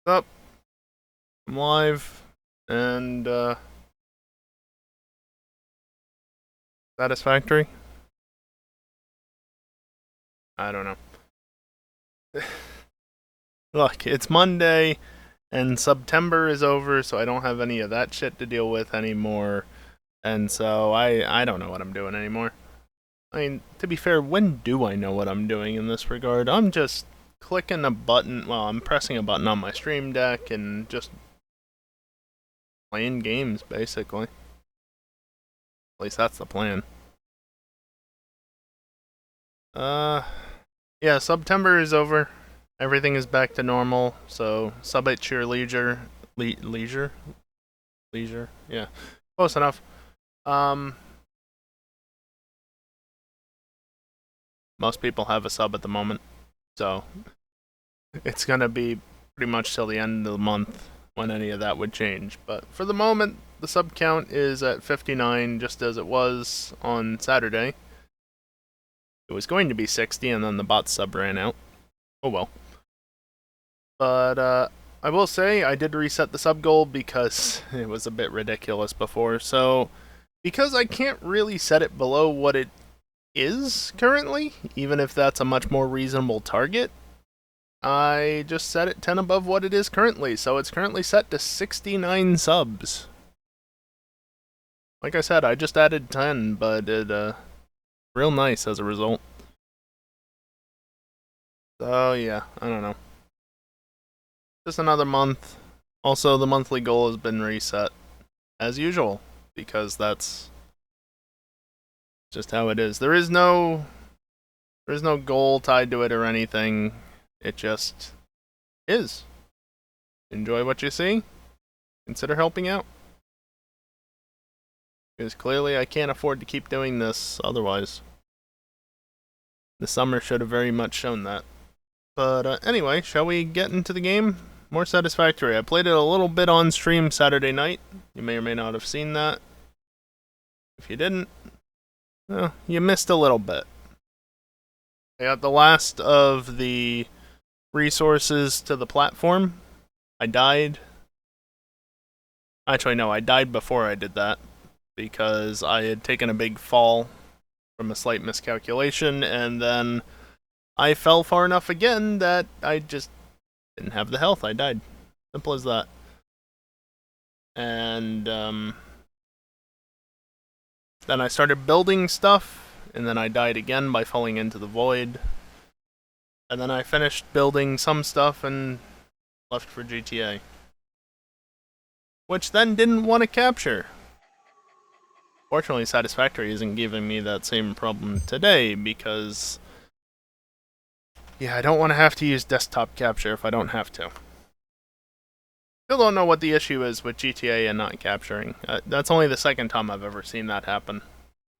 Up, I'm live, and Satisfactory? I don't know. Look, it's Monday, and September is over, so I don't have any of that shit to deal with anymore, and so I don't know what I'm doing anymore. I mean, to be fair, when do I know what I'm doing in this regard? I'm just clicking a button, well, I'm pressing a button on my stream deck, and just playing games, basically. At least that's the plan. Yeah, September is over. Everything is back to normal, so sub at your leisure. Leisure? Leisure? Yeah. Close enough. Most people have a sub at the moment, so it's gonna be pretty much till the end of the month when any of that would change. But for the moment, the sub count is at 59, just as it was on Saturday. It was going to be 60, and then the bot sub ran out. Oh well. But I will say I did reset the sub goal because it was a bit ridiculous before. So because I can't really set it below what it is currently, even if that's a much more reasonable target, I just set it 10 above what it is currently. So it's currently set to 69 subs. Like I said, I just added 10, but it real nice as a result. So yeah, I don't know. Just another month. Also, the monthly goal has been reset, as usual, because that's just how it is. There is no goal tied to it or anything. It just is. Enjoy what you see. Consider helping out. Because clearly I can't afford to keep doing this otherwise. The summer should have very much shown that. But anyway, shall we get into the game? More Satisfactory. I played it a little bit on stream Saturday night. You may or may not have seen that. If you didn't, well, you missed a little bit. I got the last of the resources to the platform. I died. Actually, no, I died before I did that because I had taken a big fall from a slight miscalculation, and then I fell far enough again that I just didn't have the health. I died. Simple as that. And then I started building stuff, and then I died again by falling into the void. And then I finished building some stuff and left for GTA. Which then didn't want to capture. Fortunately, Satisfactory isn't giving me that same problem today because, yeah, I don't want to have to use desktop capture if I don't have to. Still don't know what the issue is with GTA and not capturing. That's only the second time I've ever seen that happen,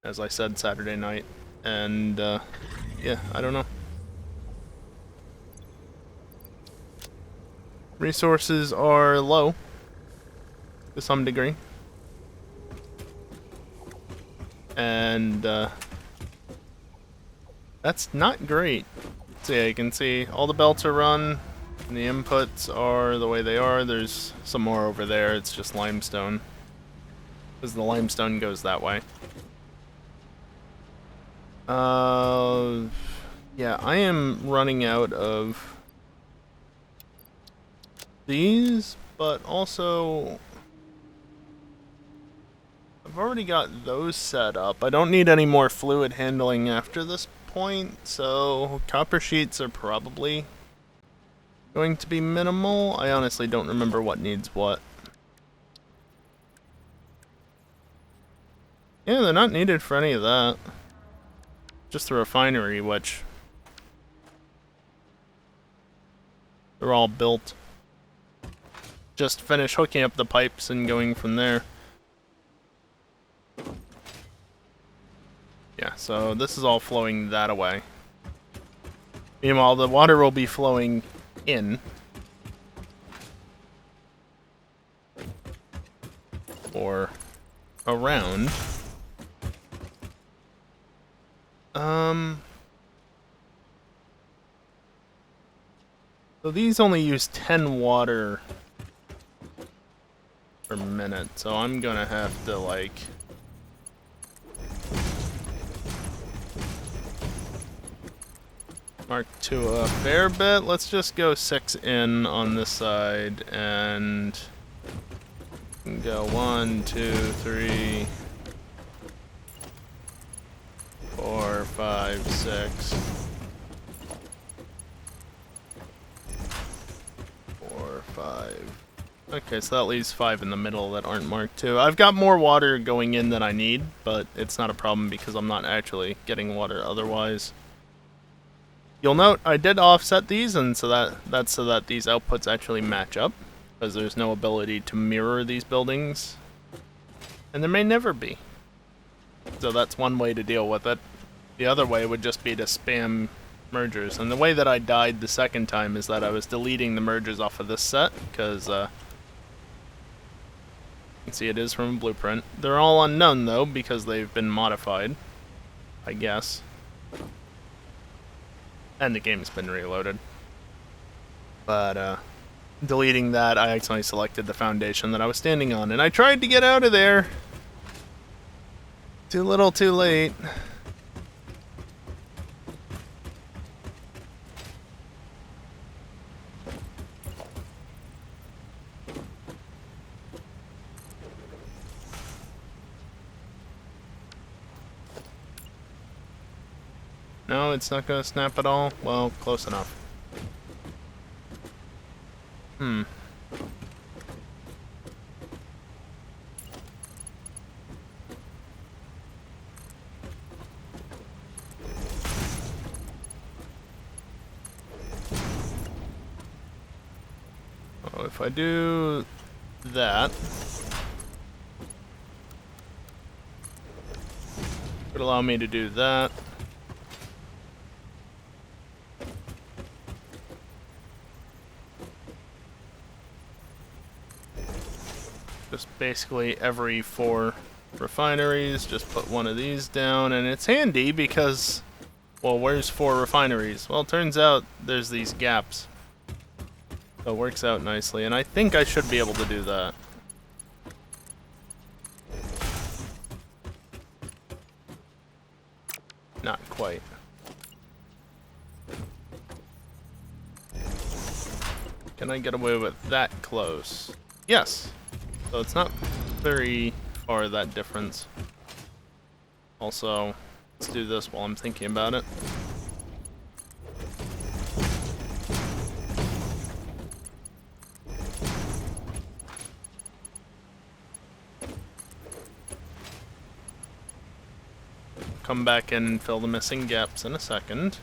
as I said Saturday night. And, yeah, I don't know. Resources are low, to some degree. And, that's not great. So yeah, you can see all the belts are run, and the inputs are the way they are. There's some more over there, it's just limestone. Because the limestone goes that way. Yeah, I am running out of these, but also I've already got those set up. I don't need any more fluid handling after this point, so copper sheets are probably going to be minimal. I honestly don't remember what needs what. Yeah, they're not needed for any of that. Just the refinery, which they're all built. Just finish hooking up the pipes and going from there. Yeah, so this is all flowing that away. Meanwhile, the water will be flowing in. Or around. So these only use 10 water per minute, so I'm gonna have to, like... mark to a fair bit. Let's just go 6 in on this side, and... go 1, 2, 3... 4, 5, 6... 4, 5... Okay, so that leaves 5 in the middle that aren't marked too. I've got more water going in than I need, but it's not a problem because I'm not actually getting water otherwise. You'll note I did offset these, and so that's so that these outputs actually match up, because there's no ability to mirror these buildings, and there may never be. So that's one way to deal with it. The other way would just be to spam mergers, and the way that I died the second time is that I was deleting the mergers off of this set, because you can see it is from a blueprint. They're all unknown though, because they've been modified, I guess. And the game's been reloaded. But, deleting that, I accidentally selected the foundation that I was standing on, and I tried to get out of there! Too little, too late. No, it's not gonna snap at all? Well, close enough. Oh, if I do that, it would allow me to do that. Just basically every 4 refineries, just put one of these down, and it's handy because, well, where's 4 refineries? Well, it turns out there's these gaps. So it works out nicely, and I think I should be able to do that. Not quite. Can I get away with that close? Yes! So it's not very far, that difference. Also, let's do this while I'm thinking about it. Come back in and fill the missing gaps in a second.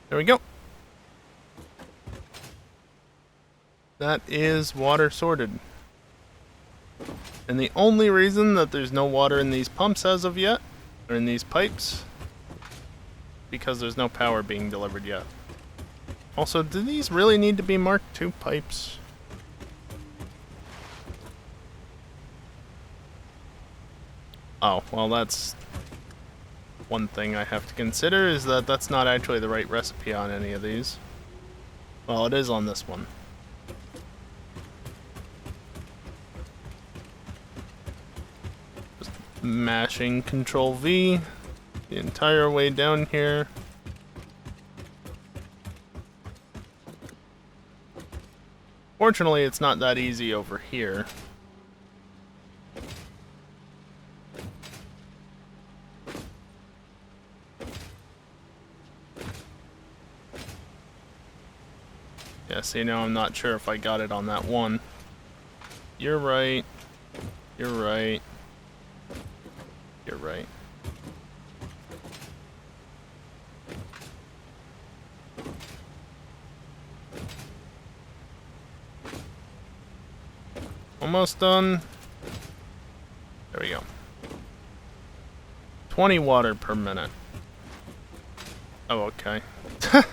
There we go. That is water sorted. And the only reason that there's no water in these pumps as of yet, or in these pipes, because there's no power being delivered yet. Also, do these really need to be Mark II pipes? Oh, well, that's one thing I have to consider, is that that's not actually the right recipe on any of these. Well, it is on this one. Just mashing Control V the entire way down here. Fortunately, it's not that easy over here. Yeah, see, now I'm not sure if I got it on that one. You're right. You're right. You're right. Almost done. There we go. 20 water per minute. Oh, okay.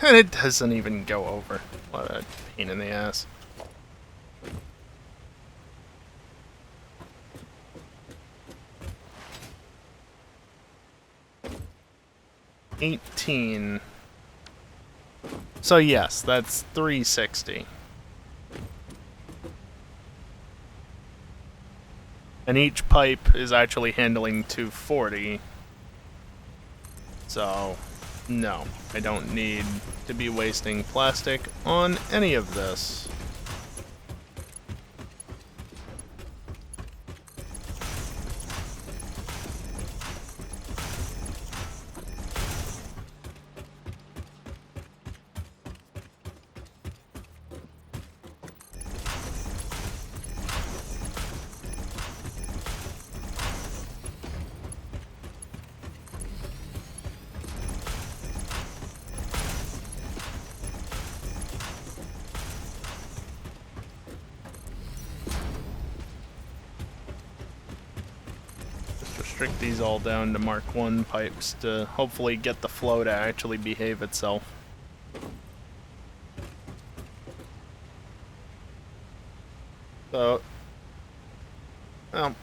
And it doesn't even go over. What a pain in the ass. 18. So yes, that's 360. And each pipe is actually handling 240. So, no, I don't need to be wasting plastic on any of this. Restrict these all down to Mark 1 pipes to hopefully get the flow to actually behave itself. So, well,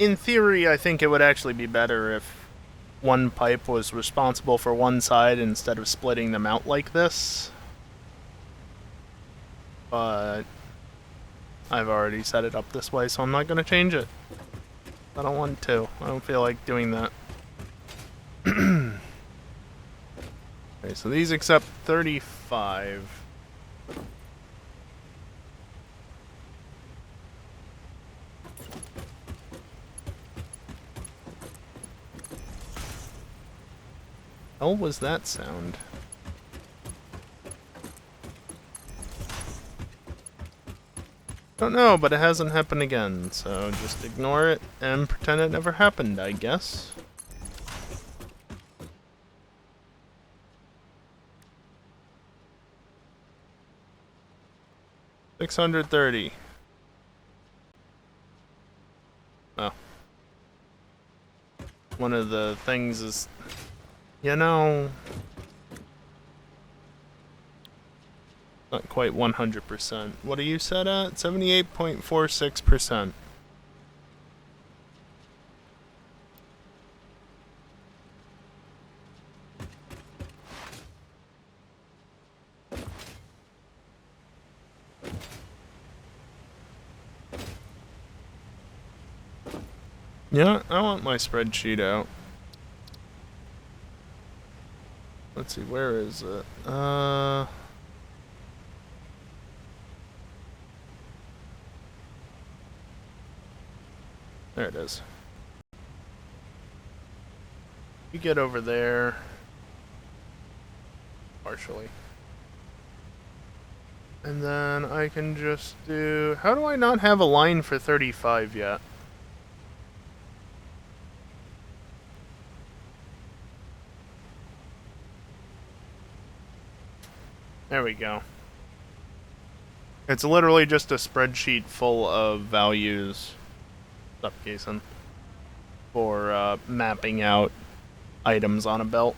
in theory, I think it would actually be better if one pipe was responsible for one side instead of splitting them out like this. But I've already set it up this way, so I'm not going to change it. I don't want to. I don't feel like doing that. Okay, so these accept 35. How was that sound? Don't know, but it hasn't happened again, so just ignore it and pretend it never happened, I guess. $630. Oh. One of the things is, you know, not quite 100%. What are you set at? 78.46%. Yeah, I want my spreadsheet out. Let's see, where is it? There it is. You get over there. Partially. And then I can just do... How do I not have a line for 35 yet? There we go. It's literally just a spreadsheet full of values. Stop casing. For mapping out items on a belt.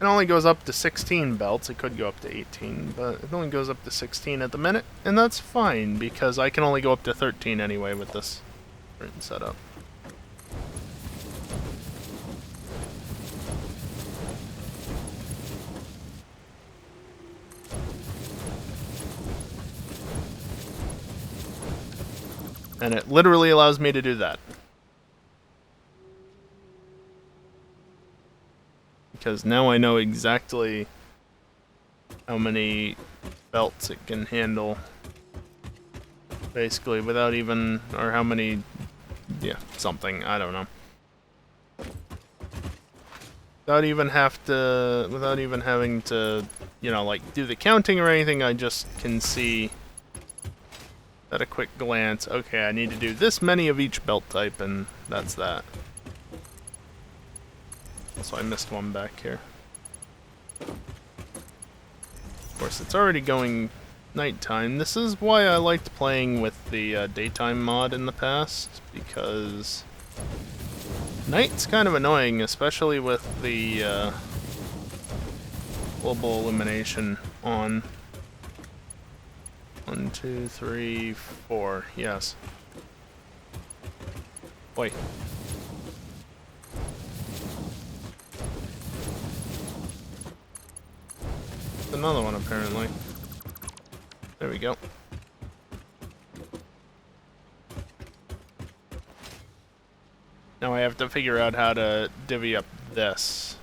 It only goes up to 16 belts. It could go up to 18, but it only goes up to 16 at the minute. And that's fine, because I can only go up to 13 anyway with this current setup. And it literally allows me to do that. Because now I know exactly how many belts it can handle. Basically, without even, or how many, yeah, something, I don't know. Without even having to, you know, like, do the counting or anything, I just can see at a quick glance, okay, I need to do this many of each belt type, and that's that. So I missed one back here. Of course, it's already going nighttime. This is why I liked playing with the daytime mod in the past, because night's kind of annoying, especially with the global illumination on. 1, 2, 3, 4. Yes. Wait. another one, apparently. There we go. Now I have to figure out how to divvy up this.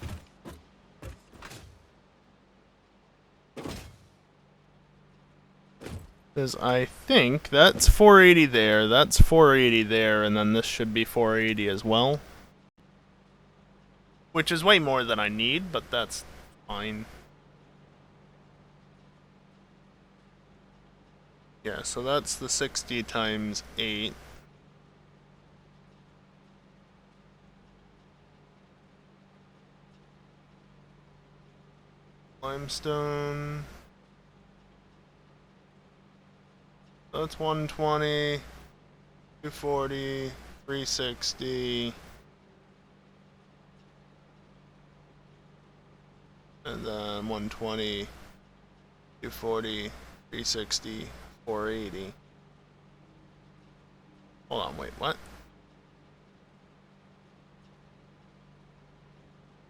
Because I think that's 480 there, that's 480 there, and then this should be 480 as well. Which is way more than I need, but that's fine. Yeah, so that's the 60 times 8. Limestone. That's 120, 240, 360. And then 120, 240, 360, 480. Hold on, wait, what?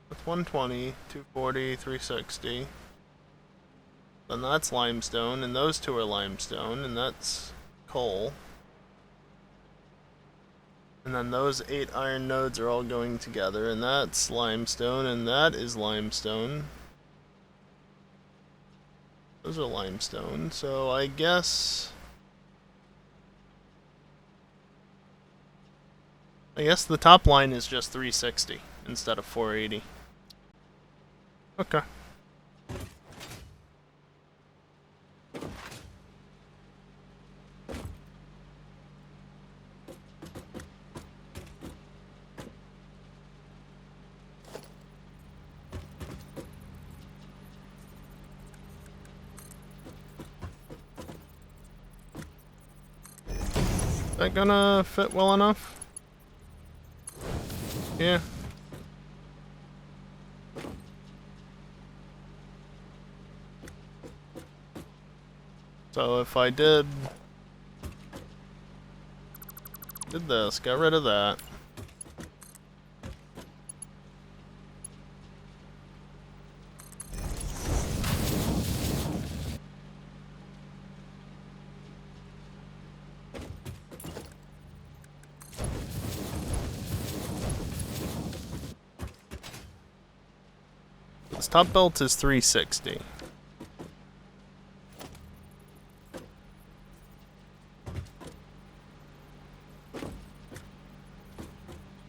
That's 120, 240, 360. Then that's limestone, and those two are limestone, and that's coal. And then those 8 iron nodes are all going together, and that's limestone, and that is limestone. Those are limestone, so I guess the top line is just 360 instead of 480. Okay. Is that gonna fit well enough? Yeah. So if I did this, got rid of that. This top belt is 360.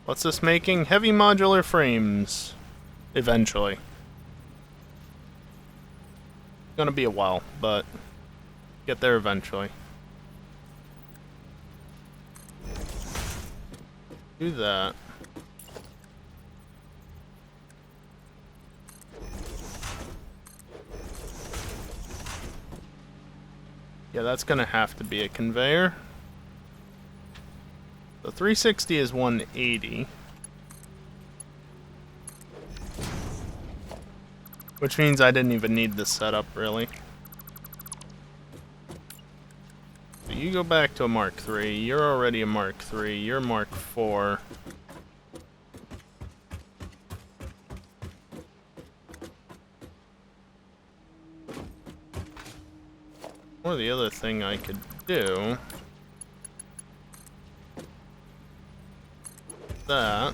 What's this making? Heavy modular frames. Eventually. Gonna be a while, but get there eventually. Do that. Yeah, that's gonna have to be a conveyor. The 360 is 180. Which means I didn't even need this setup, really. So you go back to a Mark III. You're already a Mark III. You're Mark IV. Or the other thing I could do... that.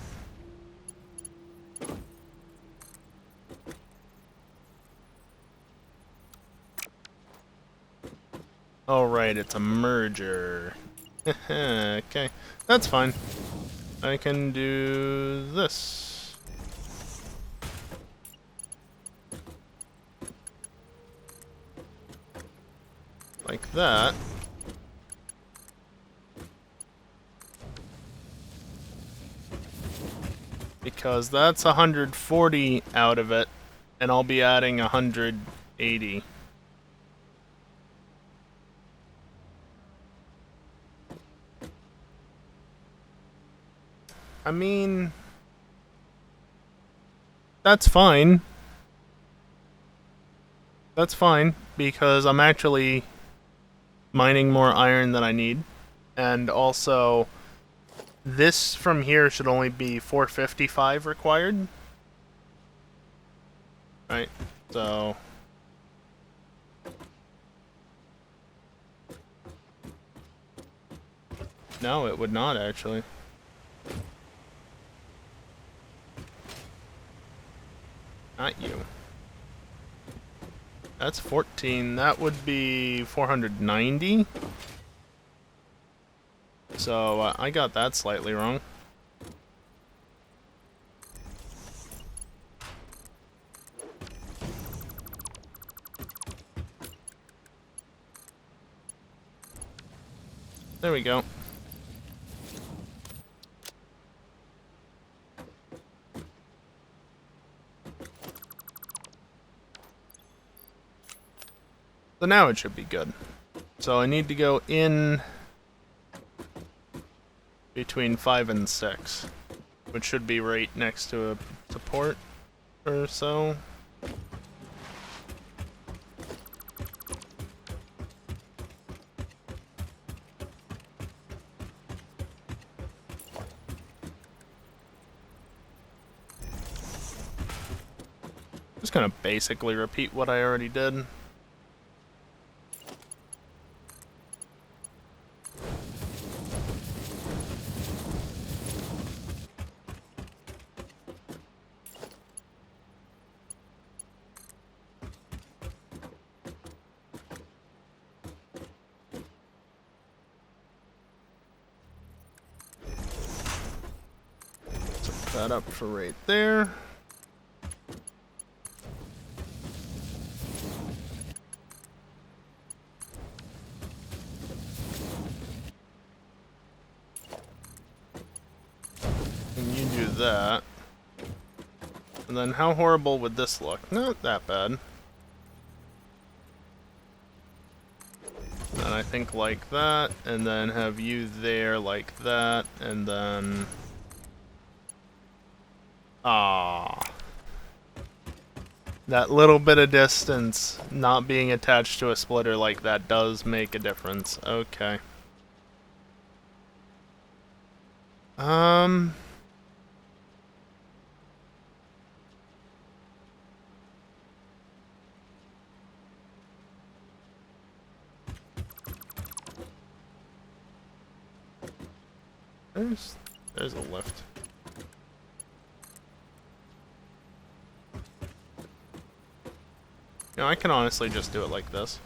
Oh right, it's a merger. Okay, that's fine. I can do this. Like that. Because that's 140 out of it, and I'll be adding 180. I mean, that's fine. That's fine, because I'm actually mining more iron than I need. And also, this from here should only be 455 required. Right, so No, it would not actually. Not you. That's 14. That would be 490. So I got that slightly wrong. There we go. So now it should be good. So I need to go in between 5 and 6, which should be right next to a support or so. Just gonna basically repeat what I already did. Set that up for right there. And you do that. And then how horrible would this look? Not that bad. And I think like that, and then have you there like that, and then... Ah, that little bit of distance not being attached to a splitter like that does make a difference. Okay. There's a lift. You know, I can honestly just do it like this.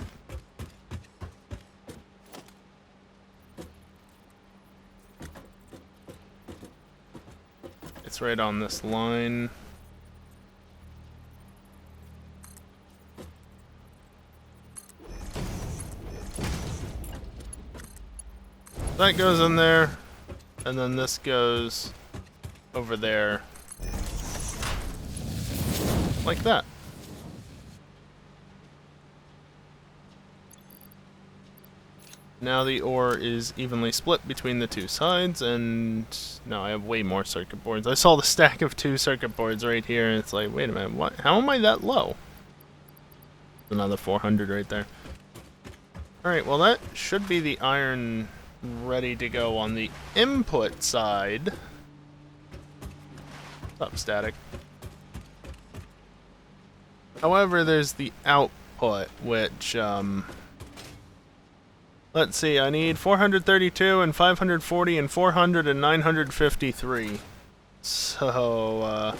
It's right on this line. That goes in there, and then this goes over there, like that. Now the ore is evenly split between the two sides, and now I have way more circuit boards. I saw the stack of 2 circuit boards right here, and it's like, wait a minute, what? How am I that low? Another 400 right there. Alright, well that should be the iron ready to go on the input side. What's up, static? However, there's the output, which, let's see, I need 432 and 540 and 400 and 953. So,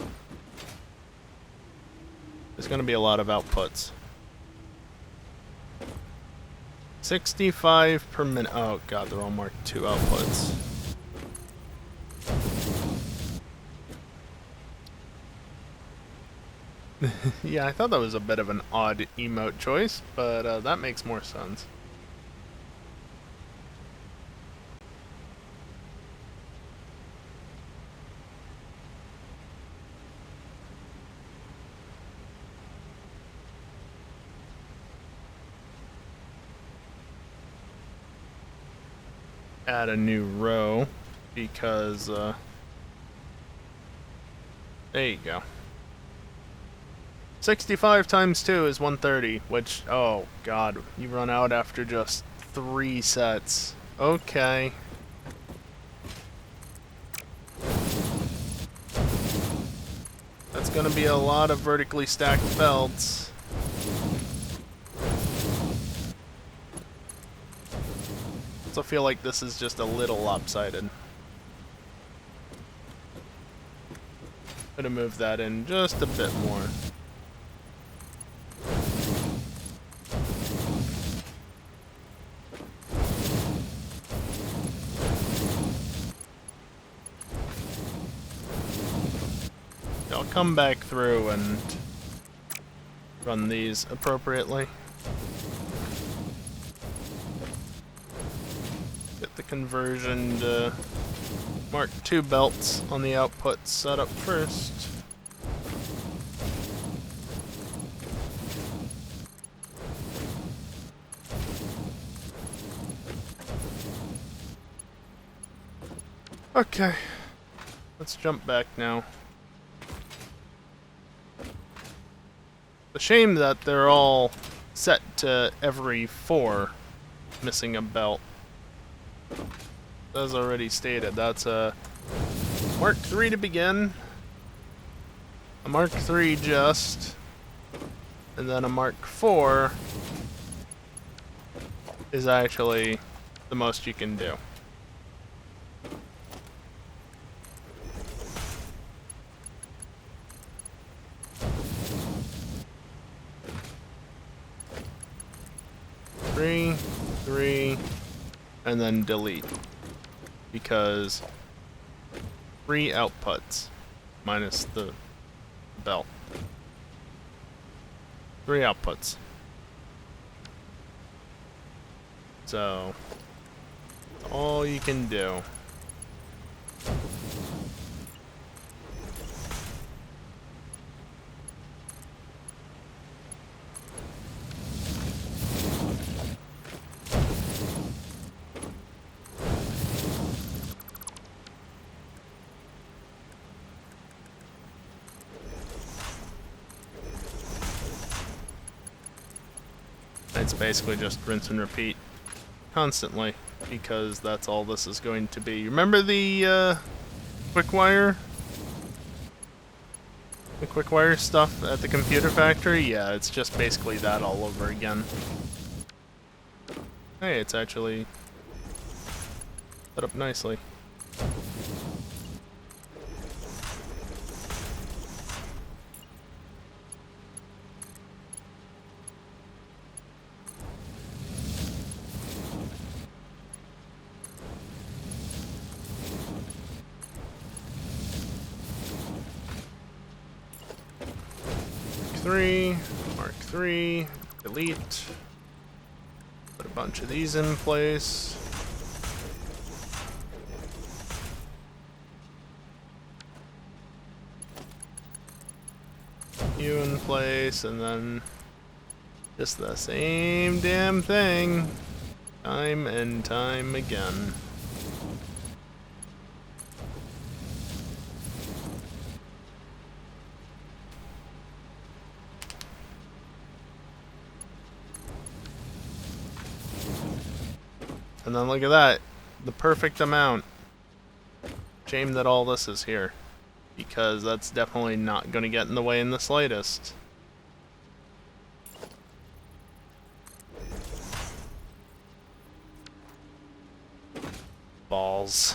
there's gonna be a lot of outputs. 65 per minute. Oh god, they're all marked 2 outputs. Yeah, I thought that was a bit of an odd emote choice, but that makes more sense. Add a new row because there you go. 65 times 2 is 130, which, oh god, you run out after just 3 sets. Okay. That's gonna be a lot of vertically stacked belts. also feel like this is just a little lopsided. Gonna move that in just a bit more. I'll come back through and run these appropriately. Get the conversion to Mark II belts on the output set up first. Okay, let's jump back now. It's a shame that they're all set to every 4, missing a belt. As already stated, that's a Mark III to begin, a Mark III just, and then a Mark IV is actually the most you can do. Three, and then delete, because 3 outputs minus the belt. 3 outputs. So, all you can do. It's basically just rinse and repeat constantly, because that's all this is going to be. Remember the quick wire? The quick wire stuff at the computer factory? Yeah, it's just basically that all over again. Hey, it's actually set up nicely. Mark III, delete, put a bunch of these in place. You in place, and then just the same damn thing, time and time again. And then look at that, the perfect amount. Shame that all this is here, because that's definitely not going to get in the way in the slightest. Balls.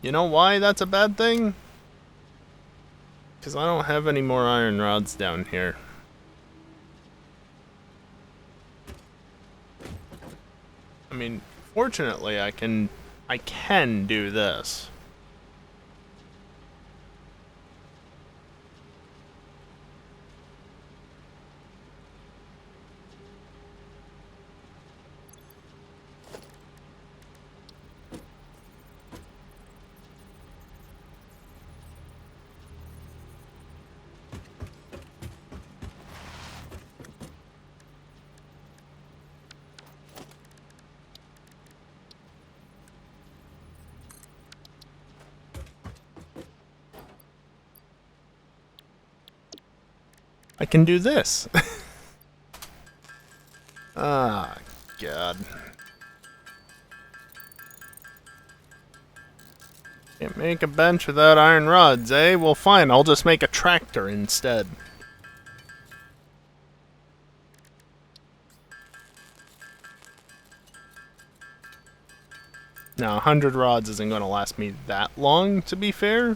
You know why that's a bad thing? Because I don't have any more iron rods down here. I mean, fortunately, I can do this. I can do this. Ah, God. Can't make a bench without iron rods, eh? Well, fine, I'll just make a tractor instead. Now, 100 rods isn't going to last me that long, to be fair.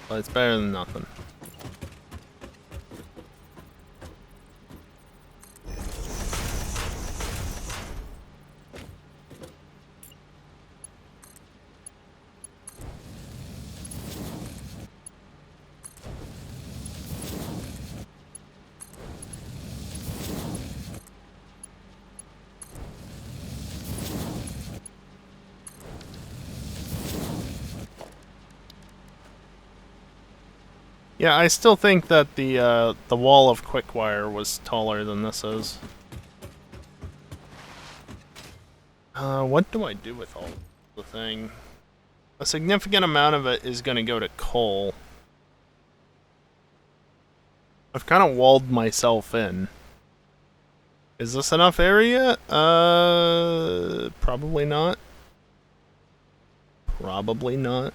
But it's better than nothing. Yeah, I still think that the wall of quick wire was taller than this is. What do I do with all the thing? A significant amount of it is going to go to coal. I've kind of walled myself in. Is this enough area? Probably not. Probably not.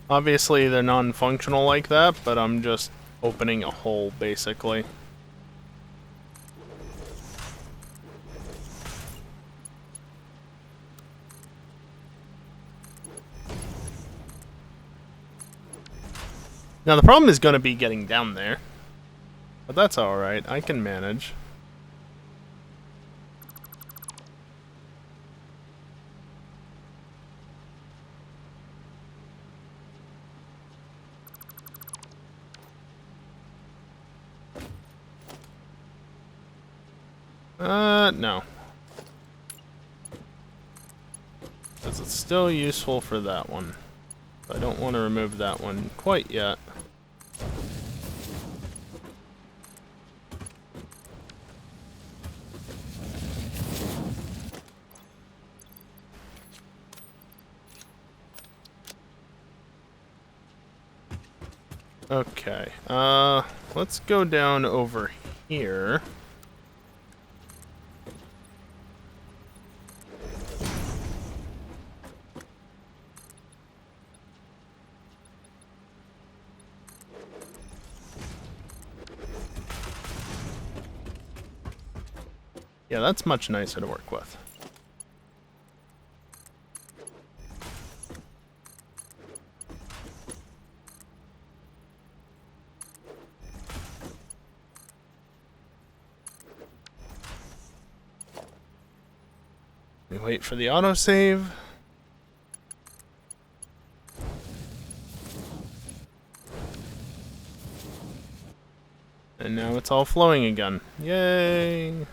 Obviously, they're non-functional like that, but I'm just opening a hole, basically. Now, the problem is going to be getting down there. But that's alright, I can manage. No. Because it's still useful for that one. I don't want to remove that one quite yet. Okay, let's go down over here. Yeah, that's much nicer to work with. We wait for the autosave. And now it's all flowing again. Yay!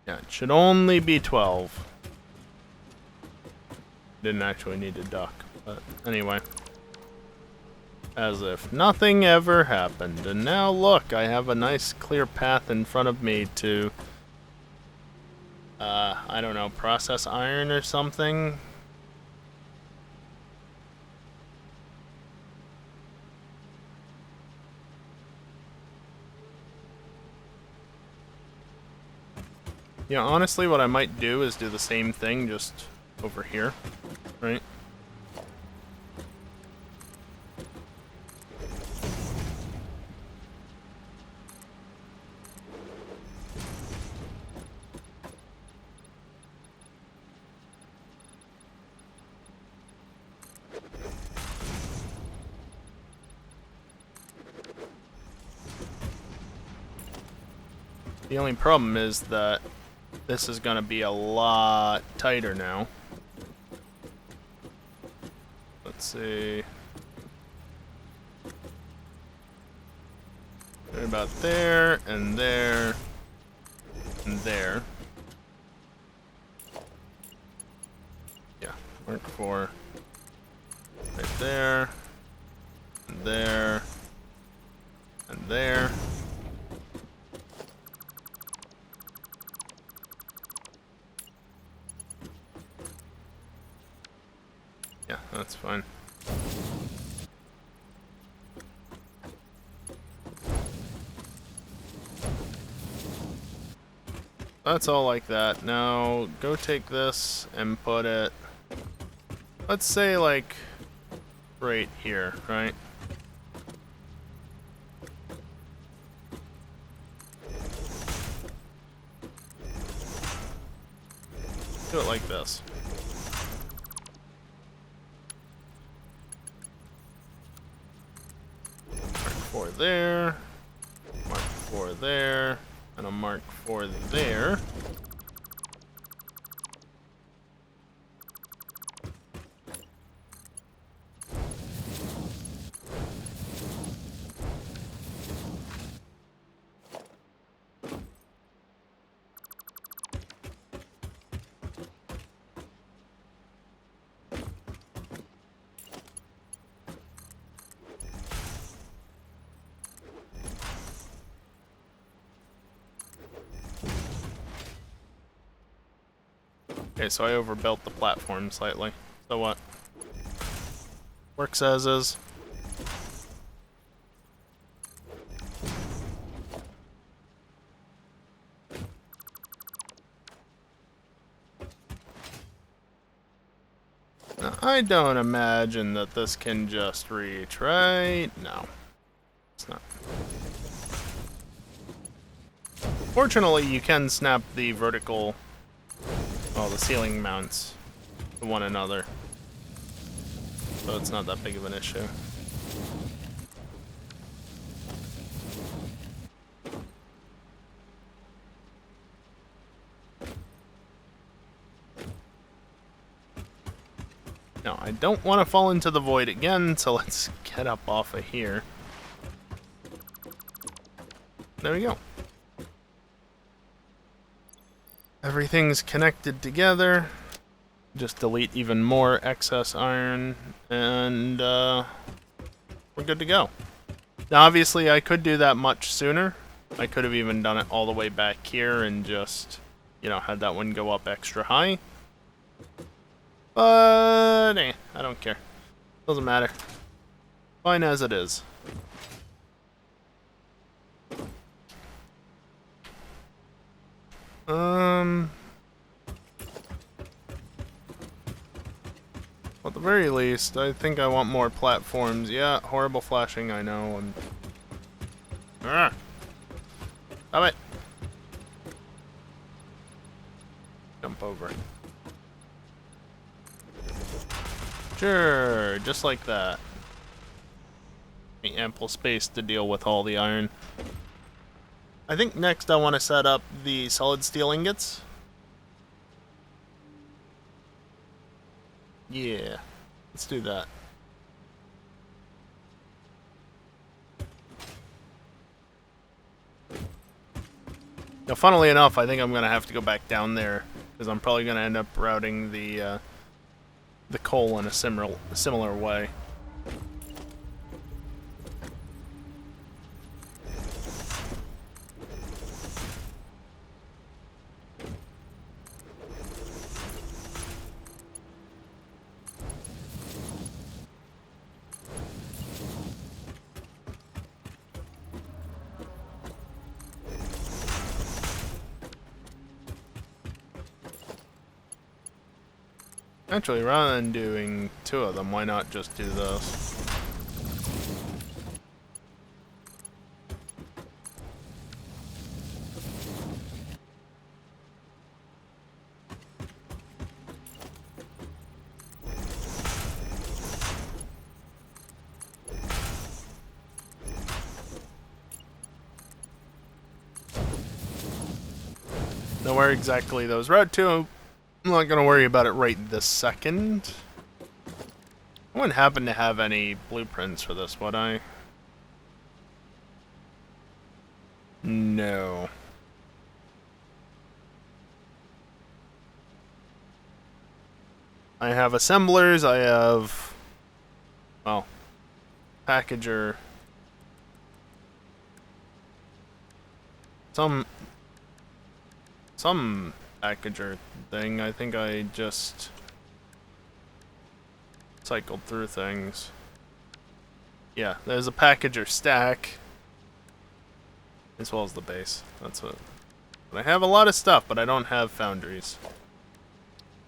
Yeah, it should only be 12. Didn't actually need to duck, but anyway. As if nothing ever happened. And now look, I have a nice clear path in front of me to, I don't know, process iron or something. Yeah, honestly, what I might do is do the same thing, just over here, right? The only problem is that this is going to be a lot tighter now. Let's see. Right about there, and there, and there. 4 right there, and there, and there. Yeah, that's fine. That's all like that. Now, go take this and put it, let's say, like, right here, right? Do it like this. Mark 4 there, mark 4 there, and a mark 4 there. Okay, so I overbuilt the platform slightly. So what? Works as is. Now, I don't imagine that this can just reach, right? No. It's not. Fortunately, you can snap the vertical, well, the ceiling mounts to one another. So it's not that big of an issue. Now, I don't want to fall into the void again, so let's get up off of here. There we go. Everything's connected together. Just delete even more excess iron, and we're good to go. Now, obviously, I could do that much sooner. I could have even done it all the way back here and just, you know, had that one go up extra high. But, I don't care. Doesn't matter. Fine as it is. At the very least, I think I want more platforms. Yeah, horrible flashing, I know. Stop it! Jump over. Sure, just like that. Ample space to deal with all the iron. I think next I want to set up the solid steel ingots. Yeah, let's do that. Now, funnily enough, I think I'm gonna have to go back down there because I'm probably gonna end up routing the coal in a similar way. Actually, rather than doing 2 of them, why not just do this? Now, where exactly those route to, I'm not going to worry about it right this second. I wouldn't happen to have any blueprints for this, would I? No. I have assemblers, I have, well, packager, some packager thing. I think I just cycled through things. Yeah, there's a packager stack, as well as the base. That's what. But I have a lot of stuff, but I don't have foundries.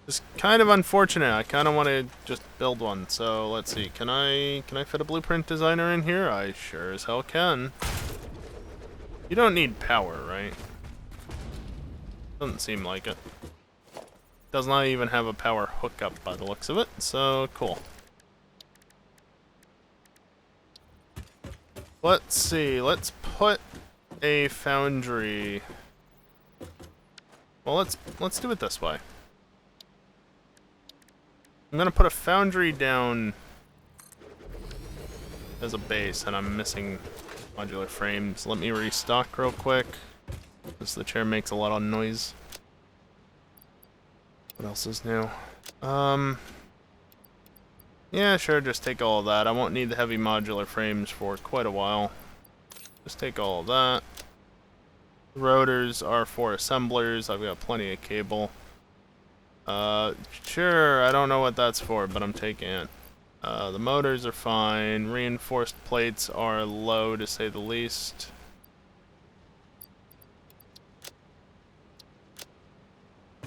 It's kind of unfortunate. I kind of want to just build one. So let's see. Can I fit a blueprint designer in here? I sure as hell can. You don't need power, right? Doesn't seem like it. Does not even have a power hookup by the looks of it. So cool. Let's see. Let's put a foundry. Well, let's do it this way. I'm gonna put a foundry down as a base, and I'm missing modular frames. Let me restock real quick, because the chair makes a lot of noise. What else is new? Yeah, sure, just take all of that. I won't need the heavy modular frames for quite a while. Just take all of that. The rotors are for assemblers. I've got plenty of cable. Sure, I don't know what that's for, but I'm taking it. The motors are fine. Reinforced plates are low, to say the least.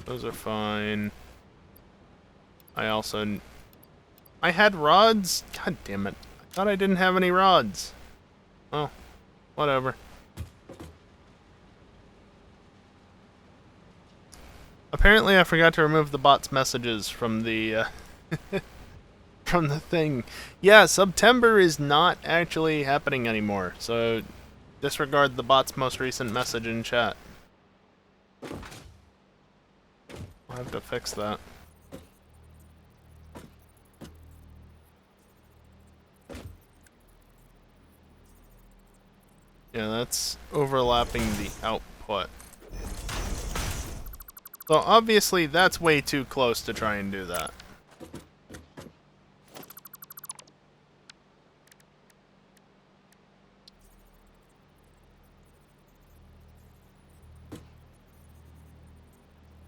Those are fine. I had rods? God damn it. I thought I didn't have any rods. Oh, whatever. Apparently I forgot to remove the bot's messages from the, from the thing. Yeah, September is not actually happening anymore, so disregard the bot's most recent message in chat. I'll have to fix that. Yeah, that's overlapping the output. So obviously that's way too close to try and do that.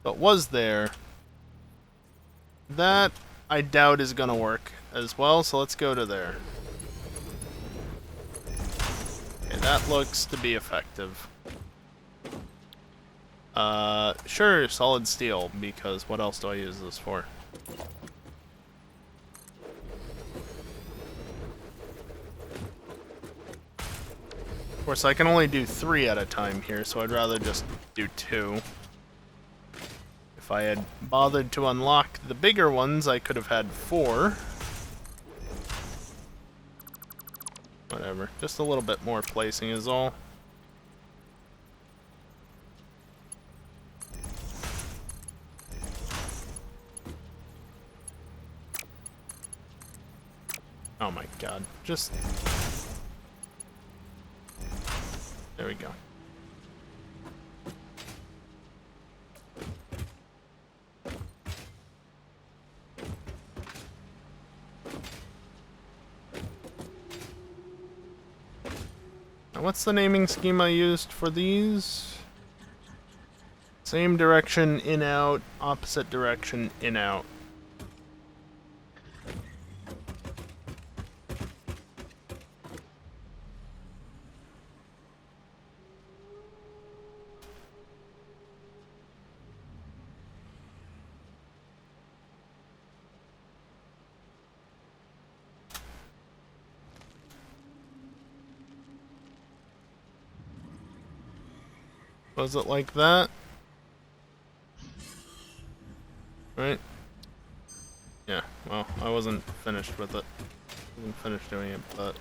But was there. That I doubt is gonna work as well, so let's go to there. Okay, that looks to be effective. Sure, solid steel, because what else do I use this for? Of course, I can only do 3 at a time here, so I'd rather just do 2. If I had bothered to unlock the bigger ones, I could have had 4. Whatever, just a little bit more placing is all. Oh my god, just... There we go. Now what's the naming scheme I used for these? Same direction, in, out, opposite direction, in, out. Was it like that? Right? Yeah, well, I wasn't finished with it. I wasn't finished doing it, but...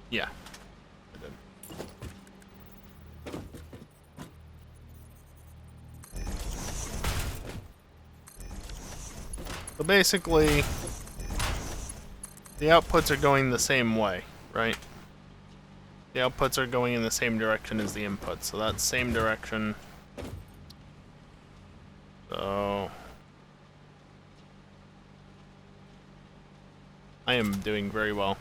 Yeah, I did. So basically, the outputs are going the same way, right? The outputs are going in the same direction as the inputs, so that's same direction. So I am doing very well.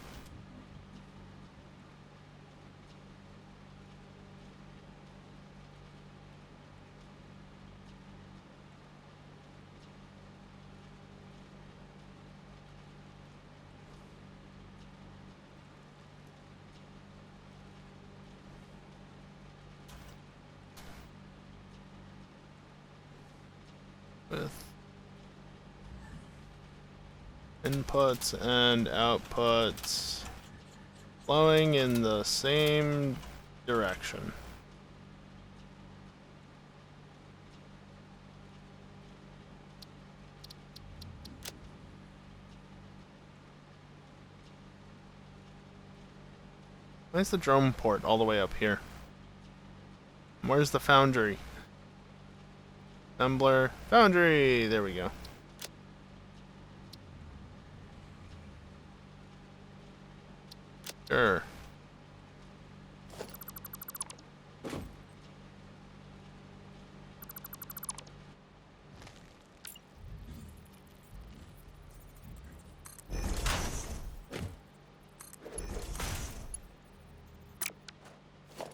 With inputs and outputs flowing in the same direction. Where's the drone port all the way up here? Where's the foundry? Assembler, foundry, there we go. Sure.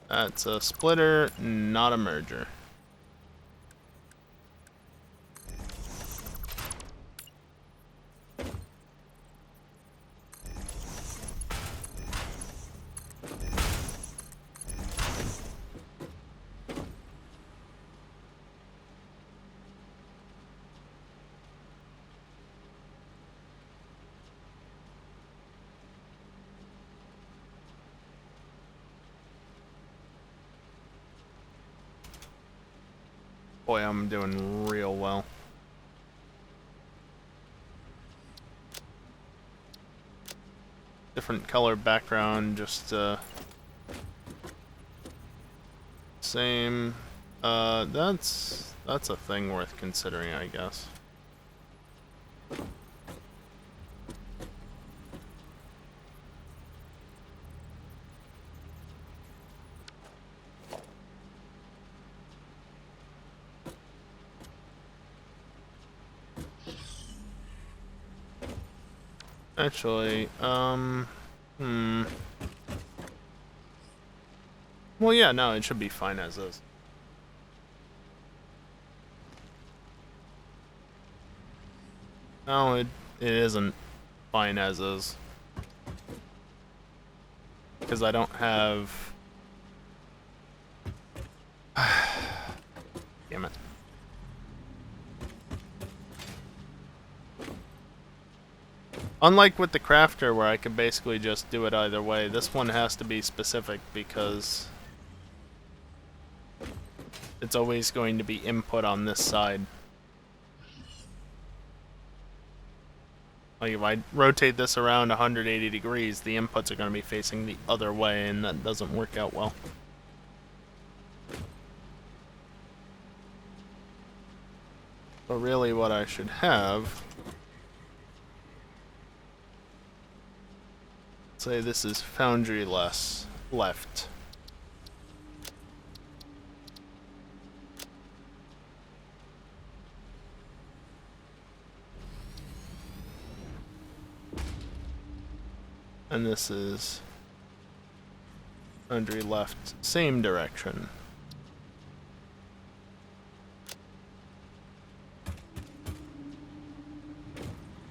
That's a splitter, not a merger. Boy, I'm doing real well. Different color background, just same. That's a thing worth considering, I guess. Actually, well, yeah, no, it should be fine as is. No, it isn't fine as is. Because I don't have... Damn it. Unlike with the crafter where I could basically just do it either way, this one has to be specific because it's always going to be input on this side. Like if I rotate this around 180 degrees, the inputs are going to be facing the other way, and that doesn't work out well. But really what I should have... Say this is foundry left. And this is foundry left, same direction.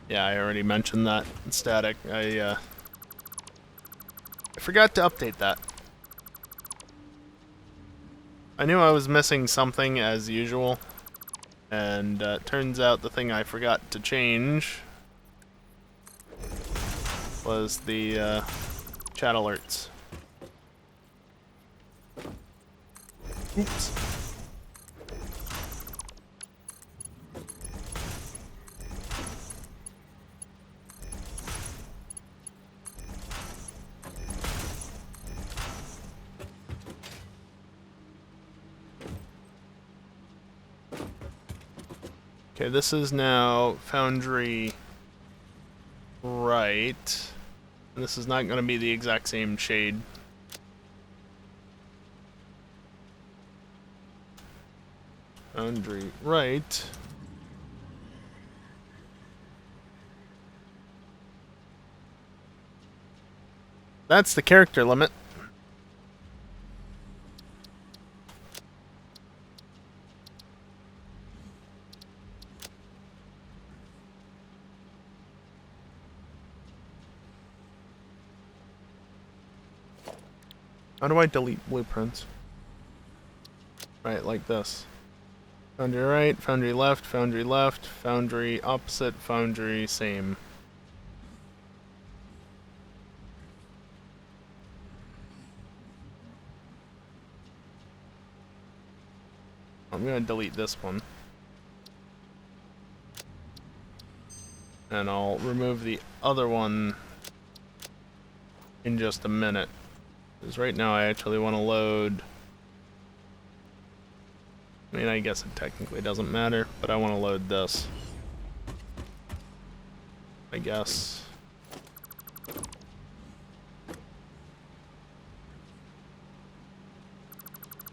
Yeah, I already mentioned that static. I forgot to update that. I knew I was missing something as usual, and turns out the thing I forgot to change was the chat alerts. Oops. Okay, this is now foundry right. And this is not going to be the exact same shade. Foundry right. That's the character limit. How do I delete blueprints? Right, like this. Foundry right, foundry left, foundry opposite, foundry same. I'm gonna delete this one. And I'll remove the other one in just a minute. Because right now I actually want to load... I mean, I guess it technically doesn't matter, but I want to load this. I guess.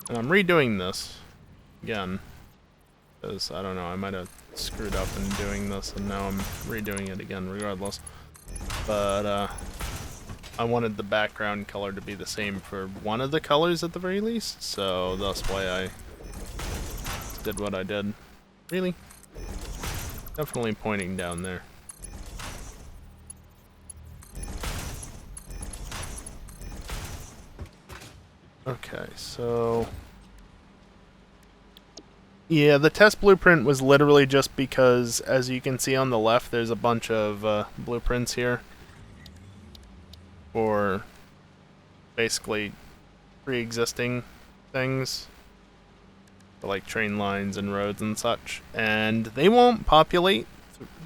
And I'm redoing this again. Because, I don't know, I might have screwed up in doing this, and now I'm redoing it again regardless. But, I wanted the background color to be the same for one of the colors at the very least, so that's why I did what I did. Really? Definitely pointing down there. Okay, so... yeah, the test blueprint was literally just because, as you can see on the left, there's a bunch of blueprints here. For basically pre-existing things. Like train lines and roads and such. And they won't populate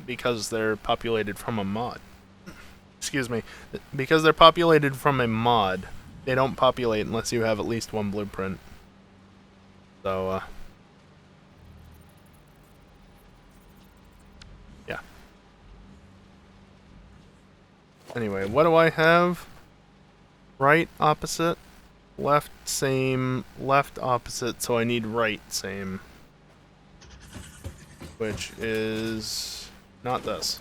because they're populated from a mod. Excuse me. Because they're populated from a mod, they don't populate unless you have at least one blueprint. So, yeah. Anyway, what do I have? Right, opposite. Left, same. Left, opposite, so I need right, same. Which is... not this.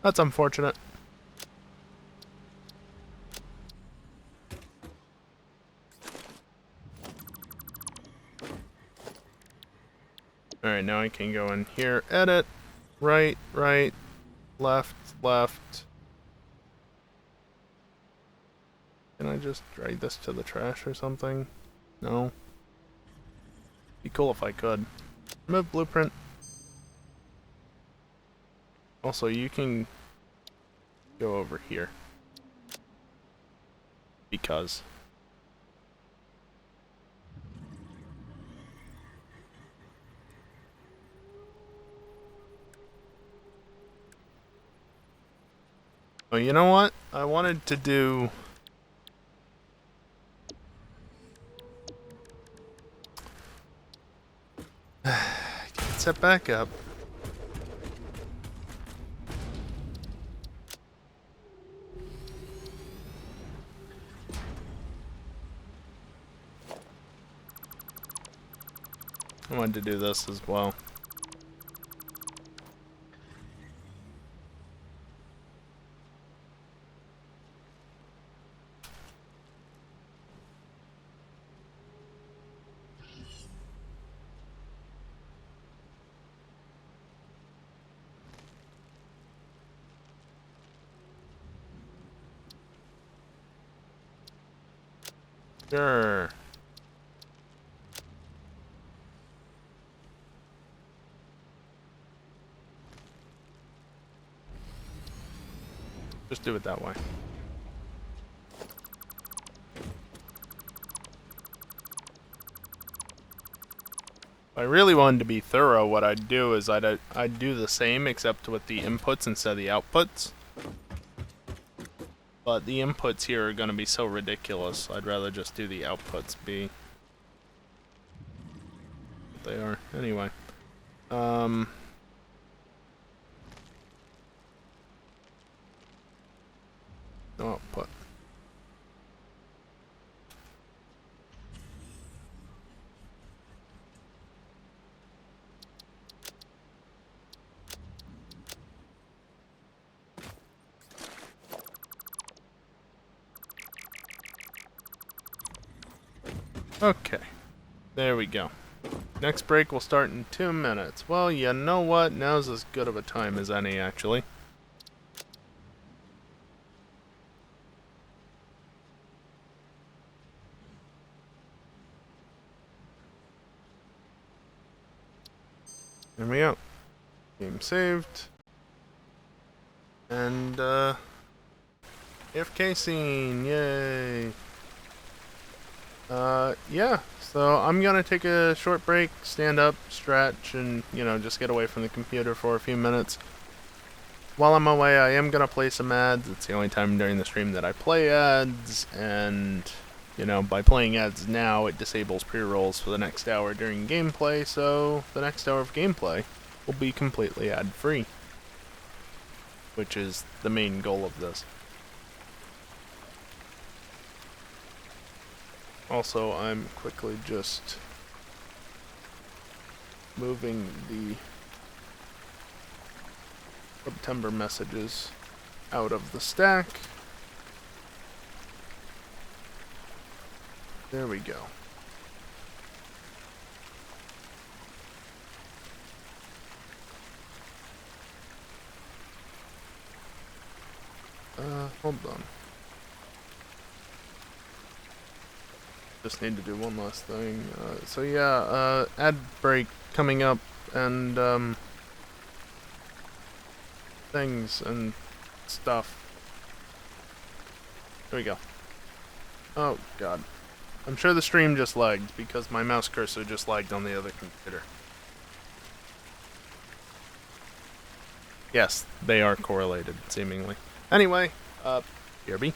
That's unfortunate. Alright, now I can go in here, edit, right, right, left, left. Can I just drag this to the trash or something? No. Be cool if I could. Remove blueprint. Also, you can go over here. Because. Oh, you know what? I wanted to do... Get set back up. I wanted to do this as well. Sure. Just do it that way. If I really wanted to be thorough, what I'd do is I'd do the same except with the inputs instead of the outputs. But the inputs here are going to be so ridiculous, I'd rather just do the outputs be what they are. Anyway. No output. Okay. There we go. Next break will start in 2 minutes. Well, you know what? Now's as good of a time as any, actually. There we go. Game saved. And, AFK scene, yay! Yeah, so I'm gonna take a short break, stand up, stretch, and, just get away from the computer for a few minutes. While I'm away, I am gonna play some ads. It's the only time during the stream that I play ads, and, by playing ads now, it disables pre-rolls for the next hour during gameplay, so the next hour of gameplay will be completely ad-free, which is the main goal of this. Also, I'm quickly just moving the September messages out of the stack. There we go. Hold on. Just need to do one last thing. So yeah, ad break coming up, and things and stuff. There we go. Oh god. I'm sure the stream just lagged because my mouse cursor just lagged on the other computer. Yes, they are correlated, seemingly. Anyway, BRB.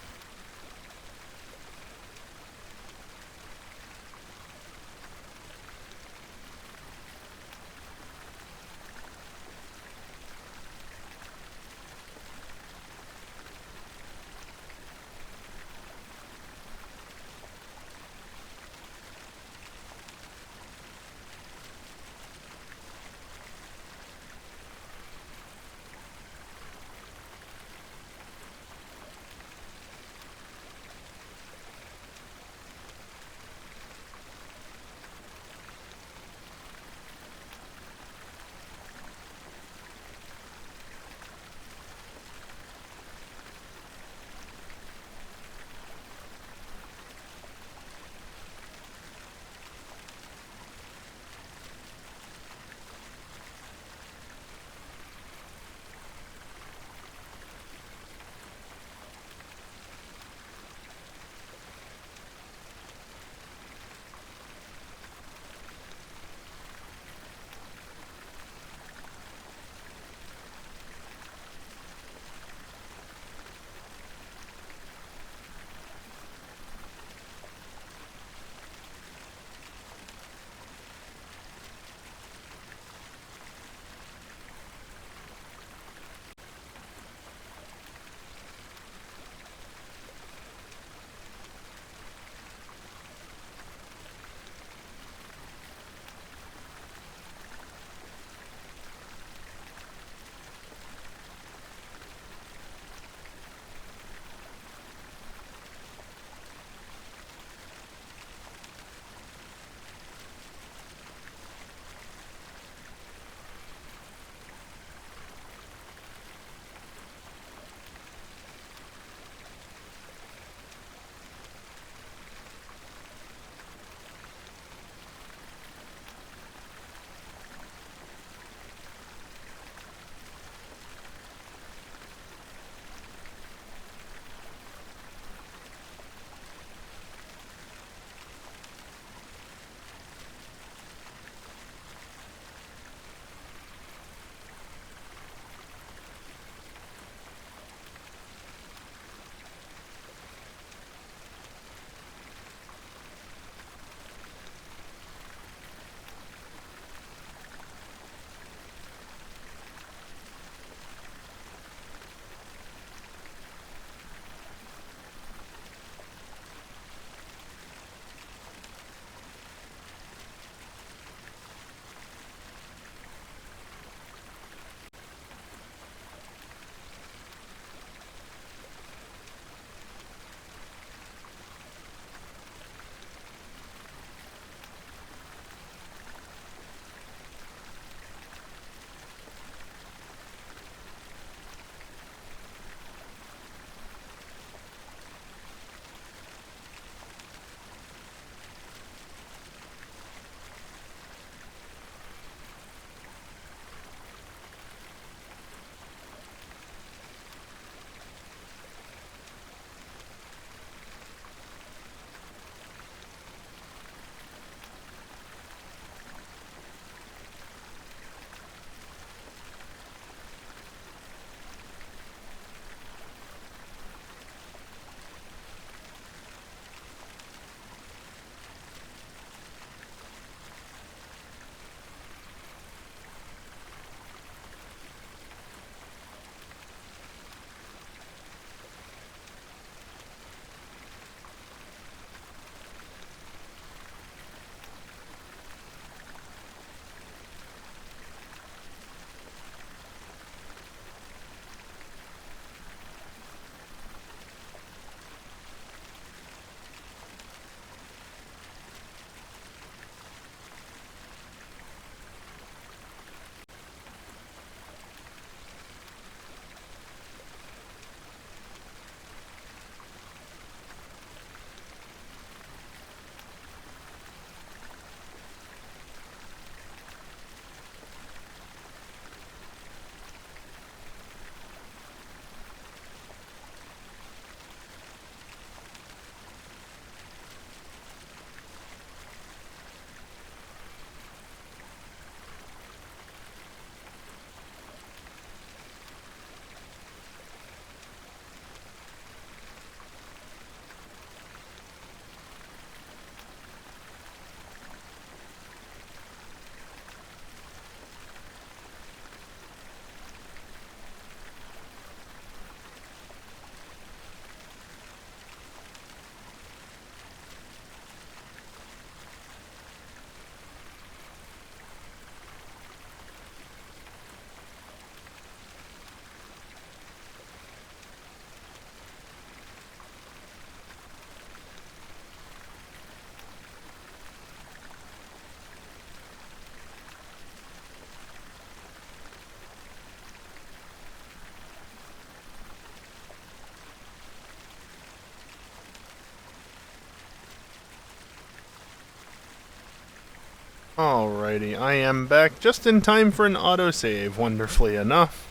Alrighty, I am back just in time for an autosave, wonderfully enough.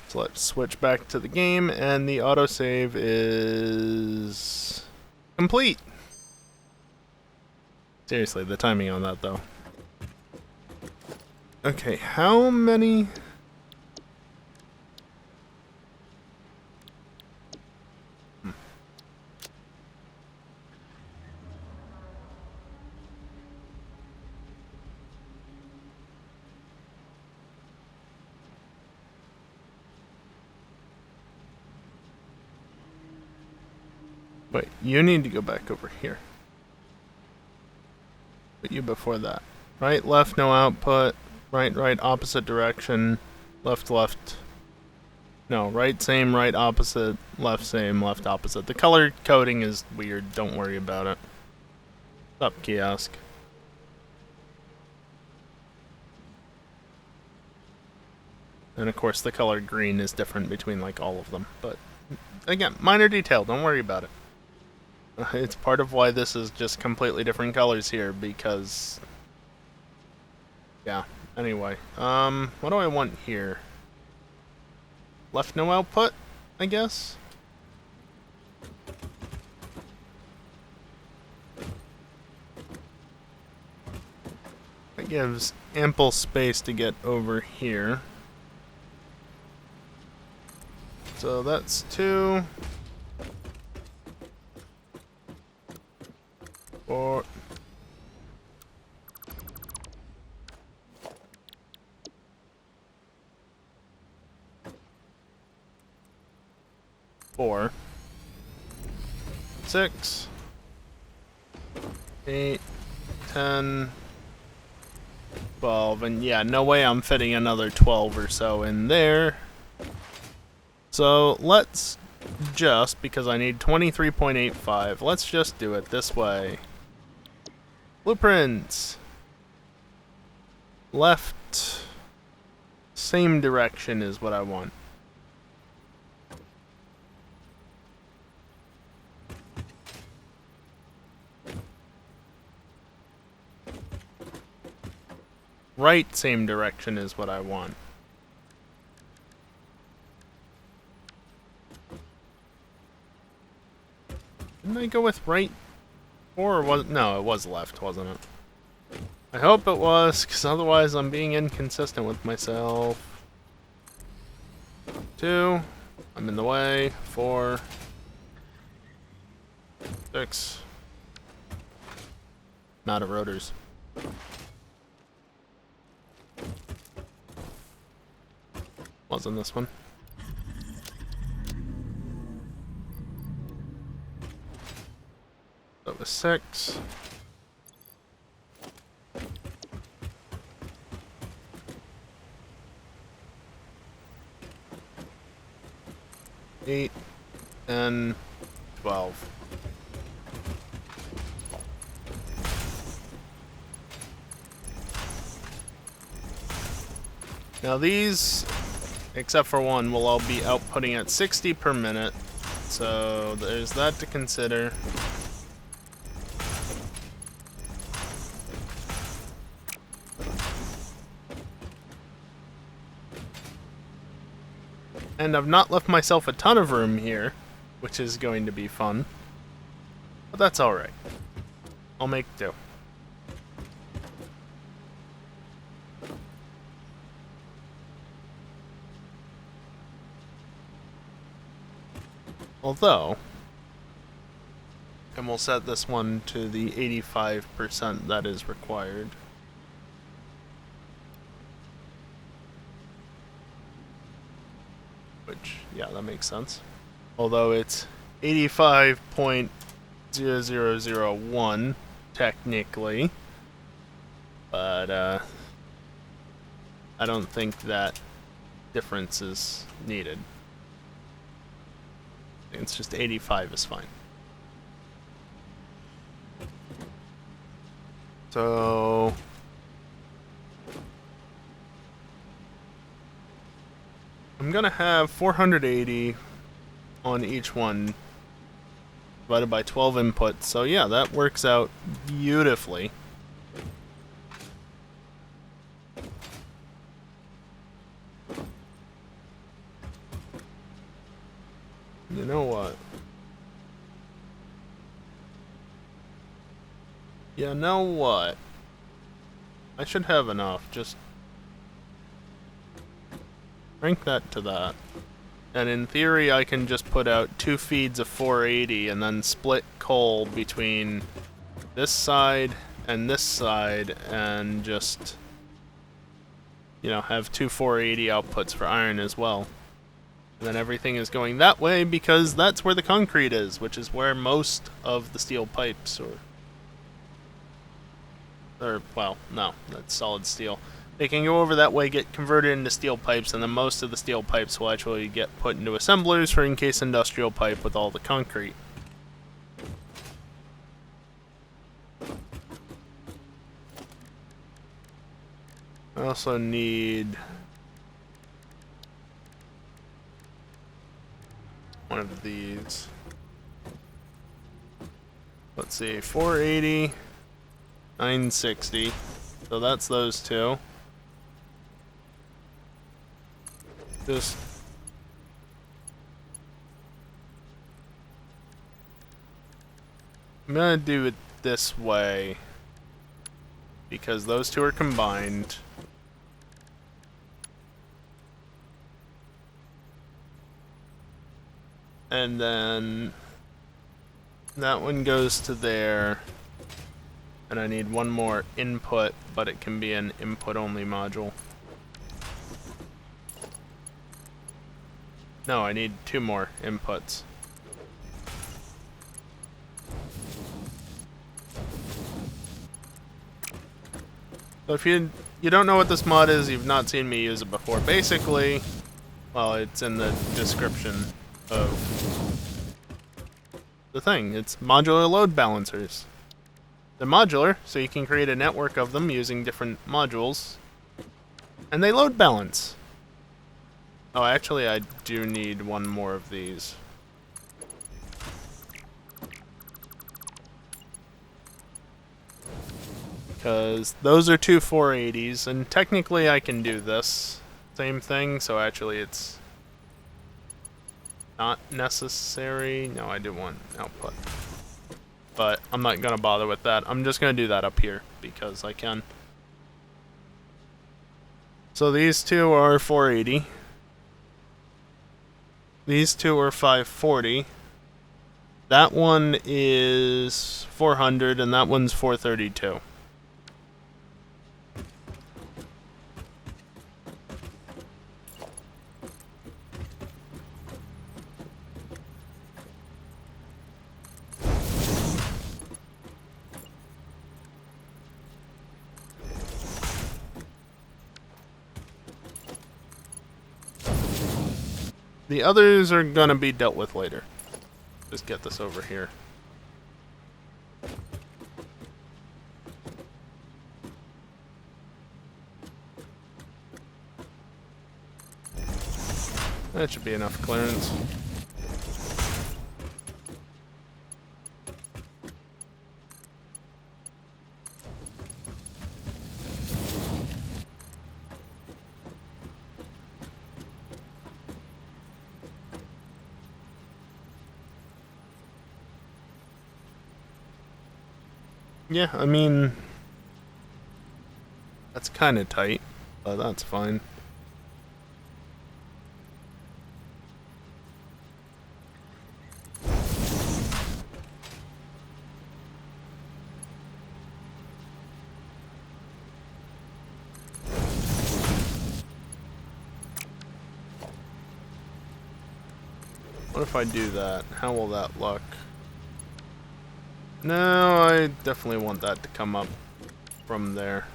So let's switch back to the game, and the autosave is complete. Seriously, the timing on that, though. Okay, how many... Wait, you need to go back over here. Put you before that. Right, left, no output. Right, right, opposite direction. Left, left. No, right, same, right, opposite. Left, same, left, opposite. The color coding is weird. Don't worry about it. What's up, kiosk? And of course, the color green is different between like all of them. But again, minor detail. Don't worry about it. It's part of why this is just completely different colors here, because... yeah, anyway. What do I want here? Left no output, I guess? That gives ample space to get over here. So that's 2... 4... 4... 6... 8... 10... 12, and yeah, no way I'm fitting another 12 or so in there. So let's just, because I need 23.85, let's just do it this way. Blueprints. Left. Same direction is what I want. Right, same direction is what I want. Didn't I go with right? Or was... no, it was left, wasn't it? I hope it was, because otherwise I'm being inconsistent with myself. 2. I'm in the way. 4. 6. I'm out of rotors. Wasn't this one. That was 6. 8 and 12. Now these, except for one, will all be outputting at 60 per minute. So there's that to consider. And I've not left myself a ton of room here, which is going to be fun. But that's alright. I'll make do. Although, and we'll set this one to the 85% that is required. Which, yeah, that makes sense. Although it's 85.0001 technically, but I don't think that difference is needed. I think it's just 85 is fine. So I'm gonna have 480 on each one divided by 12 inputs. So yeah, that works out beautifully. You know what? You know what? I should have enough. Just rank that to that. And in theory, I can just put out 2 feeds of 480 and then split coal between this side and just, you know, have 2 480 outputs for iron as well. And then everything is going that way because that's where the concrete is, which is where most of the steel pipes well, no, that's solid steel. They can go over that way, get converted into steel pipes, and then most of the steel pipes will actually get put into assemblers for encased industrial pipe with all the concrete. I also need one of these. Let's see, 480, 960. So that's those two. Just I'm gonna do it this way because those two are combined. And then that one goes to there. And I need one more input, but it can be an input only module. No, I need 2 more inputs. So if you don't know what this mod is, you've not seen me use it before. Basically, well, it's in the description of the thing. It's modular load balancers. They're modular, so you can create a network of them using different modules. And they load balance. Oh, actually, I do need one more of these. Because those are 2 480s, and technically I can do this same thing, so actually it's not necessary. No, I do want output. But I'm not going to bother with that. I'm just going to do that up here, because I can. So these two are 480. These two are 540. That one is 400, and that one's 432. The others are gonna be dealt with later. Just get this over here. That should be enough clearance. Yeah, I mean, that's kind of tight, but that's fine. What if I do that? How will that look? No, I definitely want that to come up from there.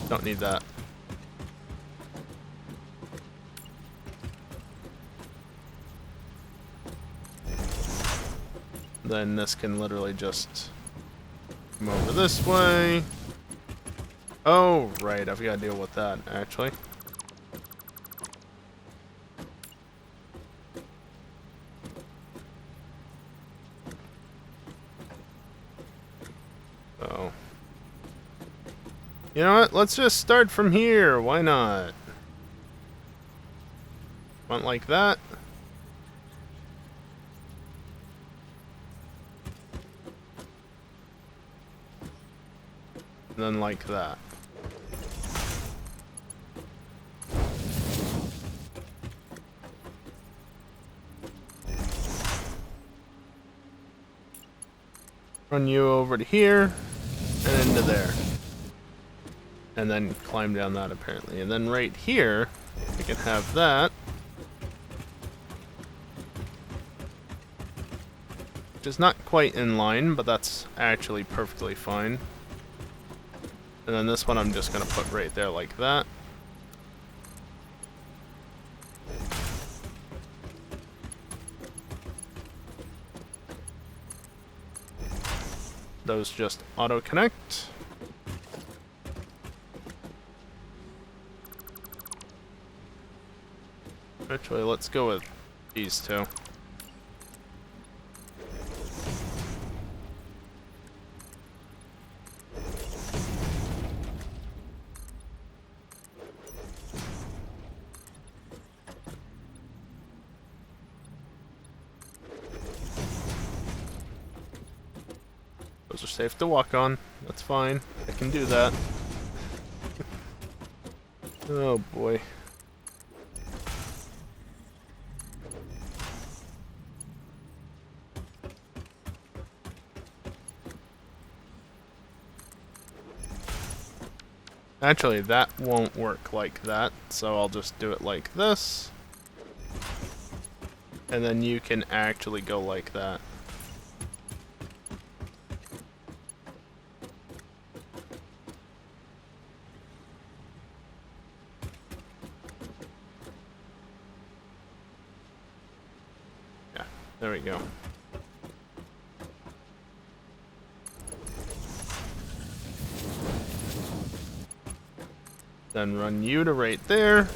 Don't need that. Then this can literally just come over this way. Oh, right, I've got to deal with that, actually. You know what? Let's just start from here. Why not? Went like that. And then like that. Run you over to here and into there. And then climb down that apparently. And then right here, we can have that. Which is not quite in line, but that's actually perfectly fine. And then this one I'm just going to put right there like that. Those just auto-connect. Actually, let's go with these two. Those are safe to walk on. That's fine. I can do that. Oh boy. Actually, that won't work like that, so I'll just do it like this. And then you can actually go like that. Yeah, there we go. Then run you to right there.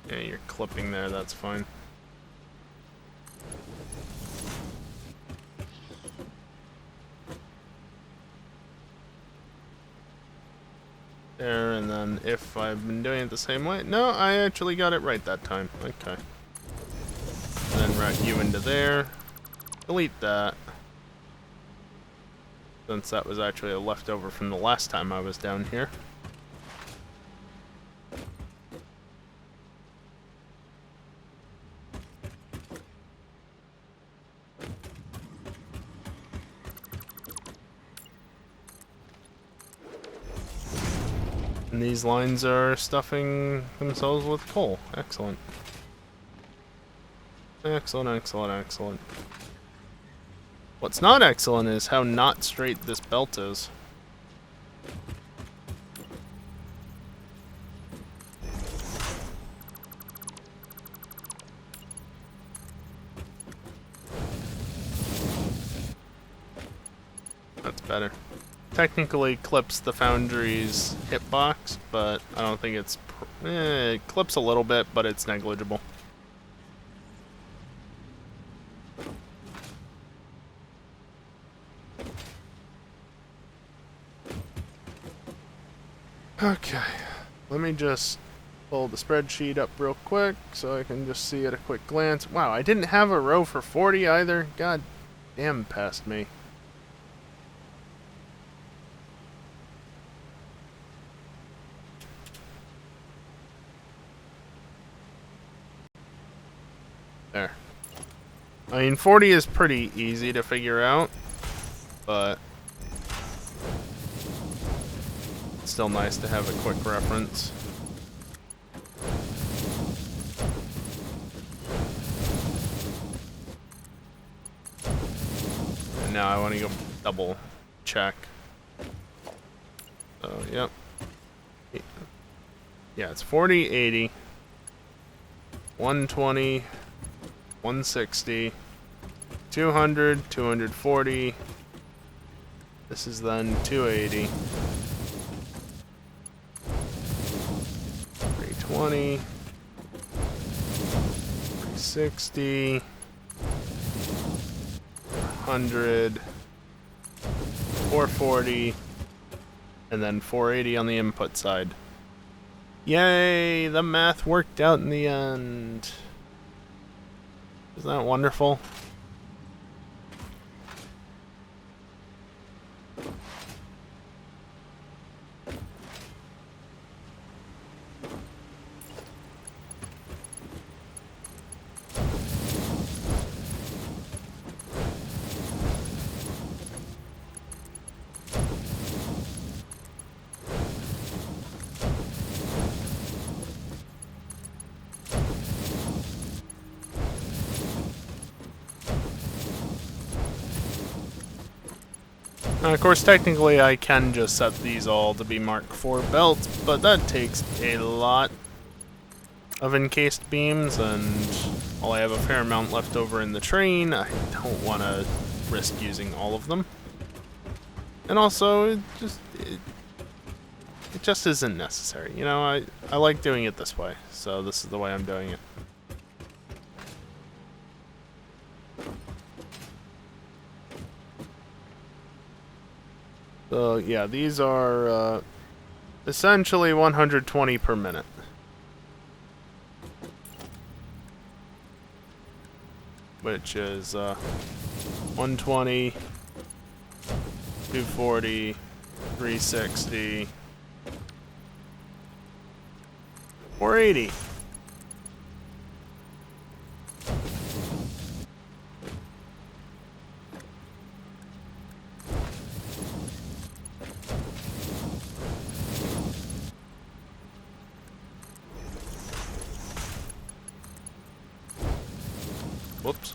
Yeah, you're clipping there, that's fine. There, and then if I've been doing it the same way. No, I actually got it right that time. Okay. And then run you into there. Delete that. Since that was actually a leftover from the last time I was down here. And these lines are stuffing themselves with coal. Excellent. Excellent, excellent, excellent. What's not excellent is how not straight this belt is. That's better. Technically clips the Foundry's hitbox, but I don't think it's... it clips a little bit, but it's negligible. Okay, let me just pull the spreadsheet up real quick so I can just see at a quick glance. Wow, I didn't have a row for 40 either. God damn, past me. There. I mean, 40 is pretty easy to figure out, but it's still nice to have a quick reference. And now I want to go double check. So, yep. Yeah, it's 40, 80, 120, 160, 200, 240. This is then 280. 320. 360. 100, 440, and then 480 on the input side. Yay! The math worked out in the end. Isn't that wonderful? Of course, technically I can just set these all to be Mark IV belts, but that takes a lot of encased beams, and while I have a fair amount left over in the train, I don't want to risk using all of them. And also, it just isn't necessary. You know, I like doing it this way, so this is the way I'm doing it. So yeah, these are essentially 120 per minute. Which is 120, 240, 360, 480. Whoops.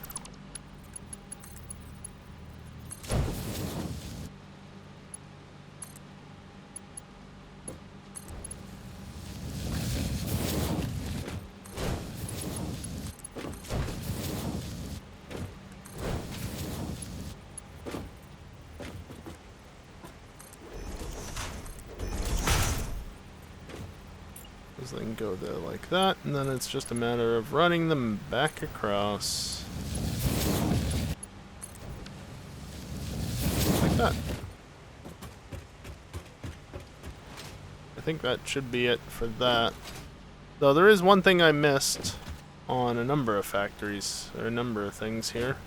Then go there like that, and then it's just a matter of running them back across. Like that. I think that should be it for that. Though there is one thing I missed on a number of factories, or a number of things here.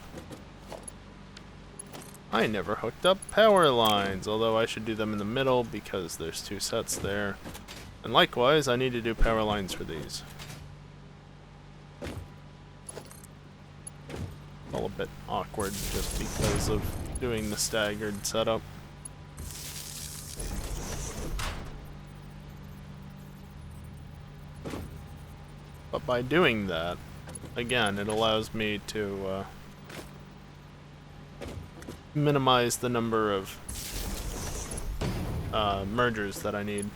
I never hooked up power lines, although I should do them in the middle because there's two sets there. And likewise, I need to do power lines for these. All a bit awkward just because of doing the staggered setup. But by doing that, again, it allows me to minimize the number of mergers that I need.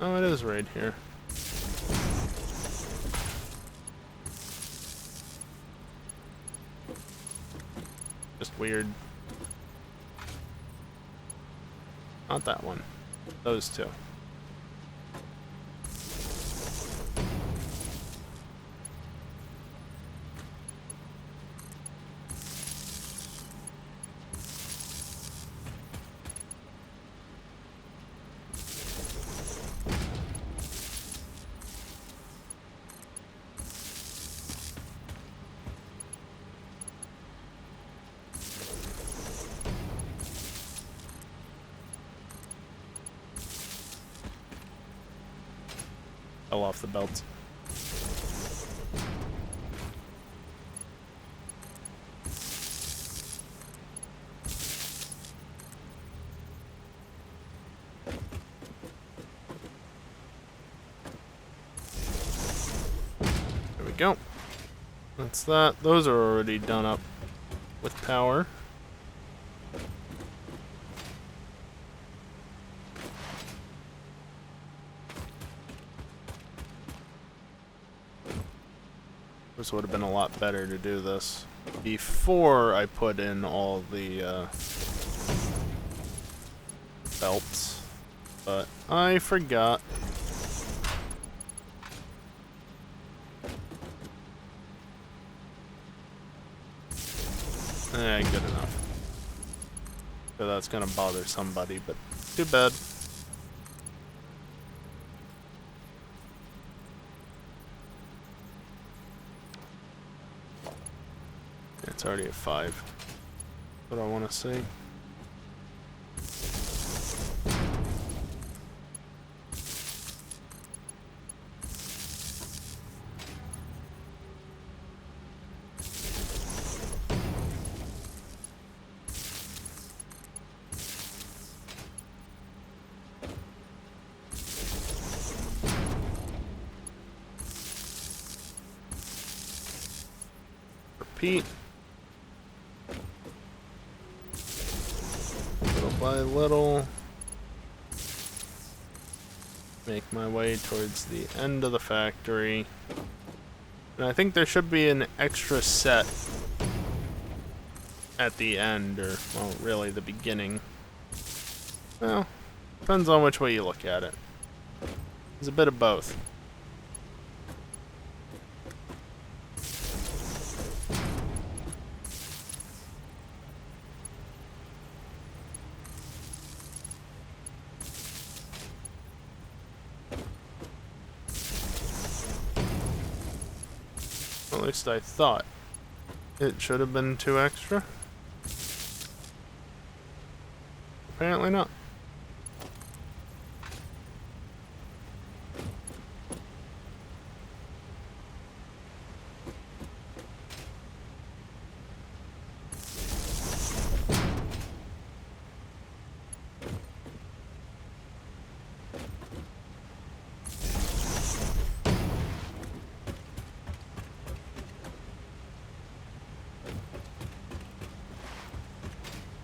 Oh, it is right here. Just weird. Not that one. Those two. Fell off the belt. There we go. That's that. Those are already done up with power. This would have been a lot better to do this before I put in all the belts, but I forgot. Good enough. So that's gonna bother somebody, but too bad. It's already at 5. What I want to see. Repeat. Little by little. Make my way towards the end of the factory. And I think there should be an extra set at the end, or, well, really the beginning. Well, depends on which way you look at it. There's a bit of both. At least I thought it should have been 2 extra. Apparently not.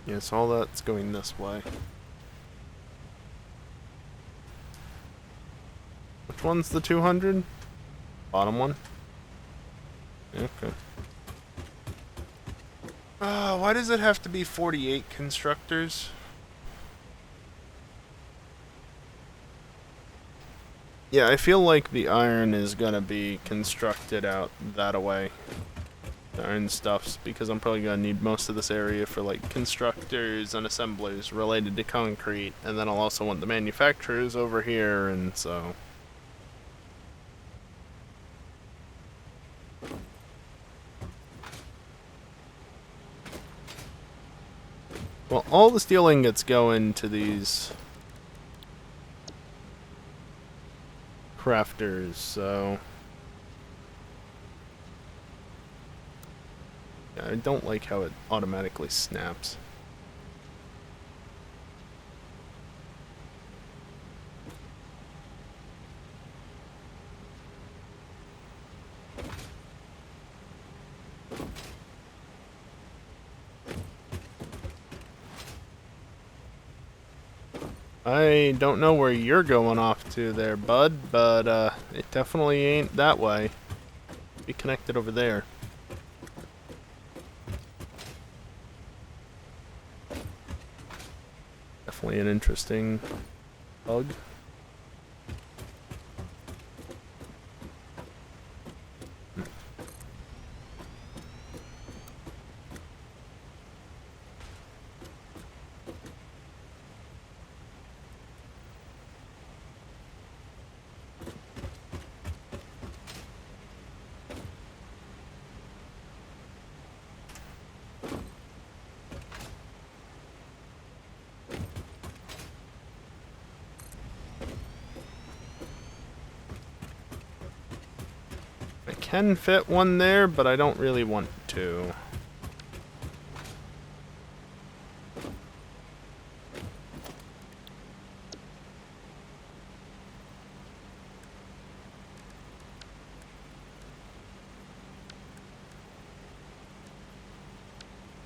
Yes, all that's going this way. Which one's the 200? Bottom one? Okay. Why does it have to be 48 constructors? Yeah, I feel like the iron is gonna be constructed out that way. The iron stuffs, because I'm probably gonna need most of this area for like constructors and assemblers related to concrete, and then I'll also want the manufacturers over here, and so. Well, all the steel ingots go into these crafters, so yeah, I don't like how it automatically snaps. I don't know where you're going off to there, bud, but it definitely ain't that way. Be connected over there. Definitely an interesting bug. I can fit one there, but I don't really want to.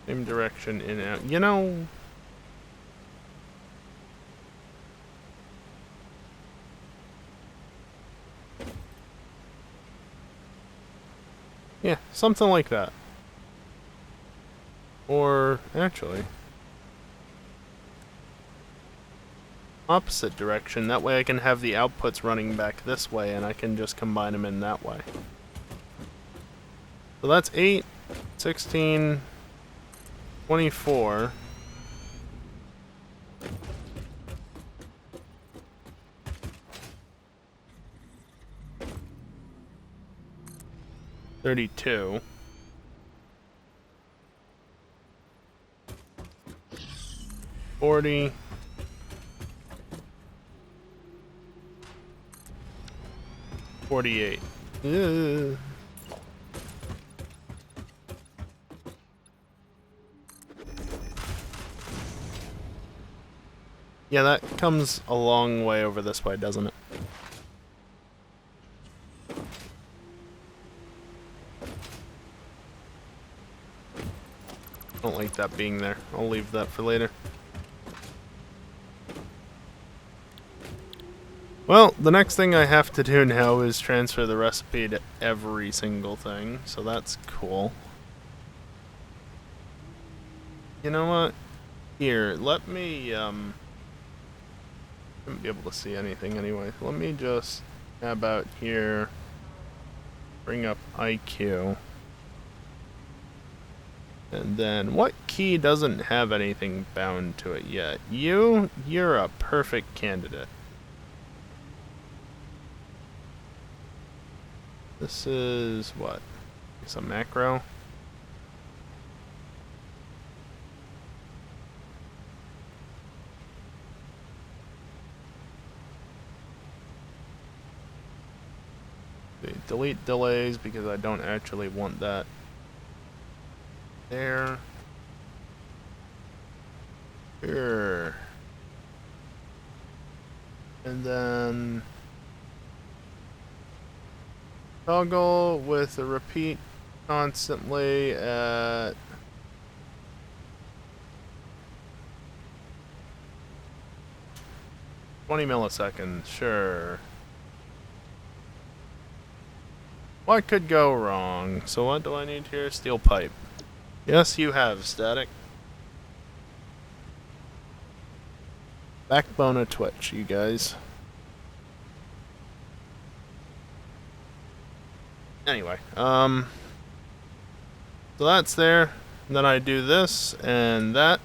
Same direction, in and out. You know, yeah, something like that. Or, actually, opposite direction. That way I can have the outputs running back this way, and I can just combine them in that way. So that's 8, 16, 24. $32. 40. 48. Ugh. Yeah, that comes a long way over this way, doesn't it? Don't like that being there. I'll leave that for later. Well, the next thing I have to do now is transfer the recipe to every single thing, so that's cool. You know what? Here, let me, shouldn't be able to see anything anyway. Let me just tab out here, bring up IQ. And then, what key doesn't have anything bound to it yet? You're a perfect candidate. This is what? It's a macro. Delete delays because I don't actually want that there. Here. And then toggle with a repeat constantly at 20 milliseconds, sure. What could go wrong? So what do I need here? Steel pipe. Yes, you have static. Backbone of Twitch, you guys. Anyway, so that's there. And then I do this and that.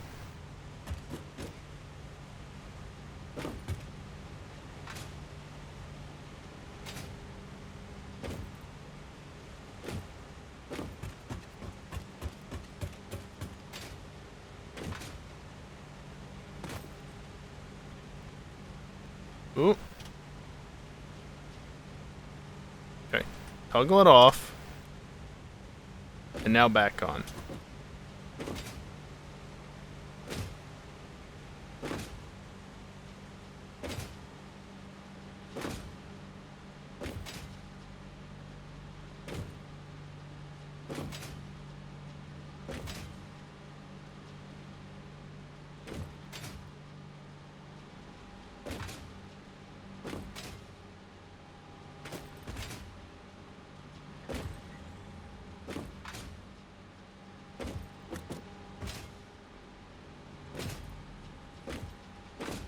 Ooh. Okay. Toggle it off. And now back on.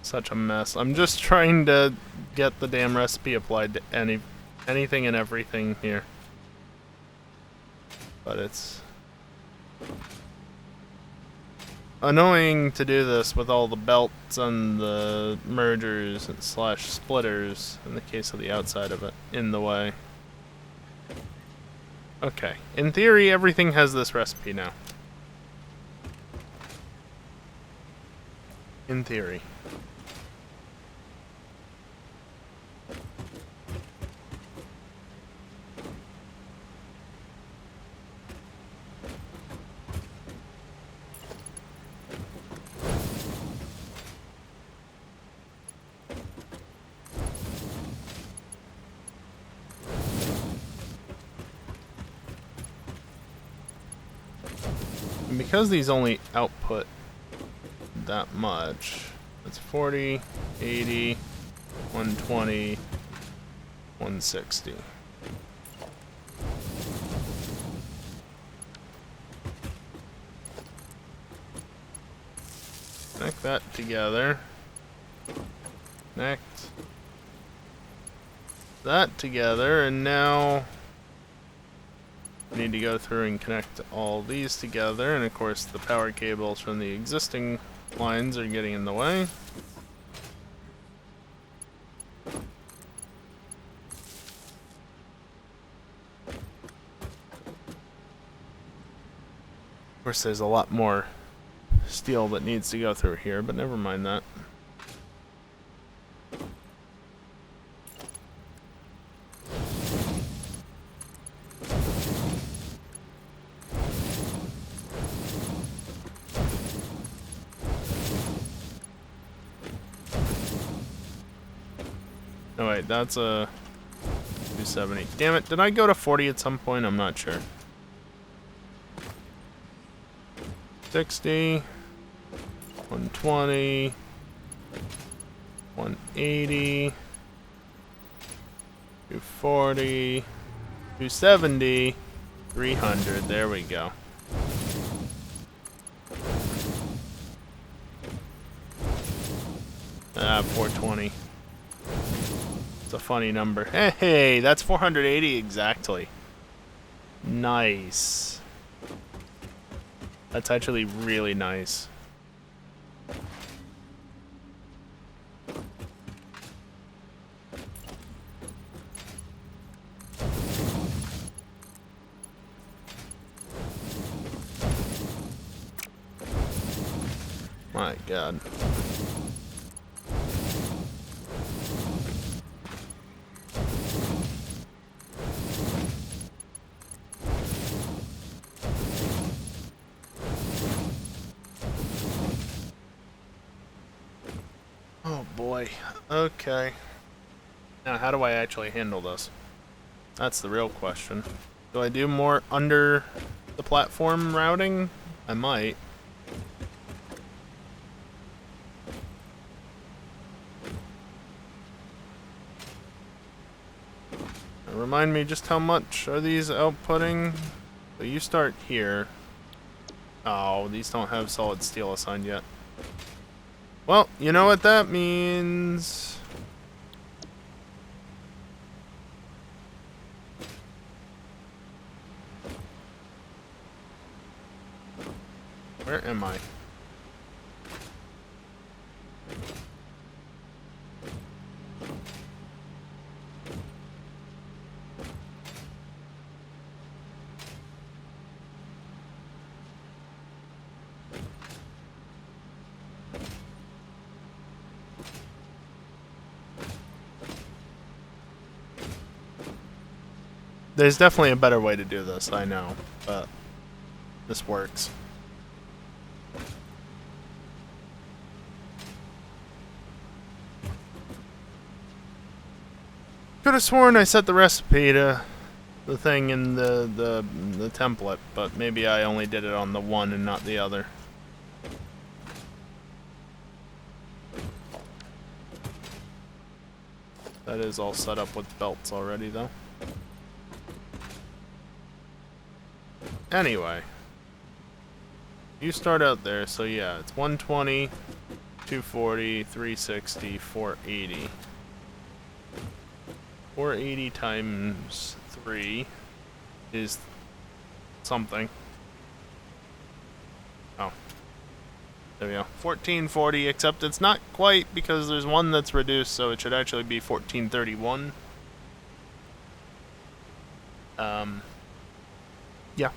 Such a mess. I'm just trying to get the damn recipe applied to anything and everything here. But it's annoying to do this with all the belts and the mergers and slash splitters, in the case of the outside of it, in the way. Okay. In theory, everything has this recipe now. In theory. And because these only output that much, it's 40, 80, 120, 160. Connect that together. Connect that together, and now Need to go through and connect all these together, and of course the power cables from the existing lines are getting in the way. Of course there's a lot more steel that needs to go through here, but never mind that. Oh wait, that's a 270. Damn it, did I go to 40 at some point? I'm not sure. 60, 120, 180, 240, 270, 300. There we go. Ah, 420. It's a funny number. Hey, that's 480 exactly. Nice. That's actually really nice. My God. Oh boy. Okay. Now, how do I actually handle this? That's the real question. Do I do more under the platform routing? I might. Remind me just how much are these outputting? So you start here. Oh, these don't have solid steel assigned yet. Well, you know what that means. Where am I? There's definitely a better way to do this, I know, but this works. Could have sworn I set the recipe to the thing in the template, but maybe I only did it on the one and not the other. That is all set up with belts already, though. Anyway, you start out there, so yeah, it's 120, 240, 360, 480. 480 times 3 is something. Oh. There we go. 1440, except it's not quite because there's one that's reduced, so it should actually be 1431. Yeah.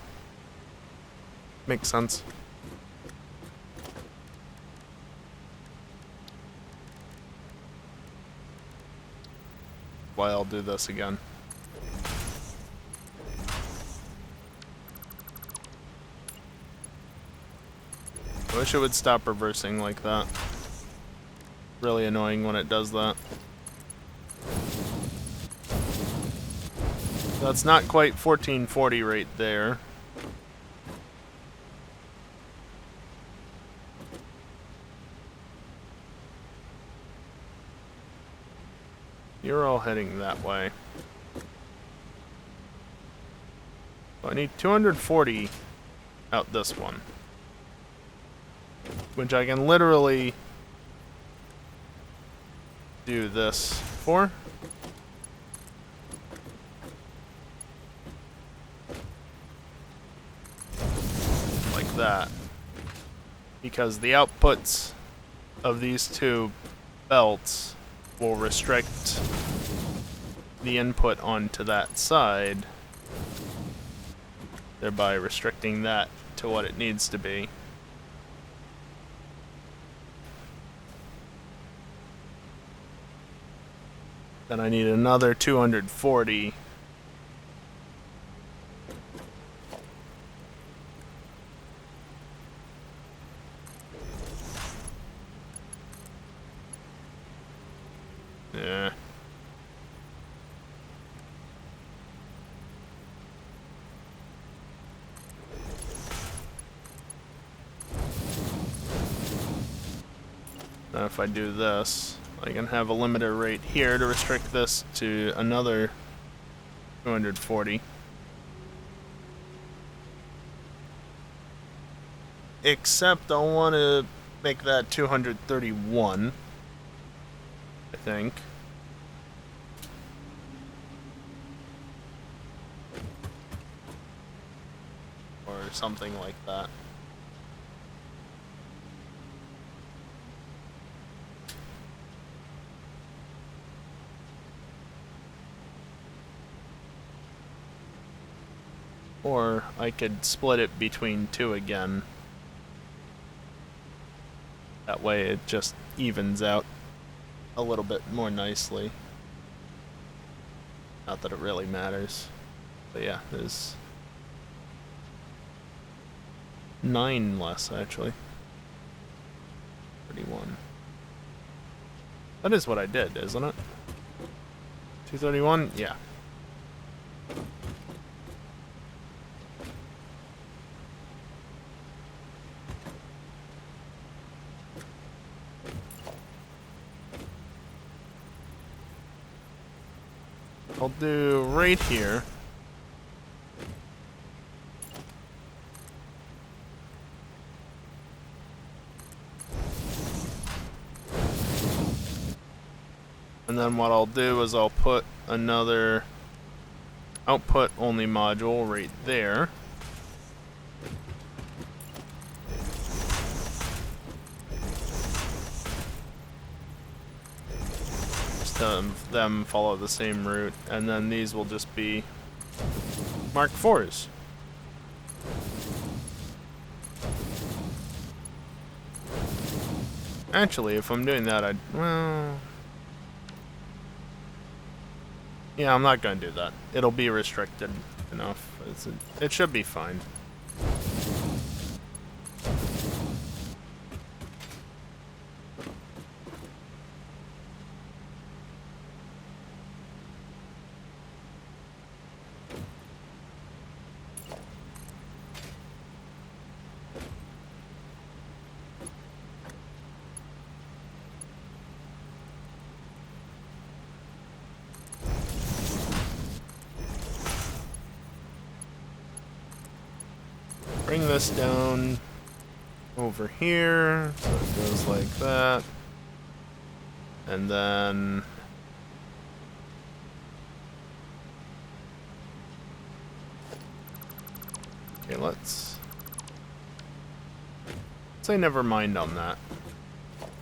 Makes sense. Why I'll do this again. I wish it would stop reversing like that. Really annoying when it does that. That's not quite 1440 right there. You're all heading that way. So I need 240 out this one. Which I can literally do this for. that. Because the outputs of these two belts will restrict the input onto that side, thereby restricting that to what it needs to be. Then I need another 240. Yeah. Now if I do this, I can have a limiter right here to restrict this to another 240. Except I'll want to make that 231, I think. Or something like that. Or I could split it between two again. That way it just evens out a little bit more nicely. Not that it really matters. But yeah, there's 9 less actually. 31. That is what I did, isn't it? 231? Yeah. I'll do right here. And then what I'll do is I'll put another output only module right there. Them follow the same route, and then these will just be Mark IVs. Actually, if I'm doing that, well, yeah, I'm not gonna do that. It'll be restricted enough. It should be fine. Bring this down over here, so it goes like that. And then okay, let's say never mind on that.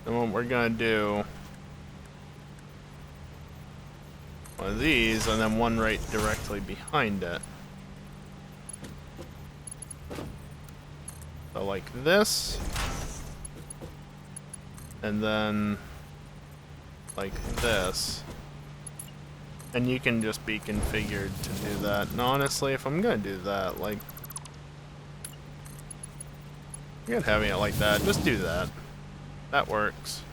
And what we're gonna do, one of these, and then one right directly behind it. So like this, and then like this. And you can just be configured to do that. And honestly, if I'm gonna do that, like, you're not having it like that, just do that. That works.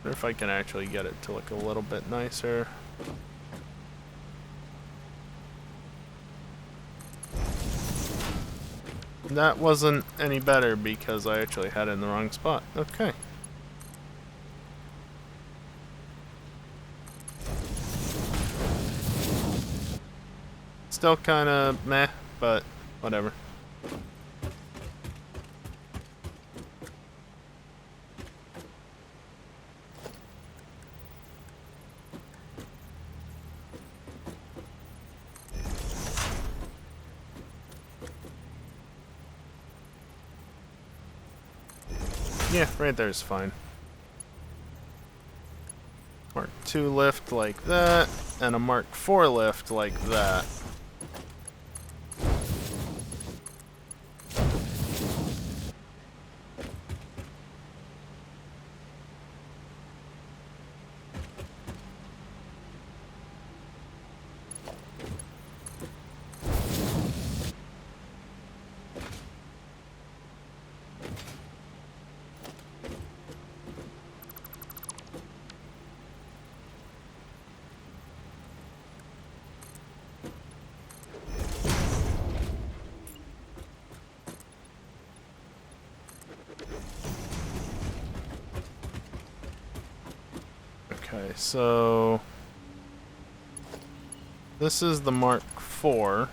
Wonder if I can actually get it to look a little bit nicer. That wasn't any better because I actually had it in the wrong spot. Okay. Still kinda meh, but whatever. Yeah, right there's fine. Mark 2 lift like that, and a Mark 4 lift like that. Okay, so this is the Mark 4.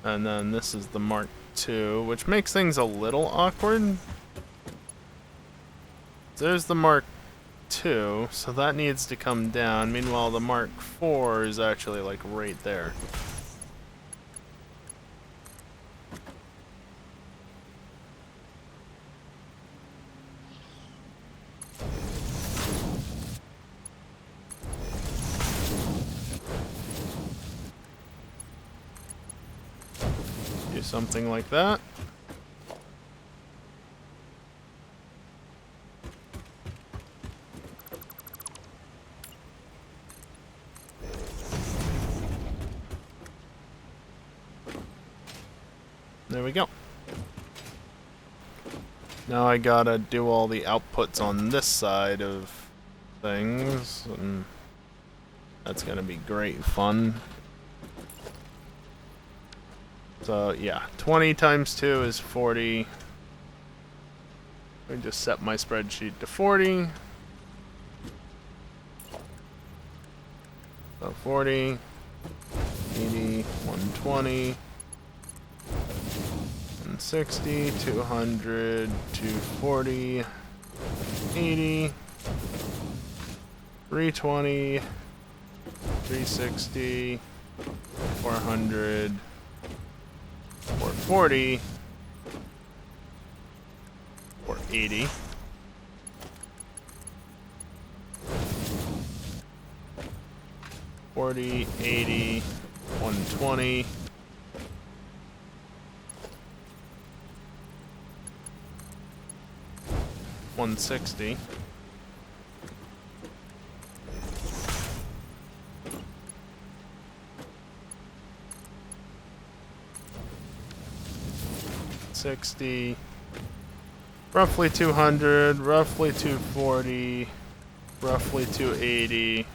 And then this is the Mark 2, which makes things a little awkward. There's the Mark 2, so that needs to come down. Meanwhile, the Mark 4 is actually like right there. Do something like that. There we go. Now I gotta do all the outputs on this side of things, and that's gonna be great fun. So yeah, 20 times 2 is 40. I just set my spreadsheet to 40. So 40, 80, 120, 160, 200, 240, 80, 320, 360, 400, 440, 480. $40, $80, $120, $160, $60, roughly 200, roughly 240, roughly 280,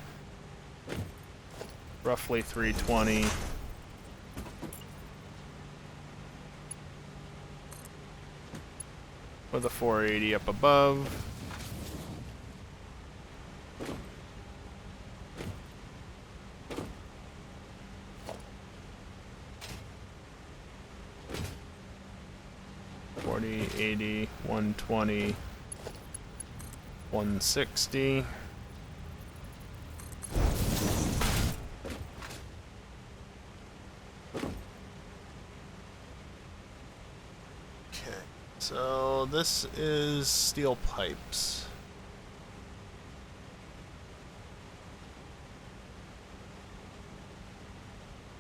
roughly 320. With a 480 up above. $40, $80, $120, $160. So this is steel pipes.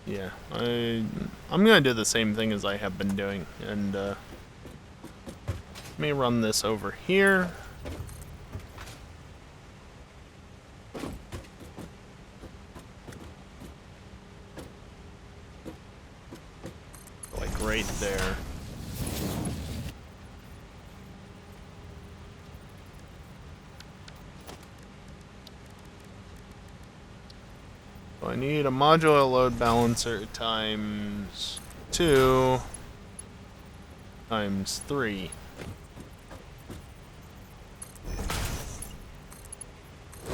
Yeah, I'm gonna do the same thing as I have been doing, and let me run this over here. Like right there. I need a modular load balancer times 2 times 3.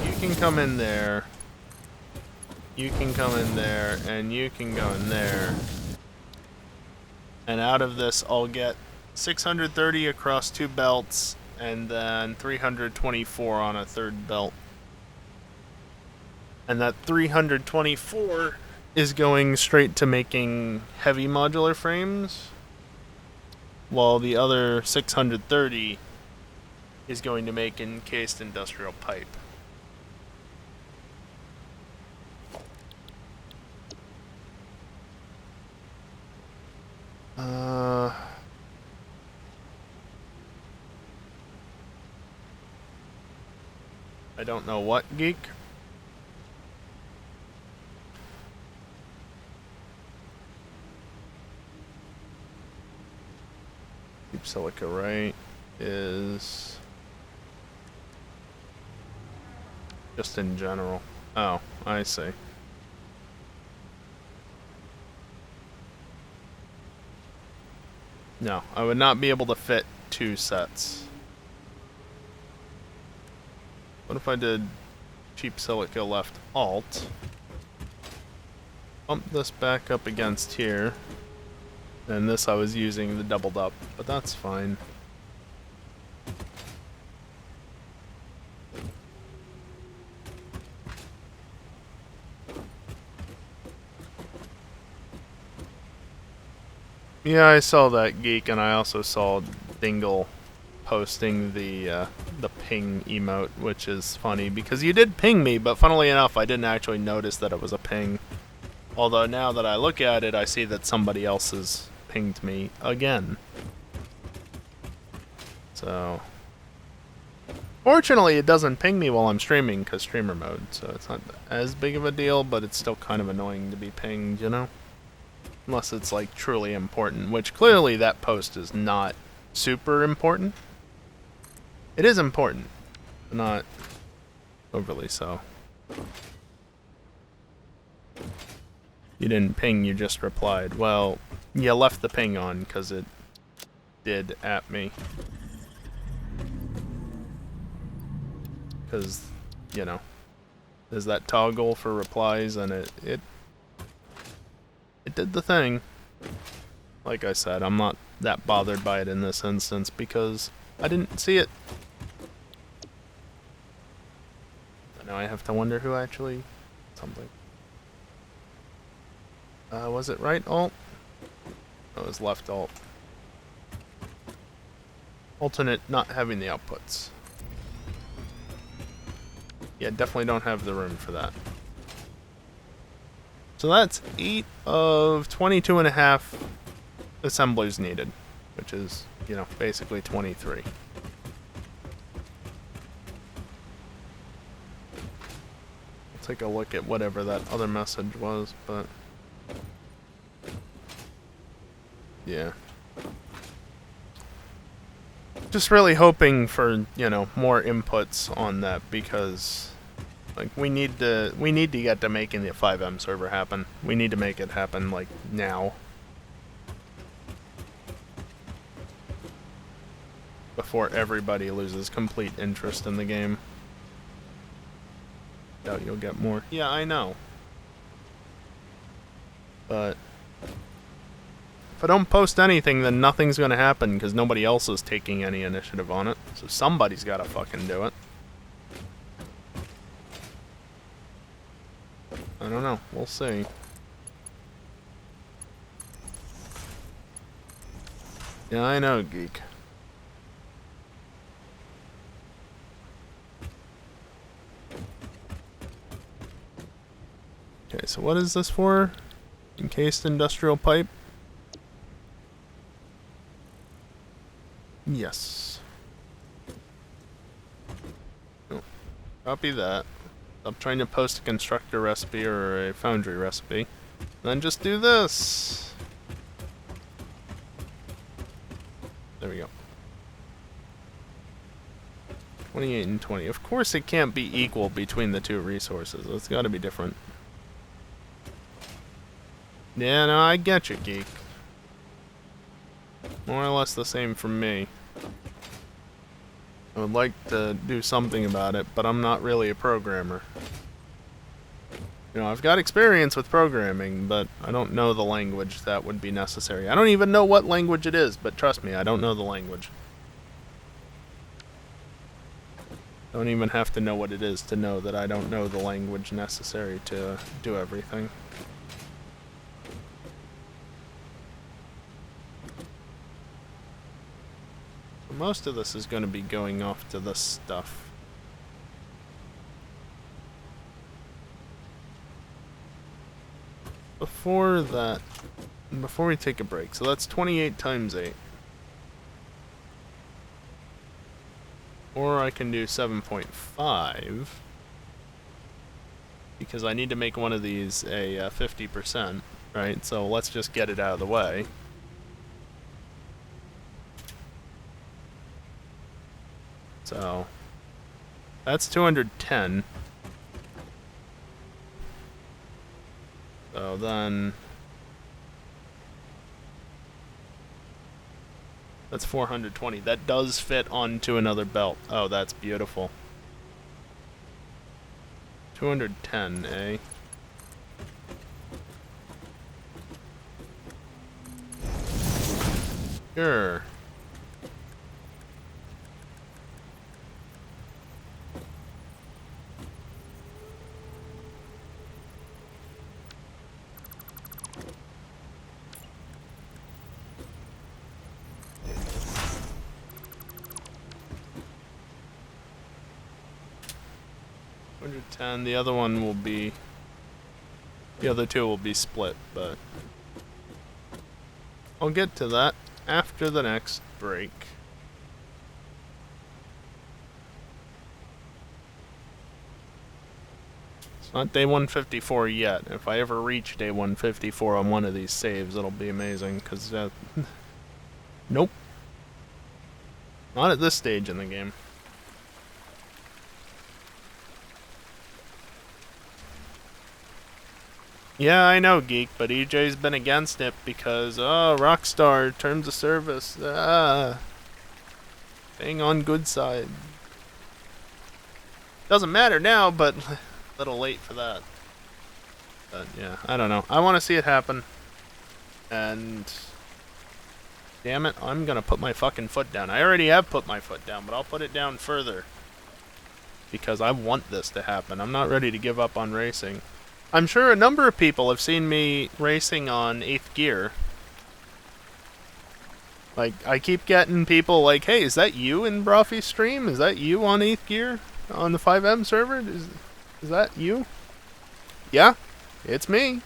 You can come in there, you can come in there, and you can go in there. And out of this, I'll get 630 across 2 belts, and then 324 on a 3rd belt. And that 324 is going straight to making heavy modular frames, while the other 630 is going to make encased industrial pipe. I don't know what, geek. Deep silica, right, is just in general. Oh, I see. No, I would not be able to fit 2 sets. What if I did cheap silica left alt? Bump this back up against here. And this I was using the doubled up, but that's fine. Yeah, I saw that, geek, and I also saw Dingle posting the ping emote, which is funny because you did ping me, but funnily enough, I didn't actually notice that it was a ping. Although now that I look at it, I see that somebody else has pinged me again. So, fortunately, it doesn't ping me while I'm streaming because streamer mode, so it's not as big of a deal, but it's still kind of annoying to be pinged, you know? Unless it's like truly important, which clearly that post is not super important. It is important, but not overly so. You didn't ping, you just replied. Well, you left the ping on because it did at me. Because, you know, there's that toggle for replies and it did the thing. Like I said, I'm not that bothered by it in this instance because I didn't see it. Now I have to wonder who actually something. Was it right alt? No, it was left alt. Alternate not having the outputs. Yeah, definitely don't have the room for that. So that's 8 of 22 and a half assemblers needed, which is, you know, basically 23. I'll take a look at whatever that other message was, but yeah. Just really hoping for, you know, more inputs on that because like we need to get to making the 5M server happen. We need to make it happen like now. Before everybody loses complete interest in the game. Doubt you'll get more. Yeah, I know. But if I don't post anything, then nothing's gonna happen because nobody else is taking any initiative on it. So somebody's gotta fucking do it. I don't know. We'll see. Yeah, I know, geek. Okay, so what is this for? Encased industrial pipe? Yes. Oh, copy that. Stop trying to post a constructor recipe or a foundry recipe. Then just do this. There we go. 28 and 20. Of course it can't be equal between the two resources. It's gotta be different. Yeah, no, I get you, geek. More or less the same from me. I would like to do something about it, but I'm not really a programmer. You know, I've got experience with programming, but I don't know the language that would be necessary. I don't even know what language it is, but trust me, I don't know the language. Don't even have to know what it is to know that I don't know the language necessary to do everything. Most of this is going to be going off to this stuff. Before that, before we take a break, so that's 28 times 8. Or I can do 7.5, because I need to make one of these a 50%, right? So let's just get it out of the way. So that's 210. So then that's 420. That does fit onto another belt. Oh, that's beautiful. 210, eh? Sure. The other one will be, the other two will be split, but I'll get to that after the next break. It's not day 154 yet. If I ever reach day 154 on one of these saves, it'll be amazing, because nope. Not at this stage in the game. Yeah, I know, Geek, but EJ's been against it because, oh, Rockstar, terms of service, staying on good side. Doesn't matter now, but a little late for that. But yeah, I don't know. I want to see it happen. And damn it, I'm gonna put my fucking foot down. I already have put my foot down, but I'll put it down further. Because I want this to happen. I'm not ready to give up on racing. I'm sure a number of people have seen me racing on 8th gear. Like, I keep getting people like, hey, is that you in Brofy's stream? Is that you on 8th gear? On the 5M server? Is that you? Yeah, it's me.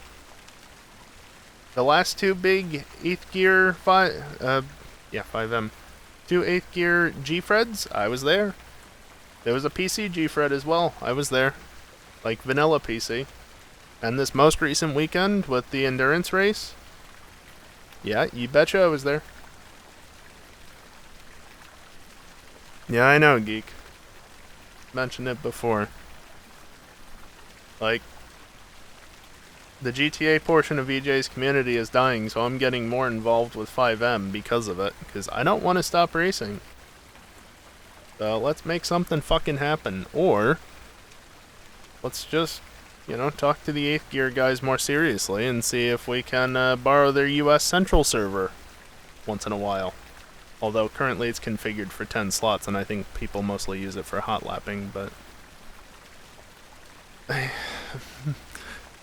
The last two big 8th gear 5M. 2 8th gear G-Freds, I was there. There was a PC G-Fred as well, I was there. Like vanilla PC. And this most recent weekend with the endurance race, yeah, you betcha I was there. Yeah, I know, Geek. Mentioned it before. Like, the GTA portion of EJ's community is dying, so I'm getting more involved with 5M because of it, because I don't want to stop racing. So let's make something fucking happen, or let's just, you know, talk to the 8th gear guys more seriously and see if we can borrow their US Central server once in a while. Although currently it's configured for 10 slots and I think people mostly use it for hot lapping, but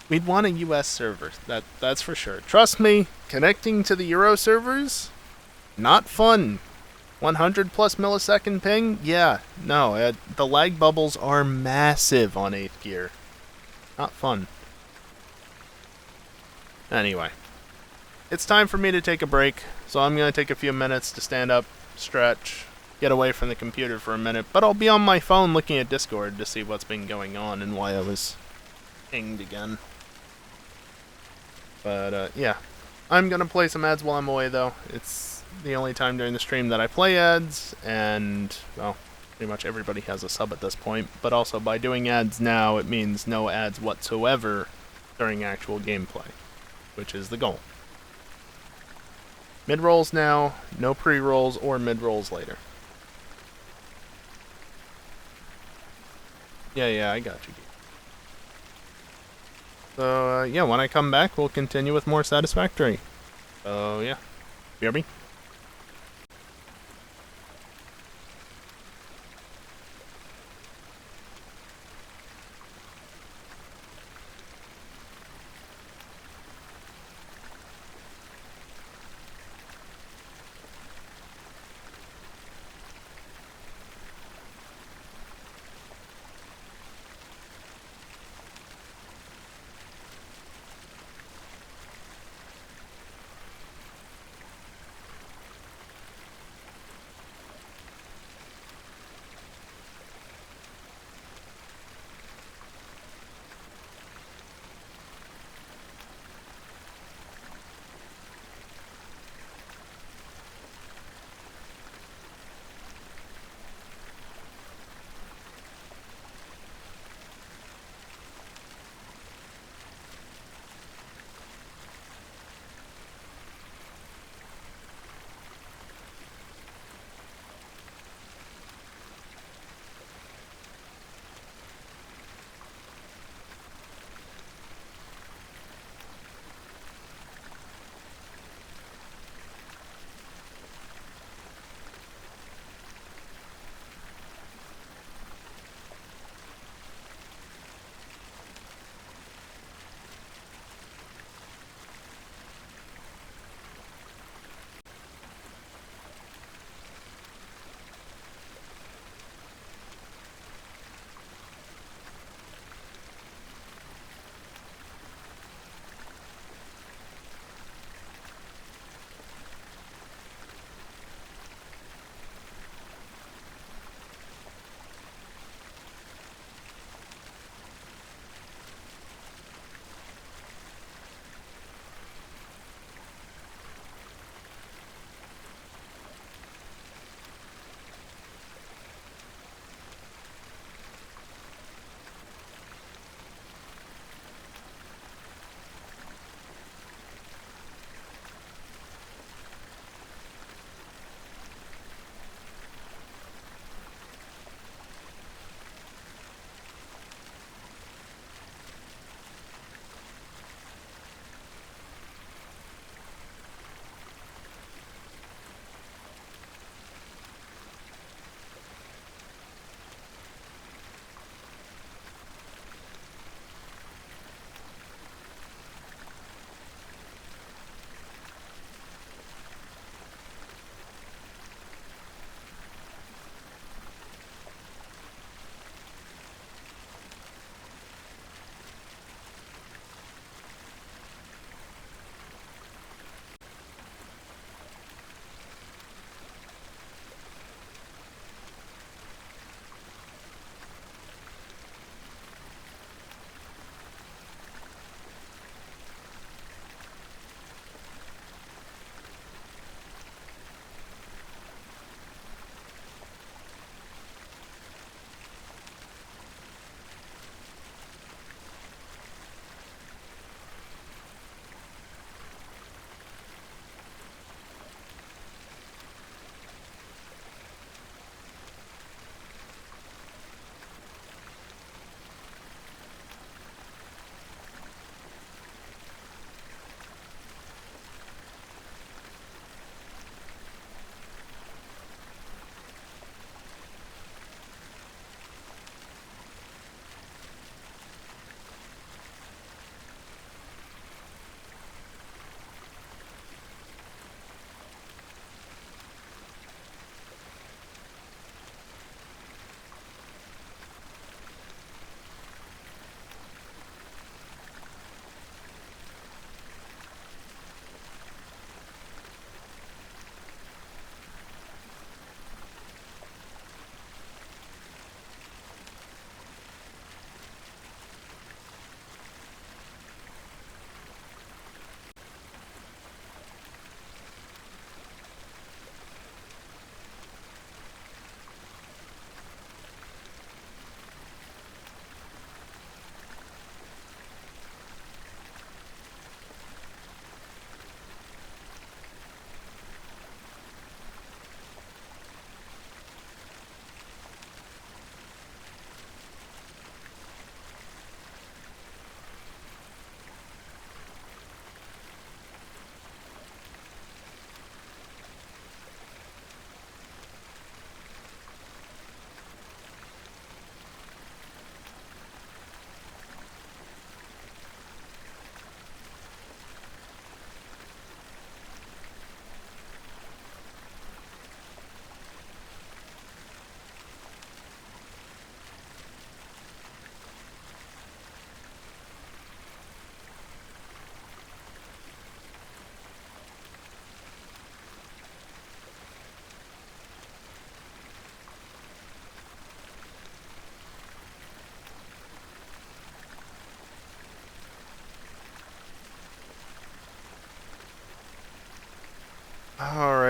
we'd want a US server, that's for sure. Trust me, connecting to the Euro servers, not fun. 100 plus millisecond ping? Yeah, no, the lag bubbles are massive on 8th gear. Not fun. Anyway, it's time for me to take a break, so I'm going to take a few minutes to stand up, stretch, get away from the computer for a minute, but I'll be on my phone looking at Discord to see what's been going on and why I was pinged again. But, yeah. I'm going to play some ads while I'm away, though. It's the only time during the stream that I play ads, and, well, pretty much everybody has a sub at this point, but also by doing ads now, it means no ads whatsoever during actual gameplay, which is the goal. Mid-rolls now, no pre-rolls or mid-rolls later. Yeah, I got you. So, yeah, when I come back, we'll continue with more Satisfactory. So, yeah. You hear me?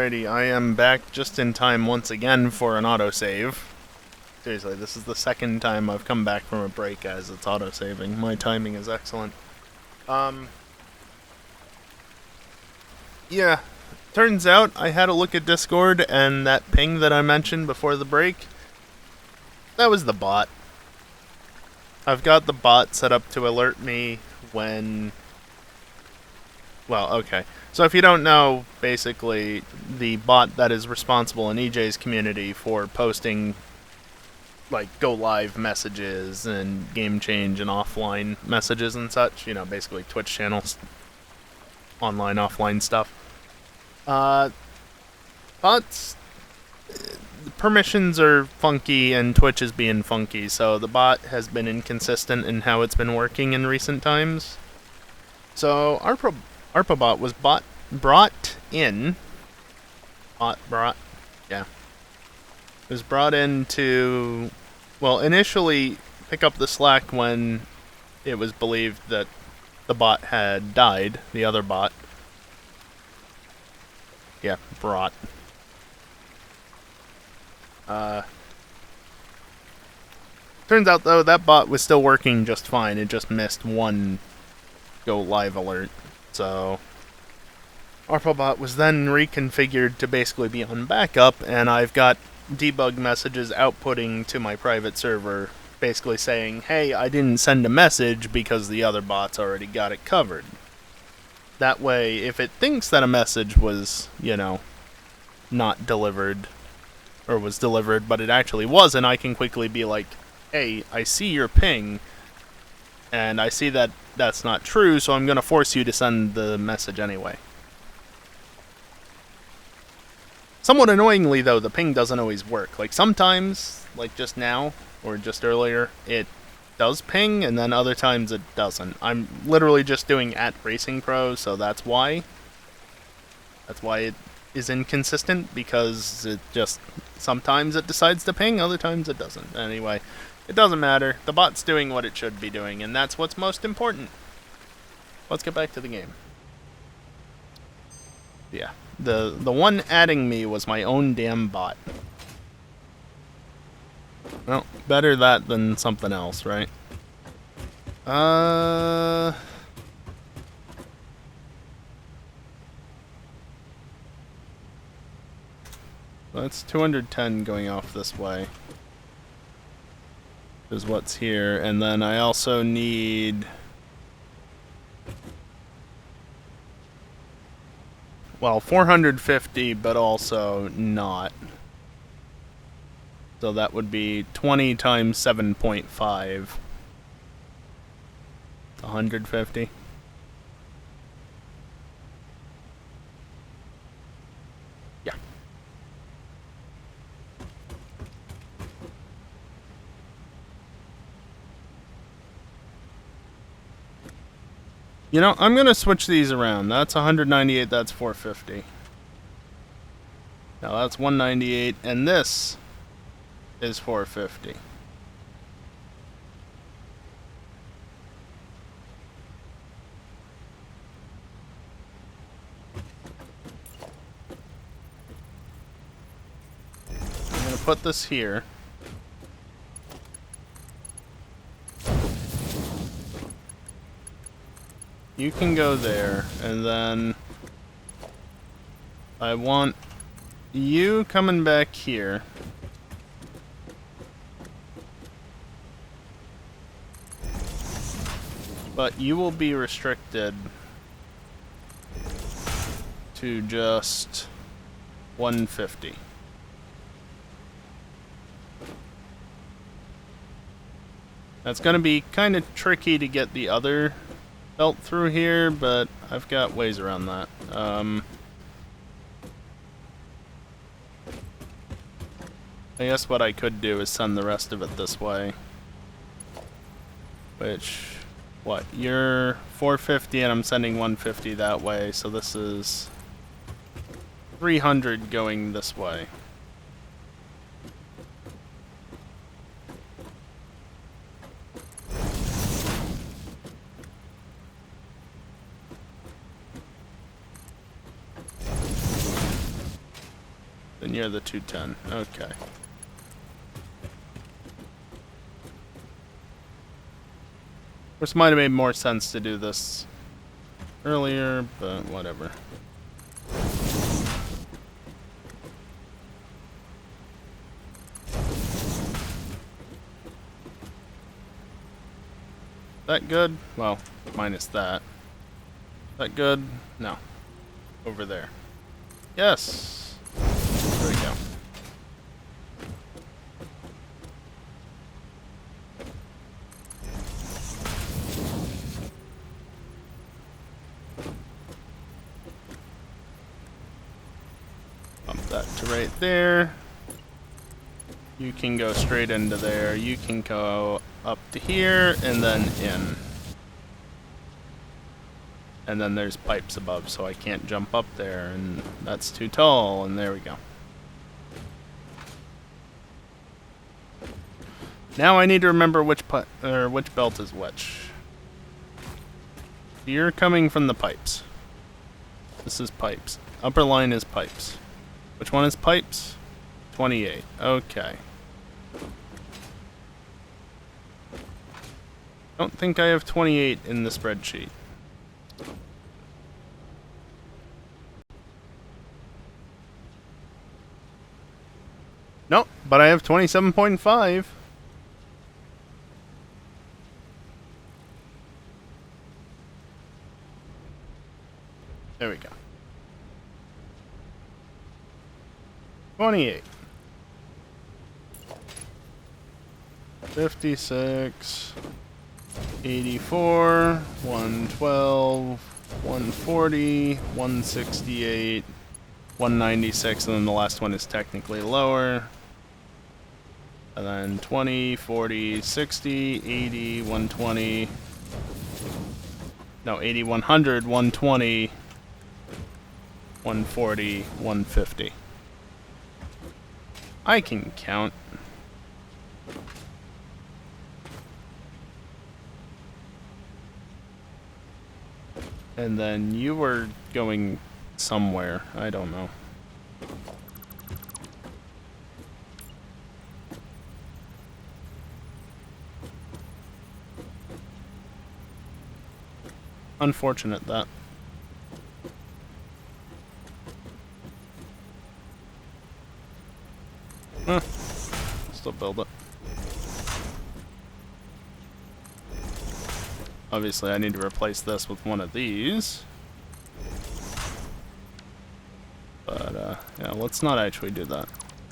Alrighty, I am back just in time once again for an autosave. Seriously, this is the second time I've come back from a break as it's autosaving. My timing is excellent. Yeah, turns out I had a look at Discord, and that ping that I mentioned before the break, that was the bot. I've got the bot set up to alert me when... Well, okay. So if you don't know, basically, the bot that is responsible in EJ's community for posting, like, go live messages and game change and offline messages and such, you know, basically Twitch channels, online, offline stuff. Bots, permissions are funky and Twitch is being funky, so the bot has been inconsistent in how it's been working in recent times. So ARPABot was brought in. Was brought in to, well, initially pick up the slack when it was believed that the bot had died, the other bot. Yeah, brought. Turns out, though, that bot was still working just fine. It just missed one go live alert. So, ARPABot was then reconfigured to basically be on backup, and I've got debug messages outputting to my private server, basically saying, hey, I didn't send a message because the other bots already got it covered. That way, if it thinks that a message was, you know, not delivered, or was delivered, but it actually wasn't, I can quickly be like, hey, I see your ping, and I see that that's not true, so I'm going to force you to send the message anyway. Somewhat annoyingly, though, the ping doesn't always work. Like, sometimes, like just now, or just earlier, it does ping, and then other times it doesn't. I'm literally just doing @RacingPro, so that's why. That's why it is inconsistent, because it just, sometimes it decides to ping, other times it doesn't. Anyway, it doesn't matter. The bot's doing what it should be doing, and that's what's most important. Let's get back to the game. Yeah. The one adding me was my own damn bot. Well, better that than something else, right? That's 210 going off this way. Is what's here, and then I also need... Well, 450, but also not. So that would be 20 times 7.5. 150. Yeah. You know, I'm going to switch these around. That's 198, that's 450. Now that's 198, and this is 450. I'm going to put this here. You can go there, and then I want you coming back here. But you will be restricted to just 150. That's going to be kind of tricky to get the other belt through here, but I've got ways around that. I guess what I could do is send the rest of it this way. Which, what, you're 450 and I'm sending 150 that way, so this is 300 going this way. near the 210. Okay. Of course, might have made more sense to do this earlier, but whatever. That good? Well, minus that. That good? No. Over there. Yes! There we go. Bump that to right there. You can go straight into there. You can go up to here and then in. And then there's pipes above, so I can't jump up there, and that's too tall, and there we go. Now I need to remember which belt is which. You're coming from the pipes. This is pipes. Upper line is pipes. Which one is pipes? 28. Okay. Don't think I have 28 in the spreadsheet. Nope, but I have 27.5. There we go. 28. 56. 84. 112. 140. 168. 196, and then the last one is technically lower. And then 20, 40, 60, 80, 120. No, 80, 100, 120, 140, 150. I can count. And then you were going somewhere. I don't know. Unfortunate that. Still build it. Obviously, I need to replace this with one of these. But, yeah, let's not actually do that.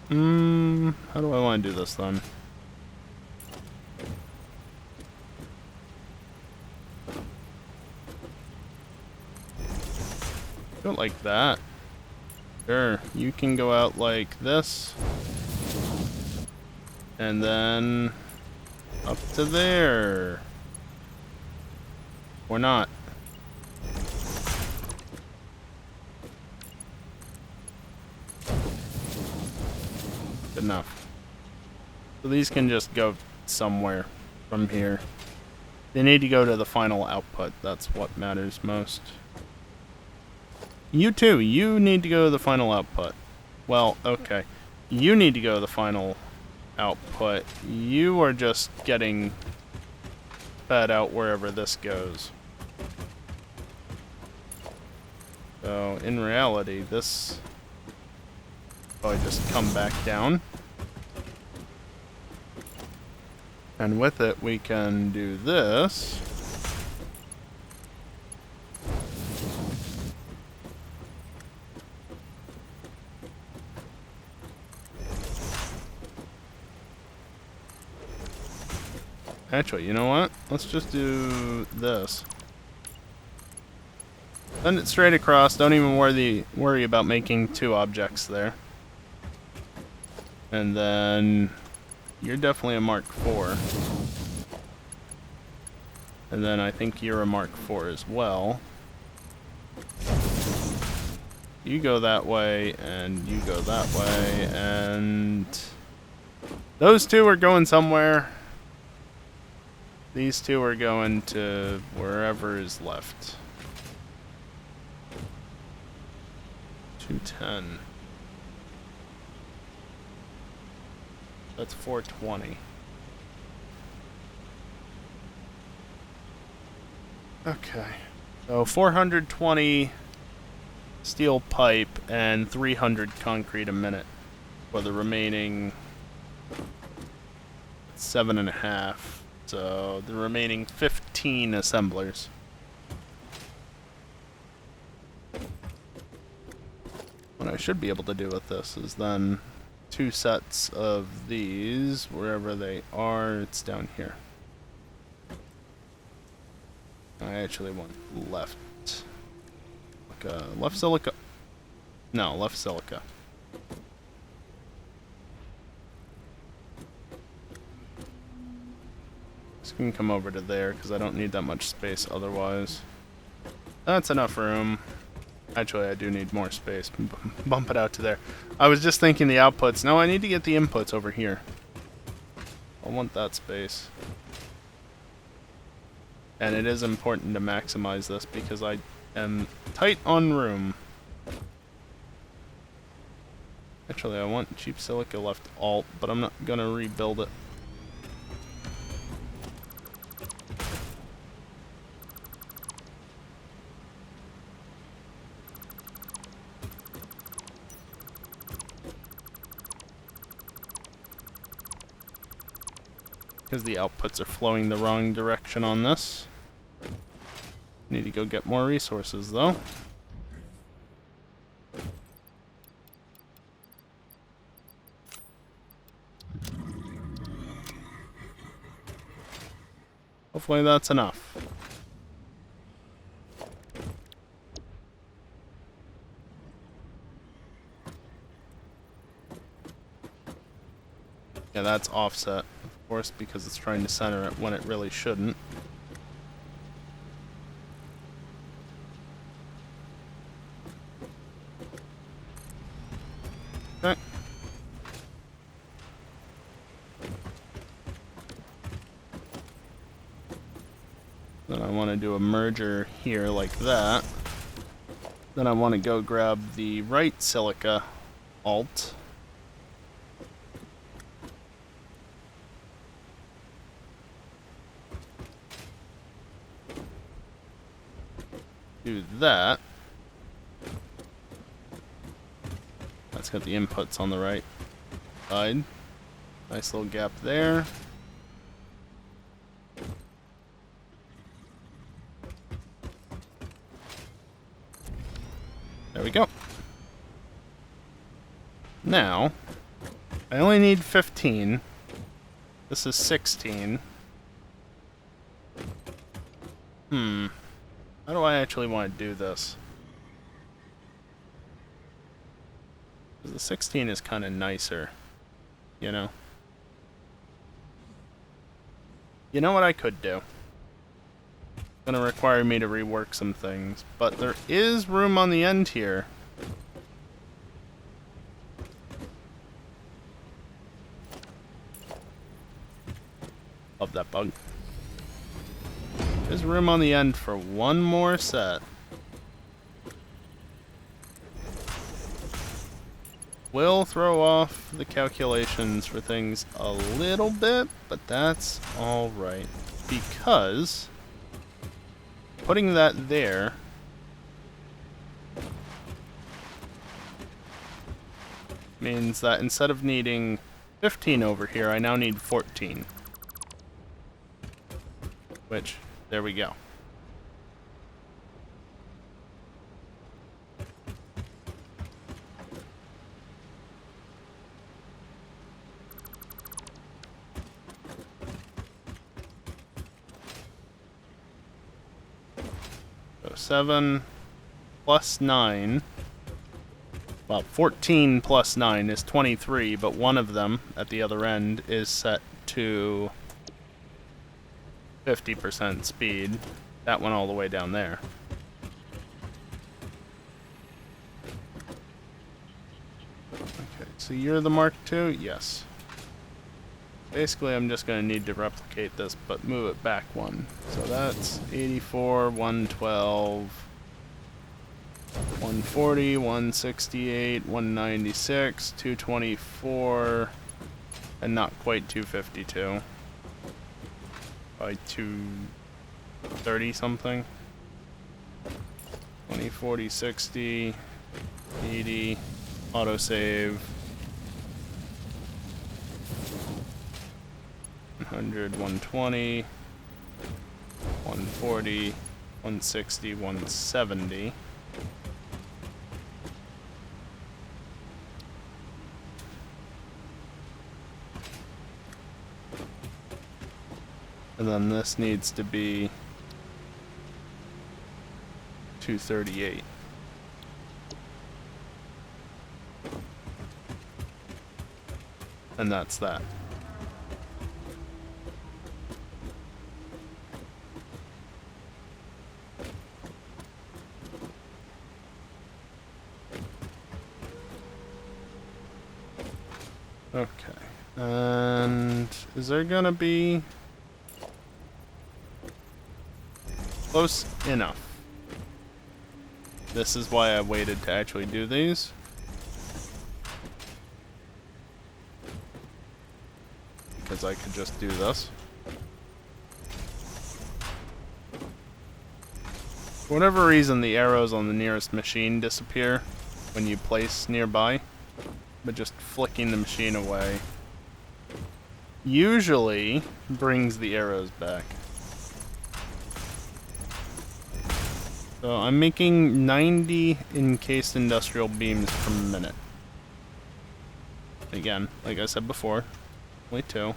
How do I want to do this, then? Do it like that. Sure, you can go out like this. And then up to there. Or not. Good enough. So these can just go somewhere from here. They need to go to the final output. That's what matters most. You too. You need to go to the final output. Well, okay. You need to go to the final output. You are just getting fed out wherever this goes. So, in reality, this probably just come back down. And with it, we can do this. Actually, you know what? Let's just do this. Send it straight across. Don't even worry about making two objects there. And then you're definitely a Mark IV. And then I think you're a Mark IV as well. You go that way, and you go that way, and those two are going somewhere. These two are going to wherever is left. 210. That's 420. Okay. So 420 steel pipe and 300 concrete a minute for the remaining 7.5. So the remaining 15 assemblers. What I should be able to do with this is then 2 sets of these, wherever they are. It's down here. I actually want left. Left silica. No, left silica. Just can come over to there because I don't need that much space otherwise. That's enough room. Actually, I do need more space. Bump it out to there. I was just thinking the outputs. No, I need to get the inputs over here. I want that space. And it is important to maximize this because I am tight on room. Actually, I want cheap silica left alt, but I'm not gonna rebuild it. Because the outputs are flowing the wrong direction on this. Need to go get more resources though. Hopefully that's enough. Yeah, that's offset, of course, because it's trying to center it when it really shouldn't. Okay. Then I want to do a merger here like that. Then I want to go grab the right silica alt. Do that. That's got the inputs on the right side. Nice little gap there. There we go. Now, I only need 15. This is 16. How do I actually want to do this? Because the 16 is kind of nicer, you know? You know what I could do? It's going to require me to rework some things, but there is room on the end here. Love that bug. There's room on the end for one more set. Will throw off the calculations for things a little bit, but that's alright. Because putting that there means that instead of needing 15 over here, I now need 14. Which, there we go. So 7 plus 9. Well, 14 plus 9 is 23, but one of them at the other end is set to 50% speed. That one all the way down there. Okay, so you're the Mark II? Yes. Basically, I'm just going to need to replicate this, but move it back one. So that's 84, 112, 140, 168, 196, 224, And not quite 252. By 230 something. 20, 40, 60, 80, autosave. 100, 120, 140, 160, 170. And then this needs to be 238. And that's that. Okay. And is there gonna be close enough? This is why I waited to actually do these. Because I could just do this. For whatever reason, the arrows on the nearest machine disappear when you place nearby, but just flicking the machine away usually brings the arrows back. So I'm making 90 encased industrial beams per minute. Again, like I said before, only 2.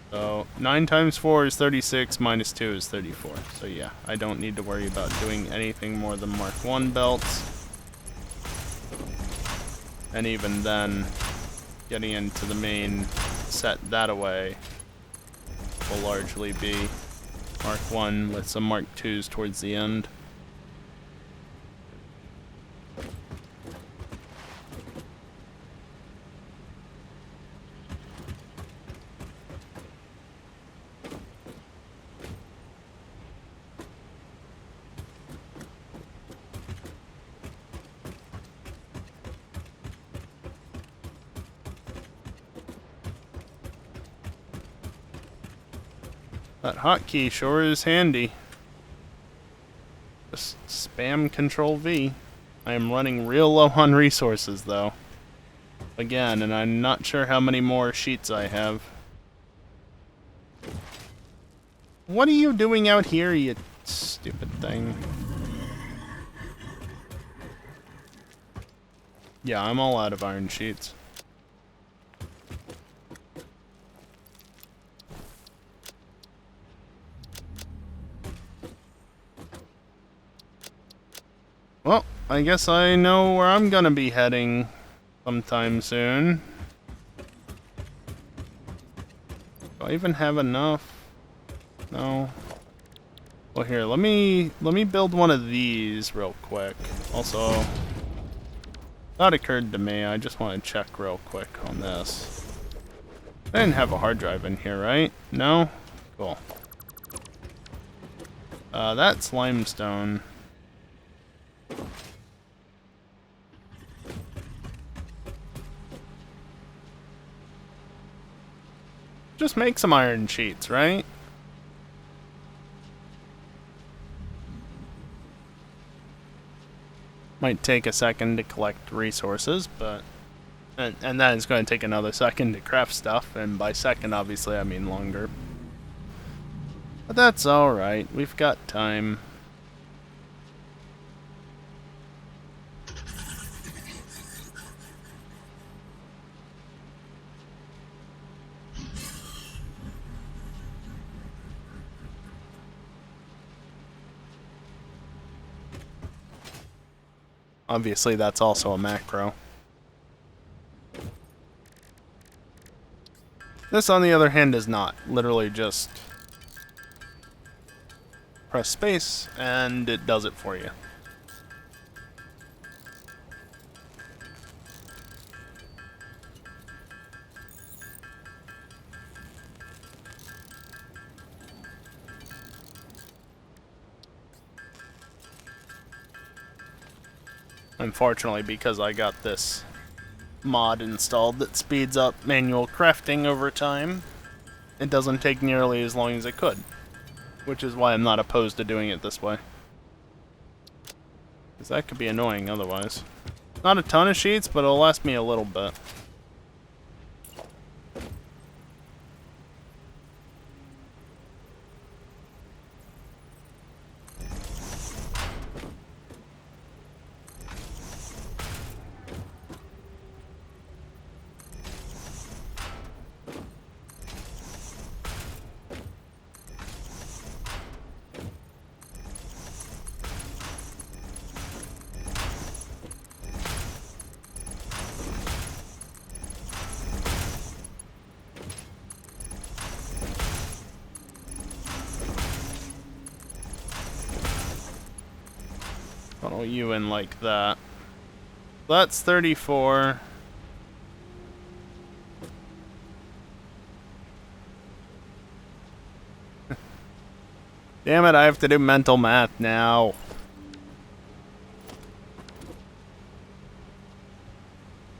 So 9 times 4 is 36, minus 2 is 34. So yeah, I don't need to worry about doing anything more than Mark 1 belts. And even then, getting into the main set that away will largely be Mark 1 with some Mark 2s towards the end. That hotkey sure is handy. Just spam Control V. I am running real low on resources though. Again, and I'm not sure how many more sheets I have. What are you doing out here, you stupid thing? Yeah, I'm all out of iron sheets. Well, I guess I know where I'm gonna be heading sometime soon. Do I even have enough? No. Well, here, let me build one of these real quick. Also, that occurred to me. I just want to check real quick on this. I didn't have a hard drive in here, right? No? Cool. That's limestone. Just make some iron sheets, right? Might take a second to collect resources, but... And then it's going to take another second to craft stuff, and by second, obviously, I mean longer. But that's alright, we've got time. Obviously, that's also a macro. This, on the other hand, is not. Literally just press space, and it does it for you. Unfortunately, because I got this mod installed that speeds up manual crafting over time. It doesn't take nearly as long as it could, which is why I'm not opposed to doing it this way. Because that could be annoying otherwise. Not a ton of sheets, but it'll last me a little bit. Funnel you in like that. That's 34. Damn it, I have to do mental math now.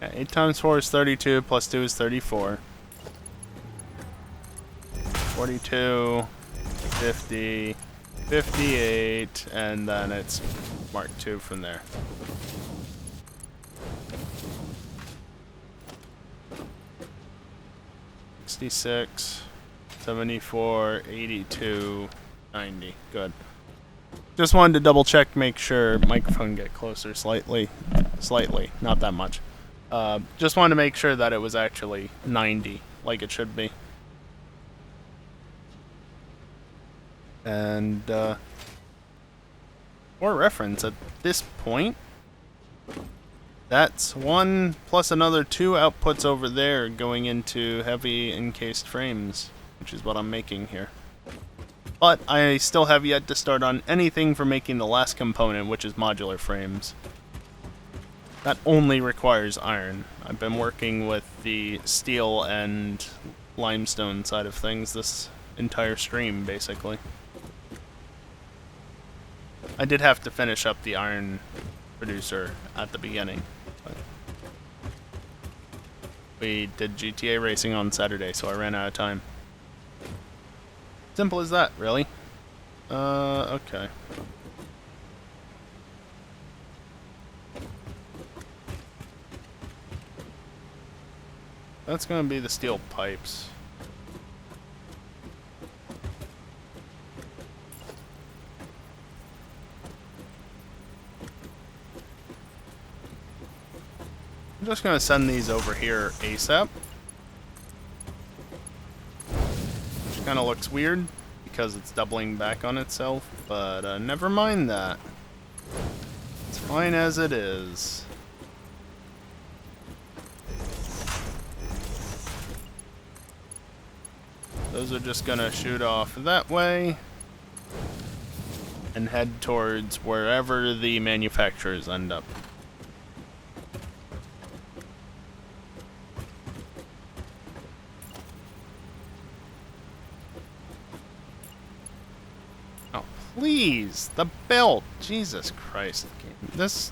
Yeah, 8 times 4 is 32, plus 2 is 34. 42, 50, 58, and then it's Mark 2 from there. $66, 74, 82, 90. Good. Just wanted to double check, make sure microphone get closer slightly, not that much. Just wanted to make sure that it was actually 90, like it should be. And for reference, at this point, that's 1 plus another 2 outputs over there going into heavy encased frames, which is what I'm making here. But I still have yet to start on anything for making the last component, which is modular frames. That only requires iron. I've been working with the steel and limestone side of things this entire stream, basically. I did have to finish up the iron producer at the beginning. But we did GTA racing on Saturday, so I ran out of time. Simple as that, really. Okay. That's gonna be the steel pipes. I'm just gonna send these over here ASAP. Which kinda looks weird because it's doubling back on itself, but never mind that. It's fine as it is. Those are just gonna shoot off that way and head towards wherever the manufacturers end up. Oh, please, the belt. Jesus Christ. This,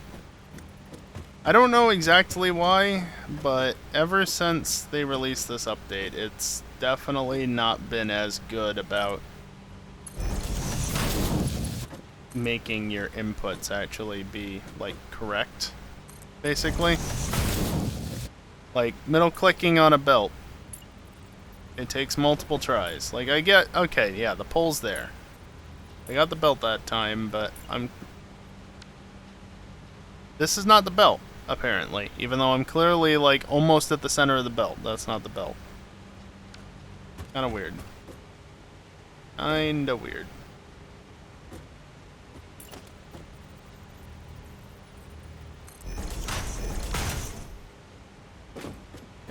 I don't know exactly why, but ever since they released this update, it's definitely not been as good about making your inputs actually be, like, correct, basically. Like, middle clicking on a belt. It takes multiple tries. Like, I get, okay, yeah, the pole's there. I got the belt that time, but this is not the belt, apparently. Even though I'm clearly, like, almost at the center of the belt. That's not the belt. Kinda weird. Kinda weird.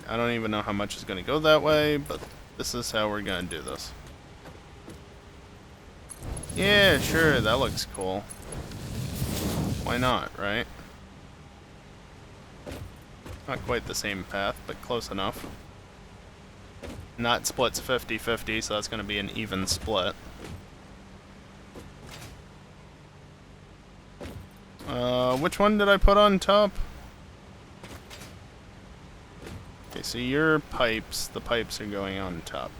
I don't even know how much is gonna go that way, but this is how we're gonna do this. Yeah, sure, that looks cool. Why not, right? Not quite the same path, but close enough. And that splits 50-50, so that's going to be an even split. Which one did I put on top? so your pipes, the pipes are going on top.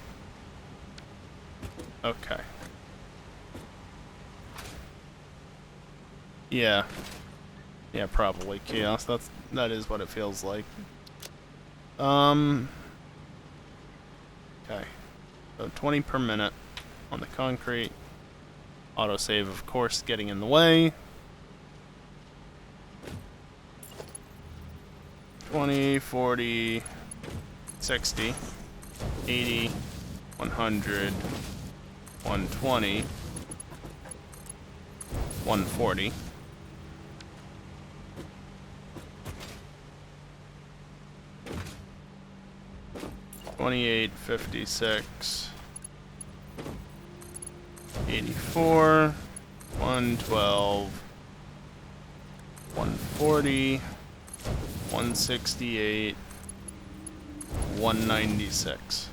Okay. Yeah. Yeah, probably chaos. That is what it feels like. Okay. So 20 per minute on the concrete. Autosave, of course, getting in the way. 20, 40, 60, 80, 100, 120, 140. 28, 56, 84, 112, 140, 168, 196.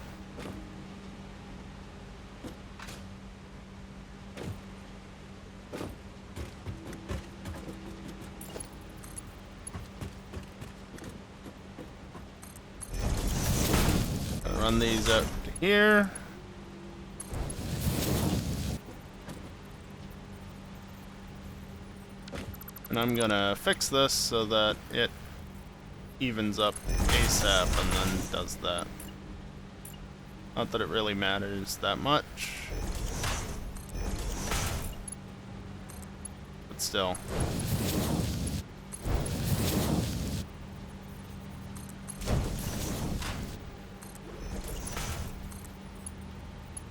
Run these up to here. And I'm gonna fix this so that it evens up ASAP and then does that. Not that it really matters that much. But still.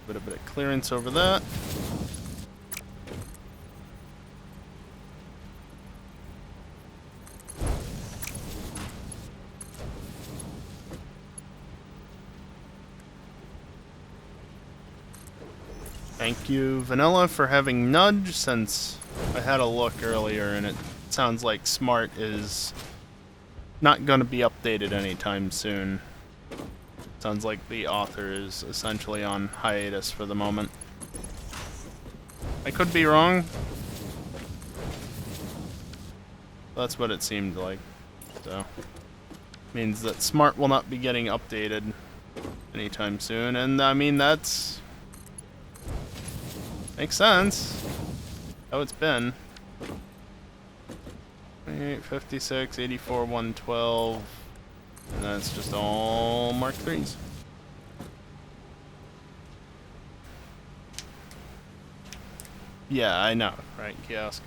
A bit of clearance over that. Thank you, Vanilla, for having Nudge, since I had a look earlier and it sounds like Smart is not going to be updated anytime soon. Sounds like the author is essentially on hiatus for the moment. I could be wrong. That's what it seemed like. So, means that Smart will not be getting updated anytime soon, and I mean that's makes sense. How it's been. 28, 56, 84, 112. And that's just all Mark 3s. Yeah, I know, right, Kiosk?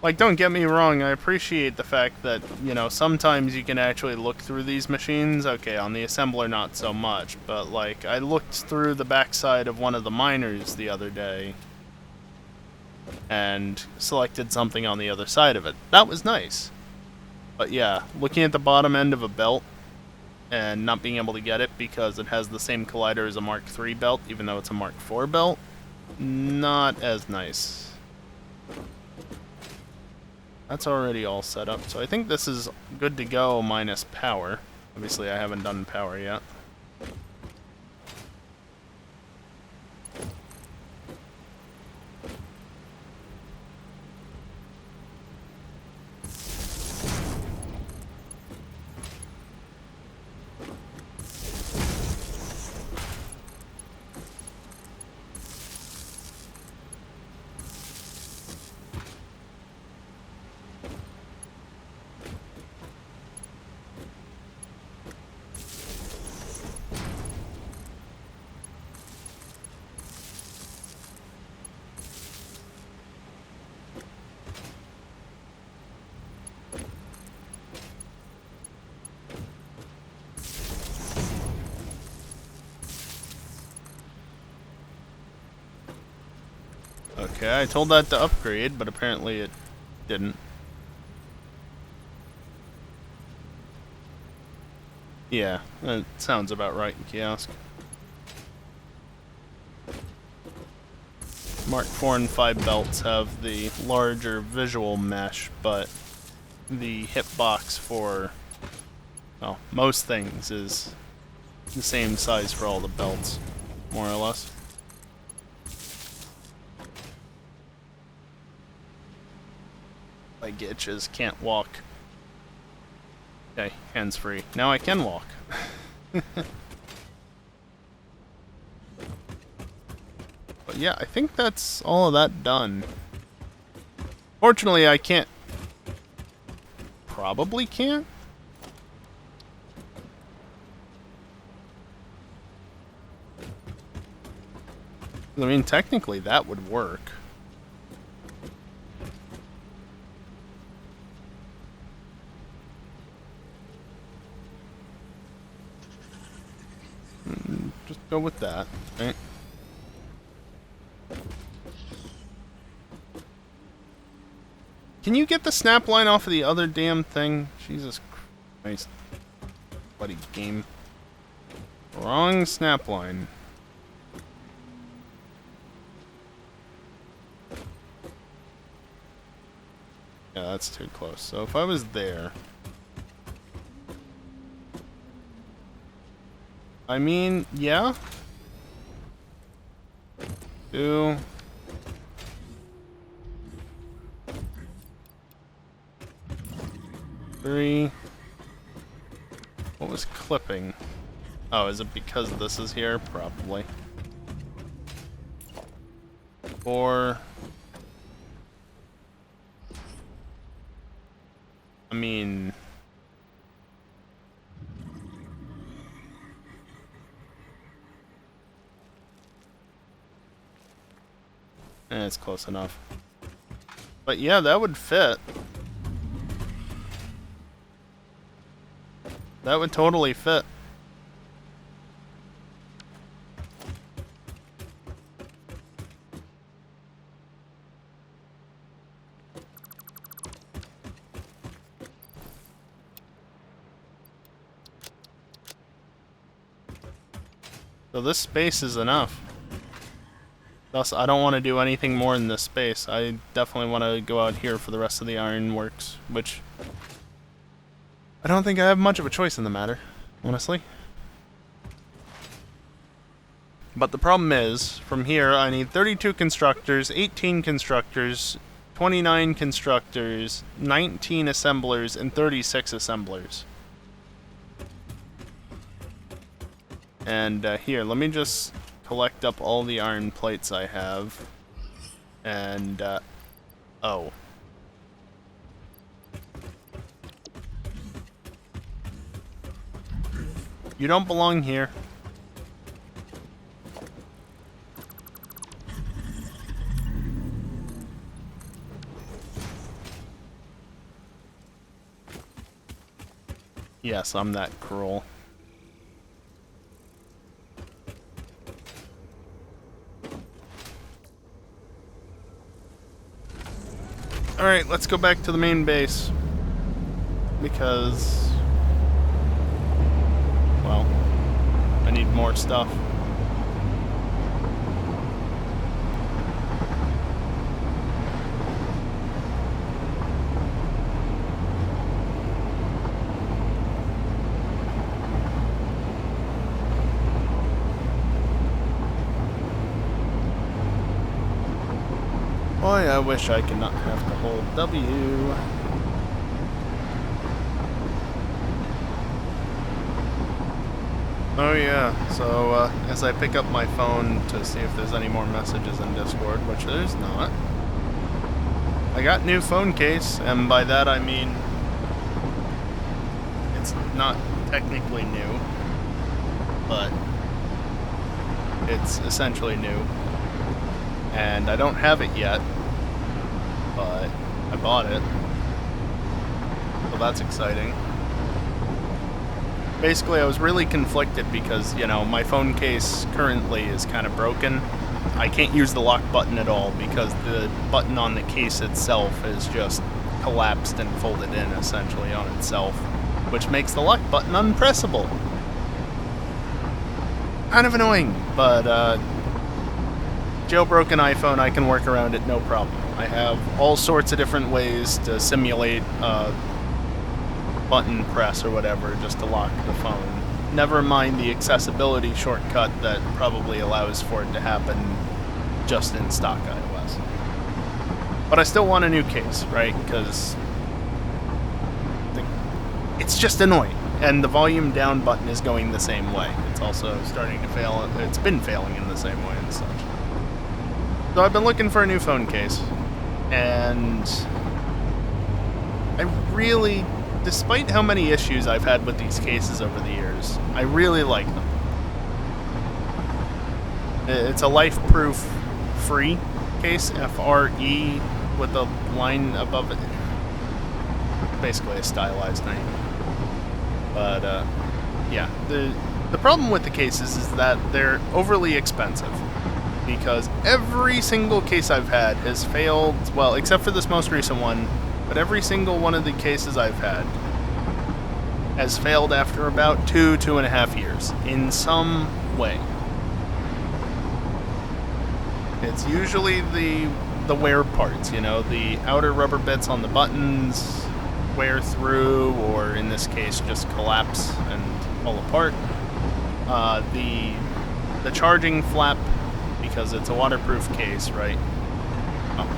Like, don't get me wrong, I appreciate the fact that, you know, sometimes you can actually look through these machines. Okay, on the assembler not so much, but, like, I looked through the backside of one of the miners the other day and selected something on the other side of it. That was nice. But yeah, looking at the bottom end of a belt and not being able to get it because it has the same collider as a Mark III belt, even though it's a Mark IV belt, not as nice. That's already all set up, so I think this is good to go minus power. Obviously, I haven't done power yet. Okay, I told that to upgrade, but apparently it didn't. Yeah, that sounds about right, Kiosk. Mark 4 and 5 belts have the larger visual mesh, but the hitbox for, well, most things is the same size for all the belts, more or less. Like itches, can't walk. Okay, hands free. Now I can walk. But yeah, I think that's all of that done. Fortunately, I can't... Probably can't? I mean, technically that would work. Just go with that, right? Can you get the snap line off of the other damn thing? Jesus Christ. Bloody game. Wrong snap line. Yeah, that's too close. So if I was there... I mean, yeah. 2... 3... What was clipping? Oh, is it because this is here? Probably. 4... I mean... it's close enough. But yeah, that would fit. That would totally fit. So this space is enough. Thus, I don't want to do anything more in this space. I definitely want to go out here for the rest of the ironworks, which I don't think I have much of a choice in the matter, honestly. But the problem is, from here, I need 32 constructors, 18 constructors, 29 constructors, 19 assemblers, and 36 assemblers. And here, let me just collect up all the iron plates I have. And, oh. You don't belong here. Yes, I'm that cruel. Alright, let's go back to the main base. Because... well, I need more stuff. Boy, I wish I could not have to hold W. Oh yeah, so as I pick up my phone to see if there's any more messages in Discord, which there's not, I got new phone case, and by that I mean it's not technically new, but it's essentially new. And I don't have it yet, but I bought it, so that's exciting. Basically, I was really conflicted because, you know, my phone case currently is kind of broken. I can't use the lock button at all because the button on the case itself is just collapsed and folded in essentially on itself, which makes the lock button unpressable. Kind of annoying, but jailbroken iPhone, I can work around it no problem. I have all sorts of different ways to simulate button press or whatever just to lock the phone. Never mind the accessibility shortcut that probably allows for it to happen just in stock iOS. But I still want a new case, right? Because the it's just annoying. And the volume down button is going the same way. It's also starting to fail. It's been failing in the same way and such. So I've been looking for a new phone case. And I really, despite how many issues I've had with these cases over the years, I really like them. It's a life-proof free case, F-R-E, with a line above it. Basically a stylized name. But, yeah. The problem with the cases is that they're overly expensive. Because every single case I've had has failed, well, except for this most recent one, but every single one of the cases I've had has failed after about 2.5 years, in some way. It's usually the wear parts, you know, the outer rubber bits on the buttons wear through, or in this case, just collapse and fall apart. The charging flap, because it's a waterproof case, right?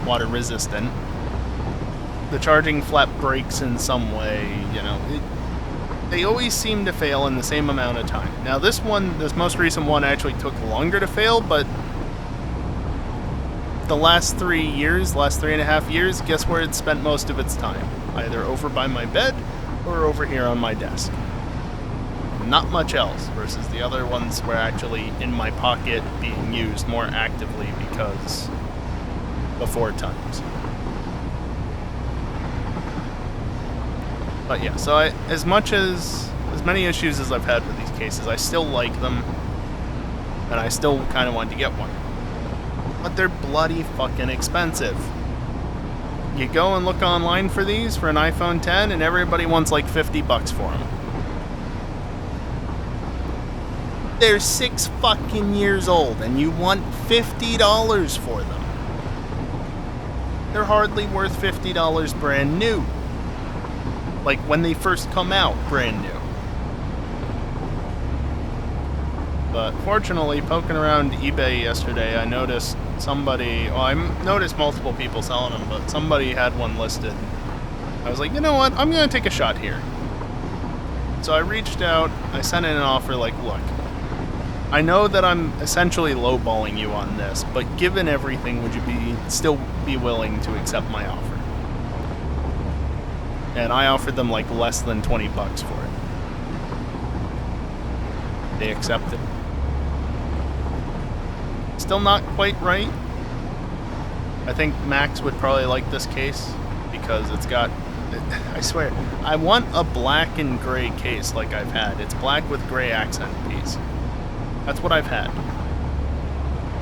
Water resistant. The charging flap breaks in some way, you know. They always seem to fail in the same amount of time. Now this most recent one actually took longer to fail, but the last 3.5 years, guess where it spent most of its time? Either over by my bed or over here on my desk. Not much else, versus the other ones were actually in my pocket being used more actively because before times. But yeah, so as many issues as I've had with these cases, I still like them, and I still kind of want to get one. But they're bloody fucking expensive. You go and look online for these for an iPhone 10, and everybody wants like $50 for them. They're 6 fucking years old, and you want $50 for them. They're hardly worth $50 brand new. Like when they first come out, brand new. But fortunately, poking around eBay yesterday, I noticed I noticed multiple people selling them, but somebody had one listed. I was like, you know what, I'm going to take a shot here. So I reached out, I sent in an offer like, look, I know that I'm essentially lowballing you on this, but given everything, would you still be willing to accept my offer? And I offered them like less than $20 for it. They accepted. Still not quite right. I think Max would probably like this case because it's got, I swear, I want a black and gray case like I've had. It's black with gray accent piece. That's what I've had.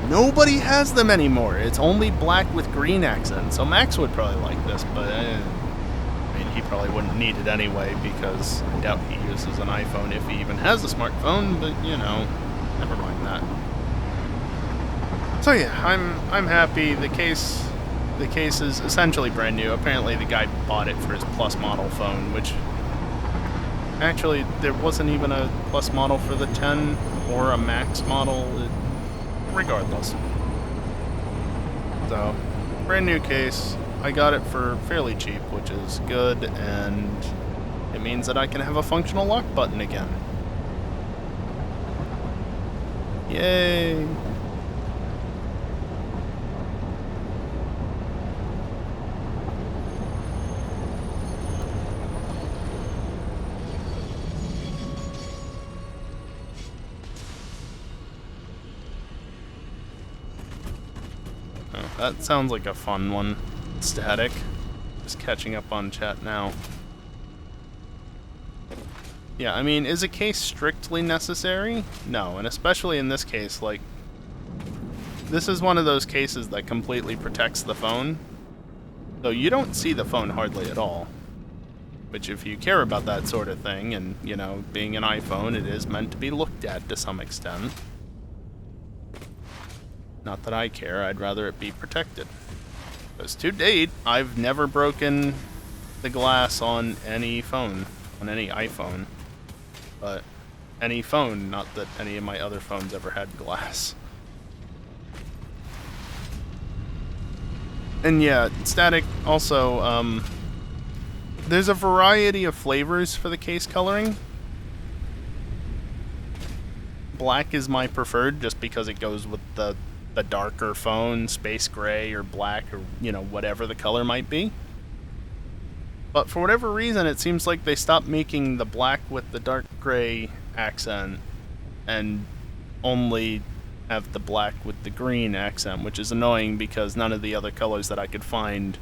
Nobody has them anymore. It's only black with green accent. So Max would probably like this, but I mean, he probably wouldn't need it anyway because I doubt he uses an iPhone if he even has a smartphone, but you know, never mind that. So yeah, I'm happy. The case is essentially brand new. Apparently the guy bought it for his Plus model phone, which actually there wasn't even a Plus model for the 10 or a Max model, regardless. So, brand new case. I got it for fairly cheap, which is good, and it means that I can have a functional lock button again. Yay! That sounds like a fun one. Static. Just catching up on chat now. Yeah, I mean, is a case strictly necessary? No, and especially in this case, like, this is one of those cases that completely protects the phone. So you don't see the phone hardly at all. Which, if you care about that sort of thing, and, you know, being an iPhone, it is meant to be looked at to some extent. Not that I care, I'd rather it be protected. Because to date, I've never broken the glass on any phone, on any iPhone. But any phone, not that any of my other phones ever had glass. And yeah, static also, there's a variety of flavors for the case coloring. Black is my preferred just because it goes with the darker phone, space gray or black or, you know, whatever the color might be. But for whatever reason, it seems like they stopped making the black with the dark gray accent and only have the black with the green accent, which is annoying because none of the other colors that I could find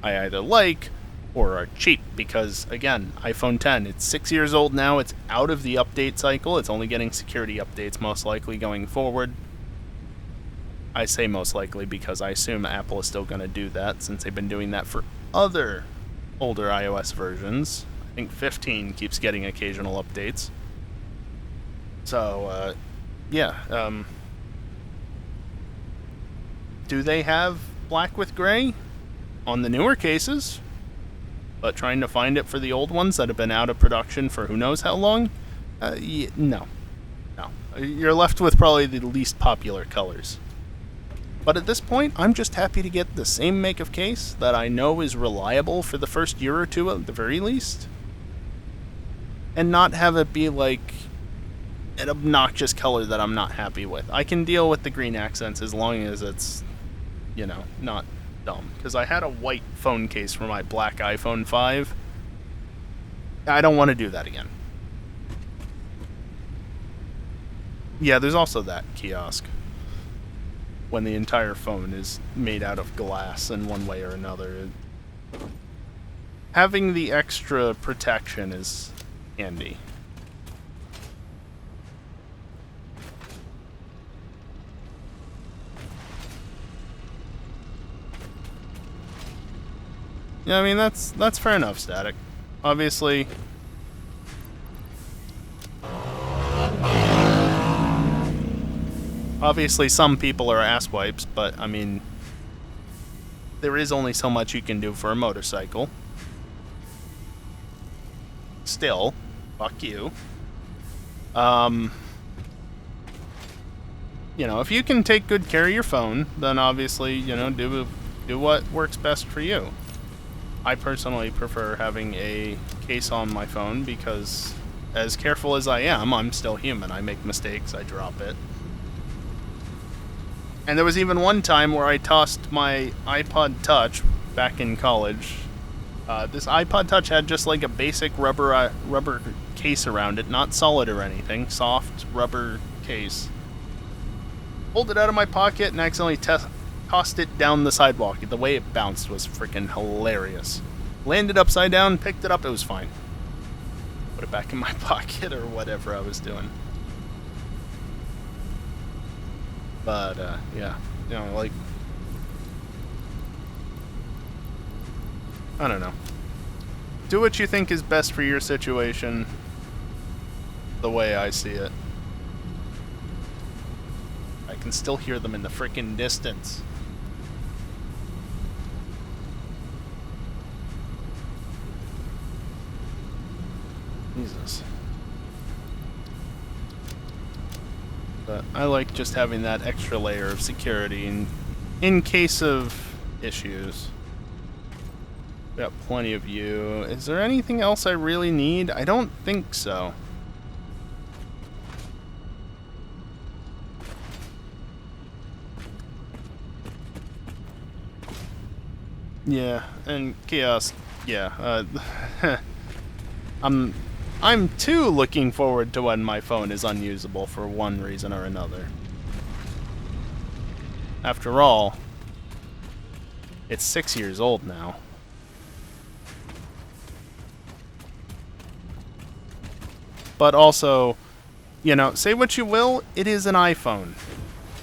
I either like or are cheap because, again, iPhone 10, it's 6 years old now, it's out of the update cycle, it's only getting security updates most likely going forward. I say most likely because I assume Apple is still going to do that since they've been doing that for other older iOS versions. I think 15 keeps getting occasional updates. So, yeah. Do they have black with gray on the newer cases? But trying to find it for the old ones that have been out of production for who knows how long? No. No. You're left with probably the least popular colors. But at this point, I'm just happy to get the same make of case that I know is reliable for the first year or two at the very least. And not have it be like an obnoxious color that I'm not happy with. I can deal with the green accents as long as it's, you know, not dumb. Because I had a white phone case for my black iPhone 5. I don't want to do that again. Yeah, there's also that kiosk. When the entire phone is made out of glass in one way or another. Having the extra protection is handy. Yeah, I mean, that's fair enough, Static. Obviously, some people are asswipes, but, I mean, there is only so much you can do for a motorcycle. Still, fuck you. You know, if you can take good care of your phone, then obviously, you know, do what works best for you. I personally prefer having a case on my phone because, as careful as I am, I'm still human. I make mistakes, I drop it. And there was even one time where I tossed my iPod Touch back in college. This iPod Touch had just like a basic rubber case around it, not solid or anything, soft rubber case. Pulled it out of my pocket and accidentally tossed it down the sidewalk. The way it bounced was freaking hilarious. Landed upside down, picked it up, it was fine. Put it back in my pocket or whatever I was doing. But, yeah, you know, like, I don't know. Do what you think is best for your situation, the way I see it. I can still hear them in the frickin' distance. Jesus. But I like just having that extra layer of security in case of issues. Got plenty of you. Is there anything else I really need? I don't think so. Yeah, and kiosk. Yeah, I'm too looking forward to when my phone is unusable for one reason or another. After all, it's 6 years old now. But also, you know, say what you will, it is an iPhone.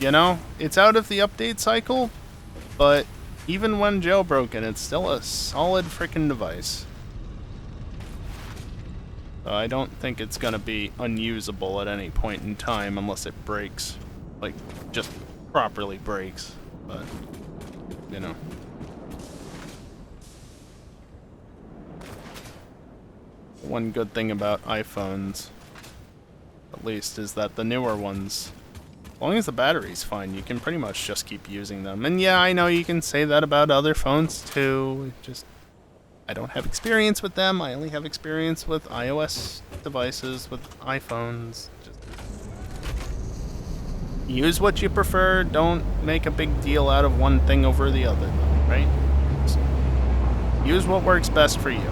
You know, it's out of the update cycle, but even when jailbroken, it's still a solid frickin' device. So I don't think it's gonna be unusable at any point in time unless it breaks. Like, just properly breaks. But, you know. One good thing about iPhones, at least, is that the newer ones, as long as the battery's fine, you can pretty much just keep using them. And yeah, I know you can say that about other phones too. I don't have experience with them. I only have experience with iOS devices, with iPhones. Just use what you prefer. Don't make a big deal out of one thing over the other, right? Just use what works best for you.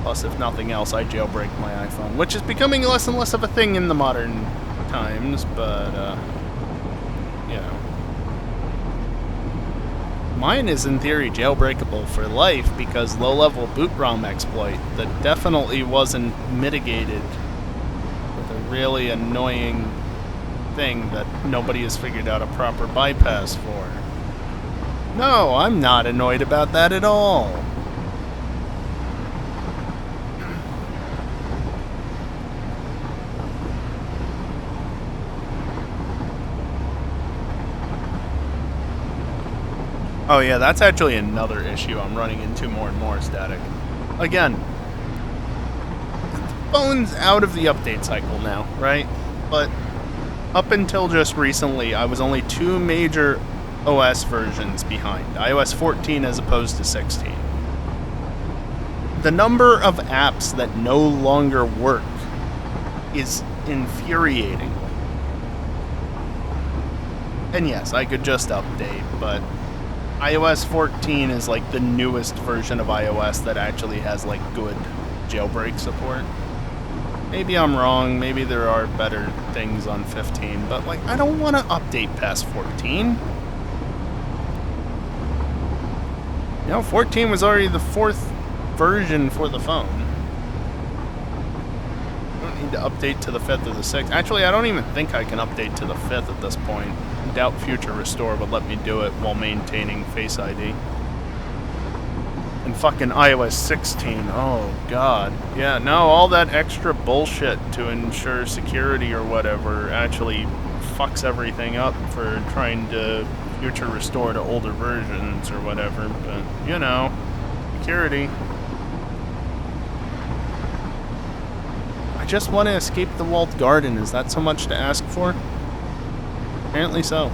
Plus, if nothing else, I jailbreak my iPhone, which is becoming less and less of a thing in the modern times, but, you know. Mine is, in theory, jailbreakable for life because low-level boot ROM exploit that definitely wasn't mitigated with a really annoying thing that nobody has figured out a proper bypass for. No, I'm not annoyed about that at all. Oh yeah, that's actually another issue I'm running into more and more, Static. Again, the phone's out of the update cycle now, right? But up until just recently, I was only 2 major OS versions behind, iOS 14 as opposed to 16. The number of apps that no longer work is infuriating. And yes, I could just update, but iOS 14 is like the newest version of iOS that actually has like good jailbreak support. Maybe I'm wrong, maybe there are better things on 15, but like I don't want to update past 14. You know, 14 was already the 4th version for the phone. I don't need to update to the 5th or the 6th. Actually, I don't even think I can update to the 5th at this point. I doubt Future Restore would let me do it while maintaining Face ID. And fucking iOS 16, oh god. Yeah, no, all that extra bullshit to ensure security or whatever actually fucks everything up for trying to Future Restore to older versions or whatever, but, you know, security. I just want to escape the walled garden, is that so much to ask for? Apparently so.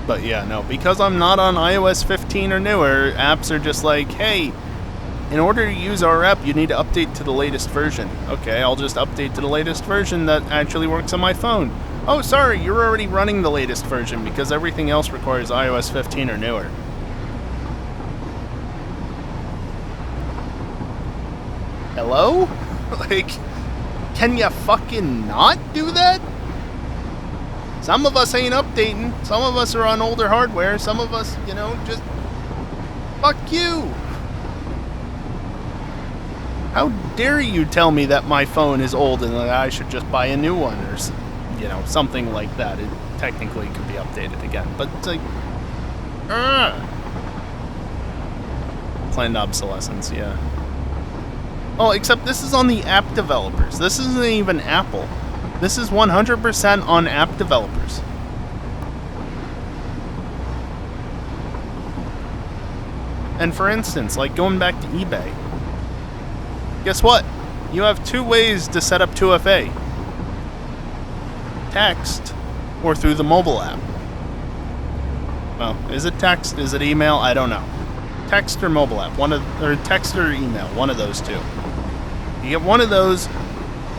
But yeah, no, because I'm not on iOS 15 or newer, apps are just like, hey, in order to use our app, you need to update to the latest version. Okay, I'll just update to the latest version that actually works on my phone. Oh, sorry, you're already running the latest version because everything else requires iOS 15 or newer. Hello? Like, can you fucking not do that? Some of us ain't updating. Some of us are on older hardware. Some of us, you know, just... Fuck you! How dare you tell me that my phone is old and that I should just buy a new one or, you know, something like that. It technically could be updated again, but it's like... Planned obsolescence, yeah. Oh, except this is on the app developers. This isn't even Apple. This is 100% on app developers. And for instance, like going back to eBay. Guess what? You have 2 ways to set up 2FA. Text or through the mobile app. Well, is it text? Is it email? I don't know. Text or mobile app. Or text or email. One of those 2. You get one of those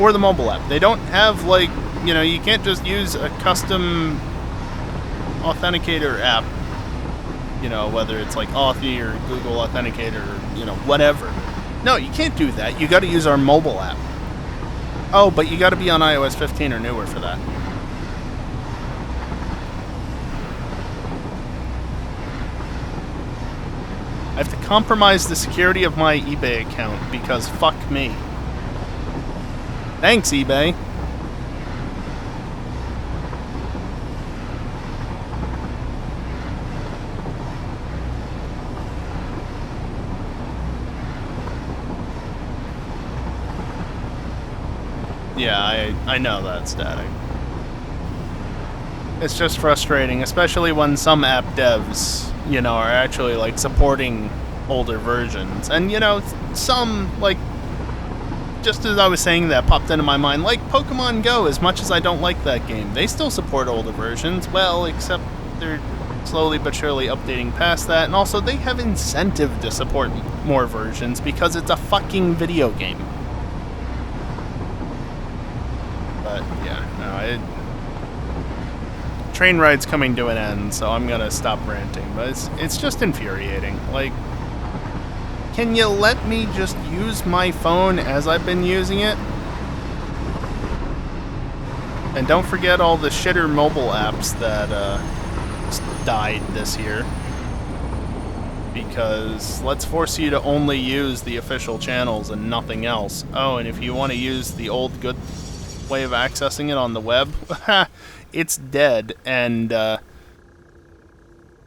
or the mobile app. They don't have, like, you know, you can't just use a custom authenticator app, you know, whether it's like Authy or Google Authenticator or, you know, whatever. No, you can't do that. You got to use our mobile app. Oh, but you got to be on iOS 15 or newer for that. I have to compromise the security of my eBay account because fuck me. Thanks, eBay. Yeah, I know that, Static. It's just frustrating, especially when some app devs, you know, are actually, like, supporting older versions. And, you know, some, like, just as I was saying that, popped into my mind, like Pokemon Go, as much as I don't like that game, they still support older versions, well, except they're slowly but surely updating past that, and also they have incentive to support more versions because it's a fucking video game. But yeah, no, train ride's coming to an end, so I'm gonna stop ranting. But it's just infuriating. Like, can you let me just use my phone as I've been using it? And don't forget all the shitter mobile apps that died this year. Because let's force you to only use the official channels and nothing else. Oh, and if you want to use the old good way of accessing it on the web, it's dead, and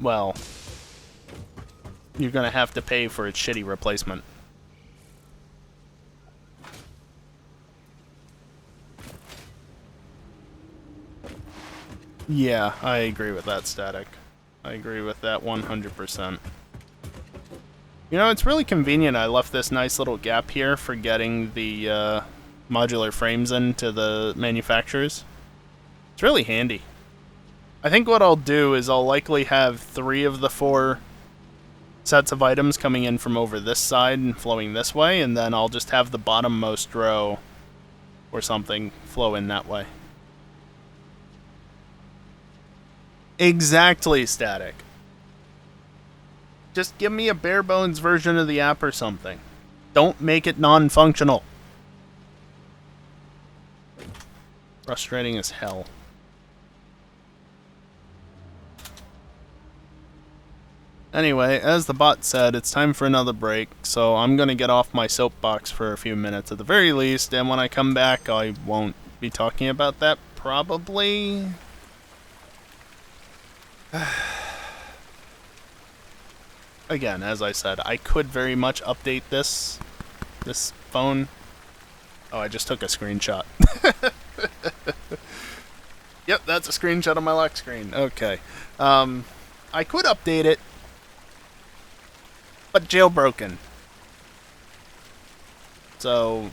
well, you're gonna have to pay for its shitty replacement. Yeah, I agree with that, Static. I agree with that 100%. You know, it's really convenient I left this nice little gap here for getting the modular frames into the manufacturers. It's really handy. I think what I'll do is I'll likely have 3 of the 4 sets of items coming in from over this side and flowing this way, and then I'll just have the bottommost row or something flow in that way. Exactly, Static. Just give me a bare bones version of the app or something. Don't make it non-functional. Frustrating as hell. Anyway, as the bot said, it's time for another break, so I'm gonna get off my soapbox for a few minutes at the very least, and when I come back, I won't be talking about that, probably. Again, as I said, I could very much update this phone. Oh, I just took a screenshot. Yep, that's a screenshot of my lock screen. Okay. I could update it, but jailbroken. So,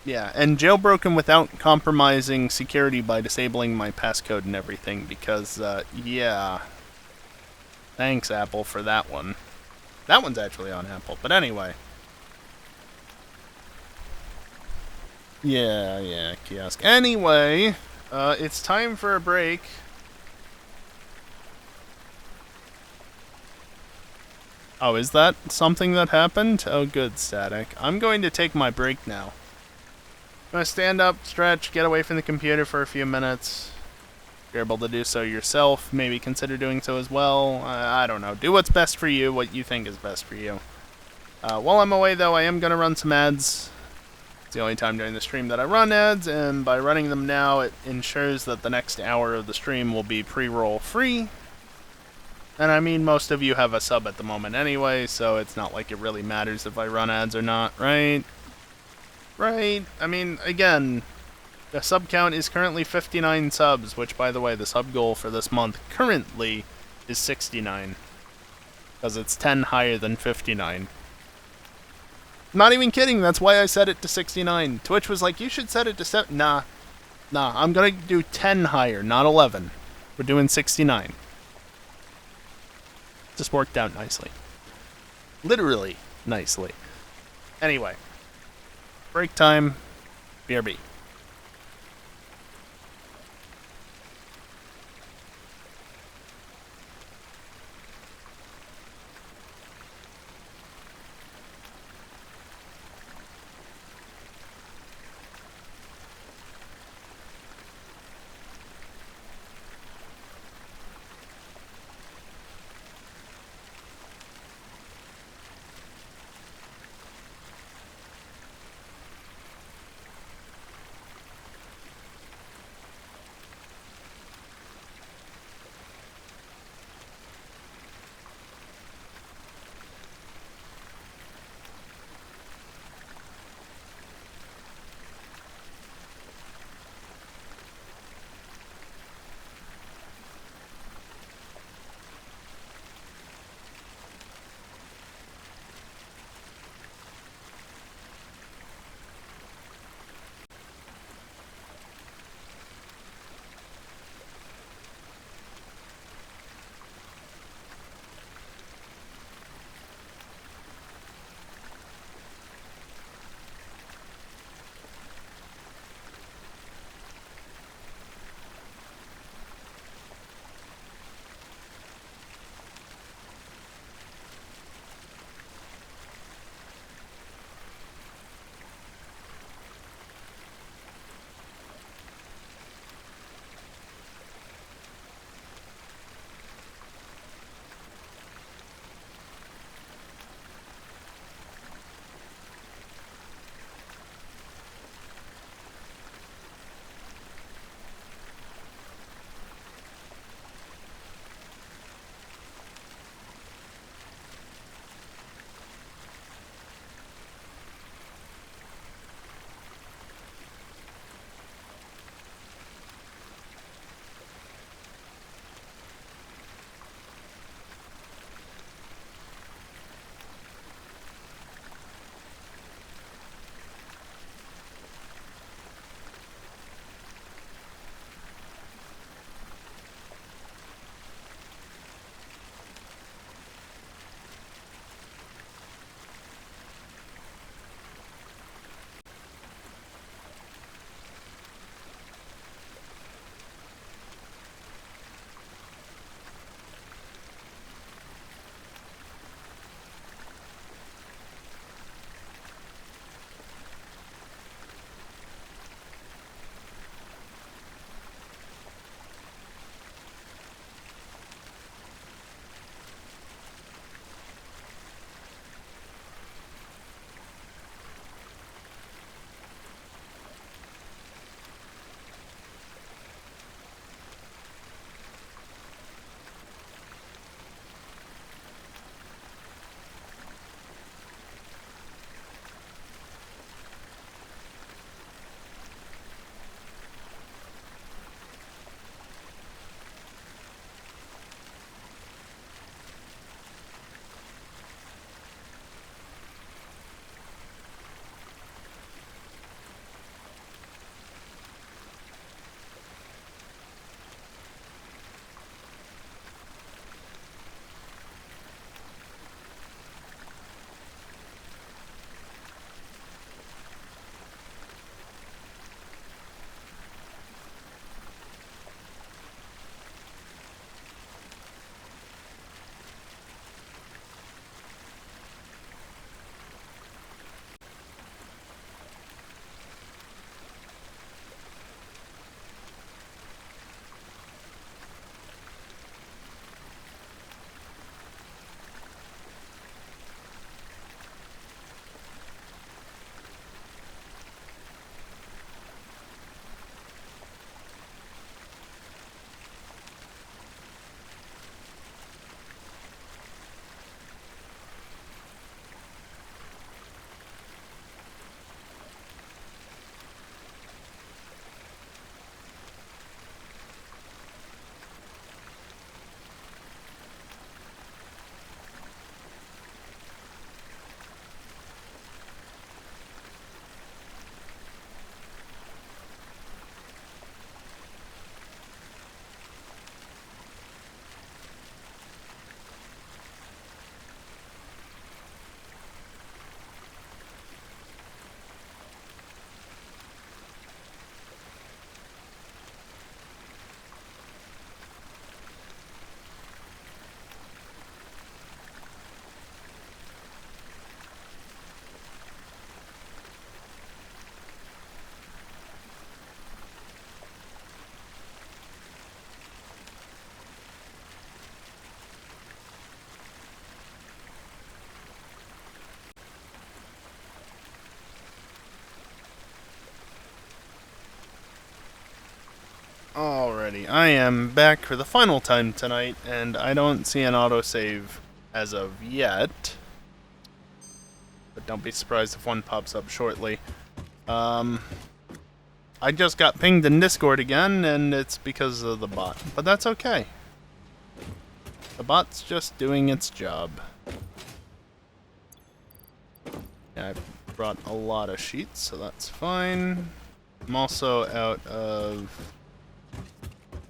yeah, and jailbroken without compromising security by disabling my passcode and everything, because, yeah. Thanks, Apple, for that one. That one's actually on Apple, but anyway. Yeah, kiosk. Anyway, it's time for a break. Oh, is that something that happened? Oh, good, Static. I'm going to take my break now. I'm going to stand up, stretch, get away from the computer for a few minutes. If you're able to do so yourself, maybe consider doing so as well. I don't know. Do what's best for you, what you think is best for you. While I'm away, though, I am going to run some ads. It's the only time during the stream that I run ads, and by running them now, it ensures that the next hour of the stream will be pre-roll free. And I mean, most of you have a sub at the moment anyway, so it's not like it really matters if I run ads or not, right? Right? I mean, again, the sub count is currently 59 subs, which, by the way, the sub goal for this month currently is 69. Because it's 10 higher than 59. Not even kidding, that's why I set it to 69. Twitch was like, you should set it to 7. Nah, I'm gonna do 10 higher, not 11. We're doing 69. Just worked out nicely. Literally nicely. Anyway. Break time. BRB. Alrighty, I am back for the final time tonight, and I don't see an autosave as of yet. But don't be surprised if one pops up shortly. I just got pinged in Discord again, and it's because of the bot. But that's okay. The bot's just doing its job. Yeah, I brought a lot of sheets, so that's fine. I'm also out of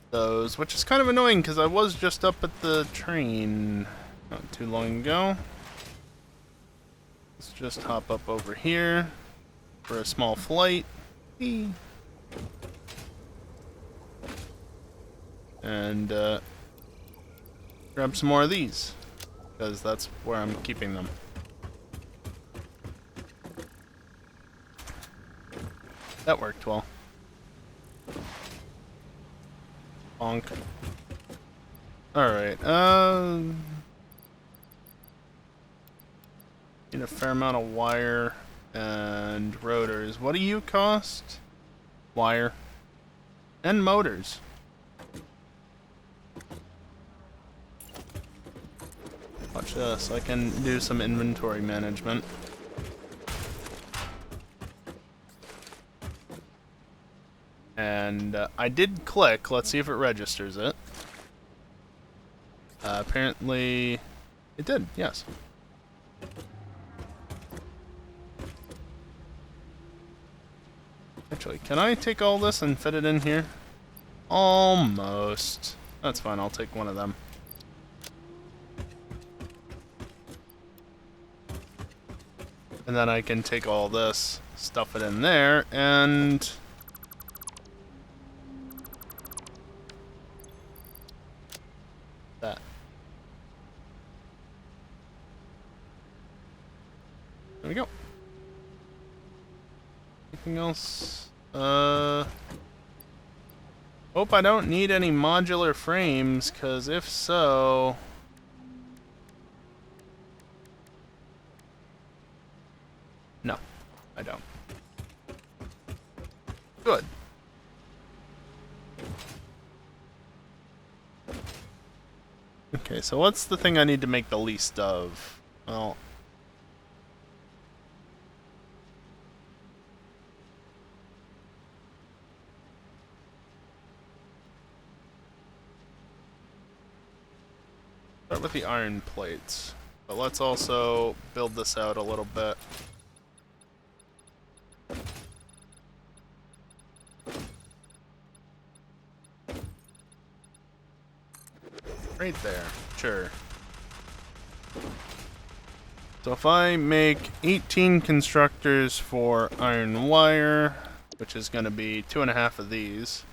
those, which is kind of annoying because I was just up at the train not too long ago. Let's just hop up over here for a small flight. Whee. And grab some more of these because that's where I'm keeping them. That worked well. Bonk. Alright, need a fair amount of wire and rotors. What do you cost? Wire. And motors. Watch this, I can do some inventory management. And I did click. Let's see if it registers it. Apparently, it did. Yes. Actually, can I take all this and fit it in here? Almost. That's fine. I'll take one of them. And then I can take all this, stuff it in there, and that. There we go. Anything else? Hope I don't need any modular frames, because if so... No, I don't. Good. Okay, so what's the thing I need to make the least of? Well... start with the iron plates. But let's also build this out a little bit. Right there. Sure. So if I make 18 constructors for iron wire, which is going to be 2.5 of these.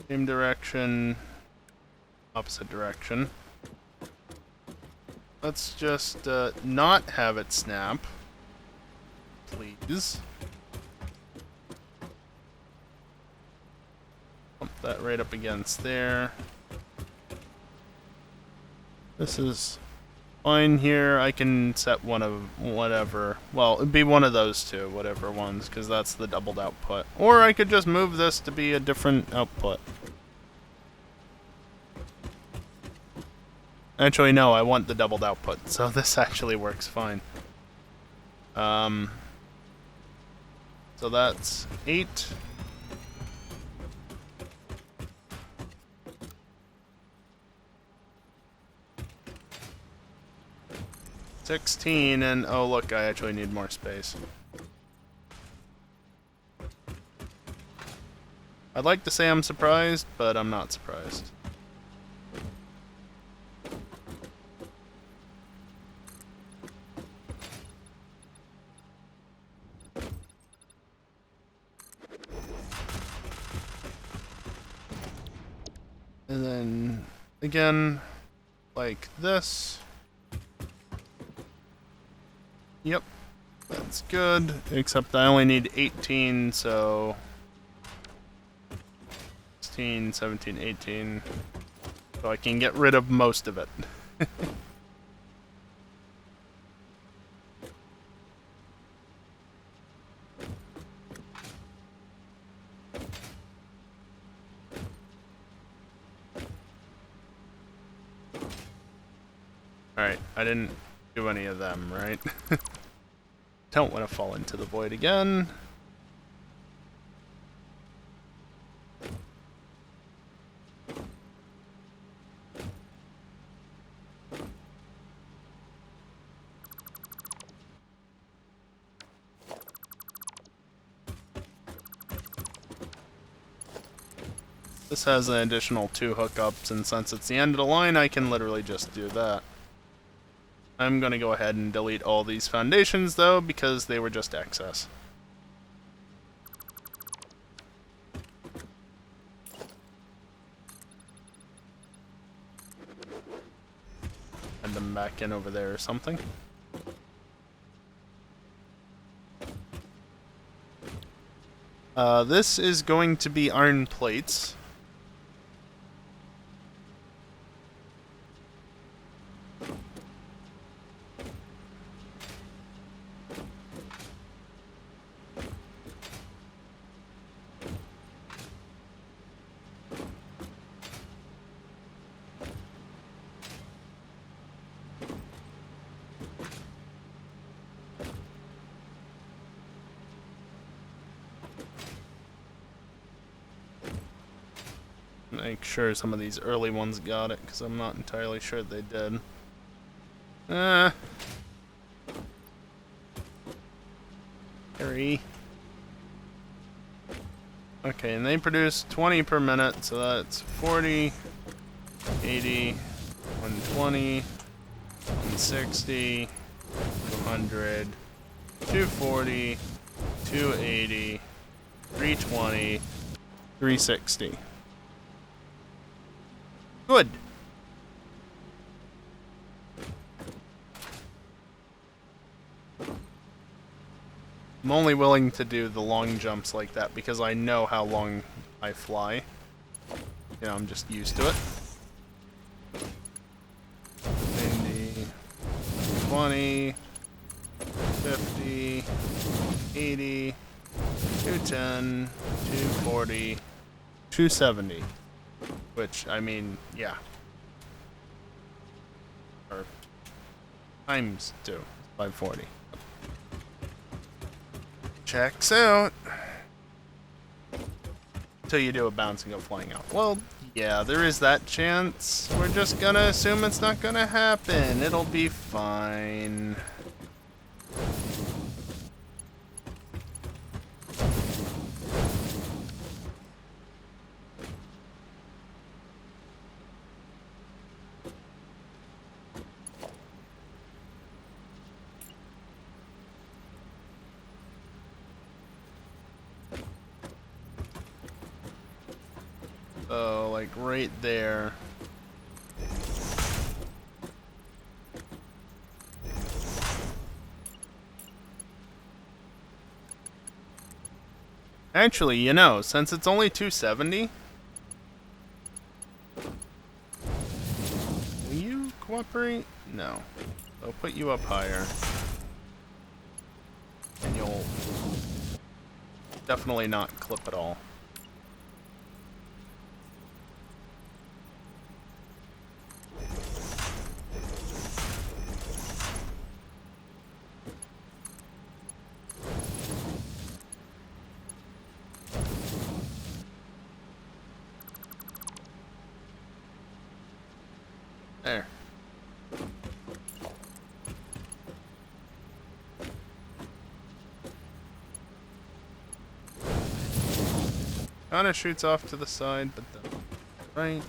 Same direction, opposite direction. Let's just not have it snap, please. Pump that right up against there. This is fine here. I can set one of whatever. Well, it'd be one of those two, whatever ones, because that's the doubled output. Or I could just move this to be a different output. Actually, no, I want the doubled output, so this actually works fine. So that's 8. $16, and oh look, I actually need more space. I'd like to say I'm surprised, but I'm not surprised. And then, again, like this. Yep, that's good, except I only need 18, so 16, 17, 18, so I can get rid of most of it. Alright, I didn't do any of them, right? Don't want to fall into the void again. This has an additional 2 hookups, and since it's the end of the line, I can literally just do that. I'm going to go ahead and delete all these foundations, though, because they were just excess. Send them back in over there or something. This is going to be iron plates. Make sure some of these early ones got it, because I'm not entirely sure they did. Harry. Okay, and they produce 20 per minute, so that's 40, 80, 120, 160, 200, 240, 280, 320, 360. Good. I'm only willing to do the long jumps like that because I know how long I fly. You know, I'm just used to it. 90, 20, 50, 80, 210, 240, 270. Which, I mean, yeah. Or times 2, 540. Checks out. Until you do a bouncing of flying out. Well, yeah, there is that chance. We're just gonna assume it's not gonna happen. It'll be fine. So, like right there. Actually, you know, since it's only 270, will you cooperate? No. I'll put you up higher. And you'll definitely not clip at all. There. Kinda shoots off to the side, but then right.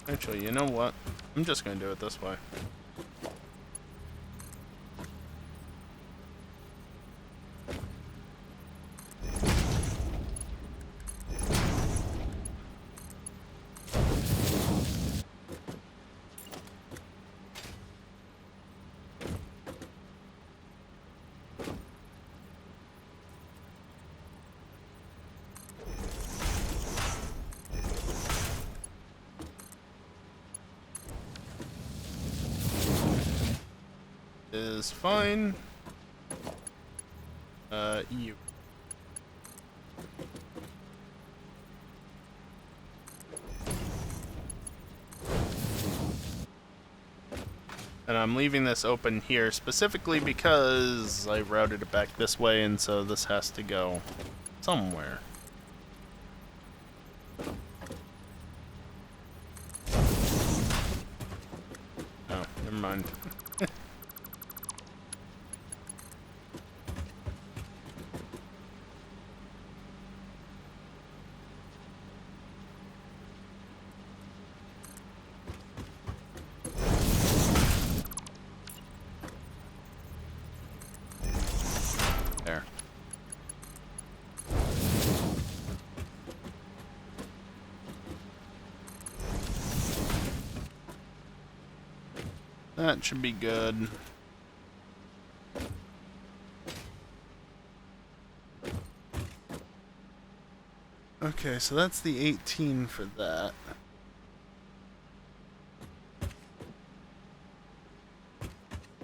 Actually, you know what? I'm just gonna do it this way. Is fine. You. And I'm leaving this open here specifically because I routed it back this way, and so this has to go somewhere. Oh, never mind. There. That should be good. Okay, so that's the 18 for that.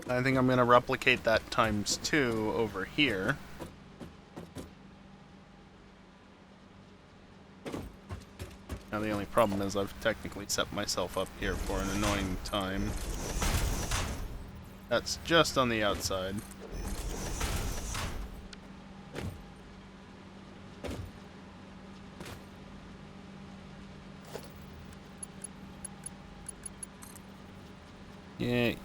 I think I'm going to replicate that times 2 over here. Now the only problem is I've technically set myself up here for an annoying time. That's just on the outside. Yeah.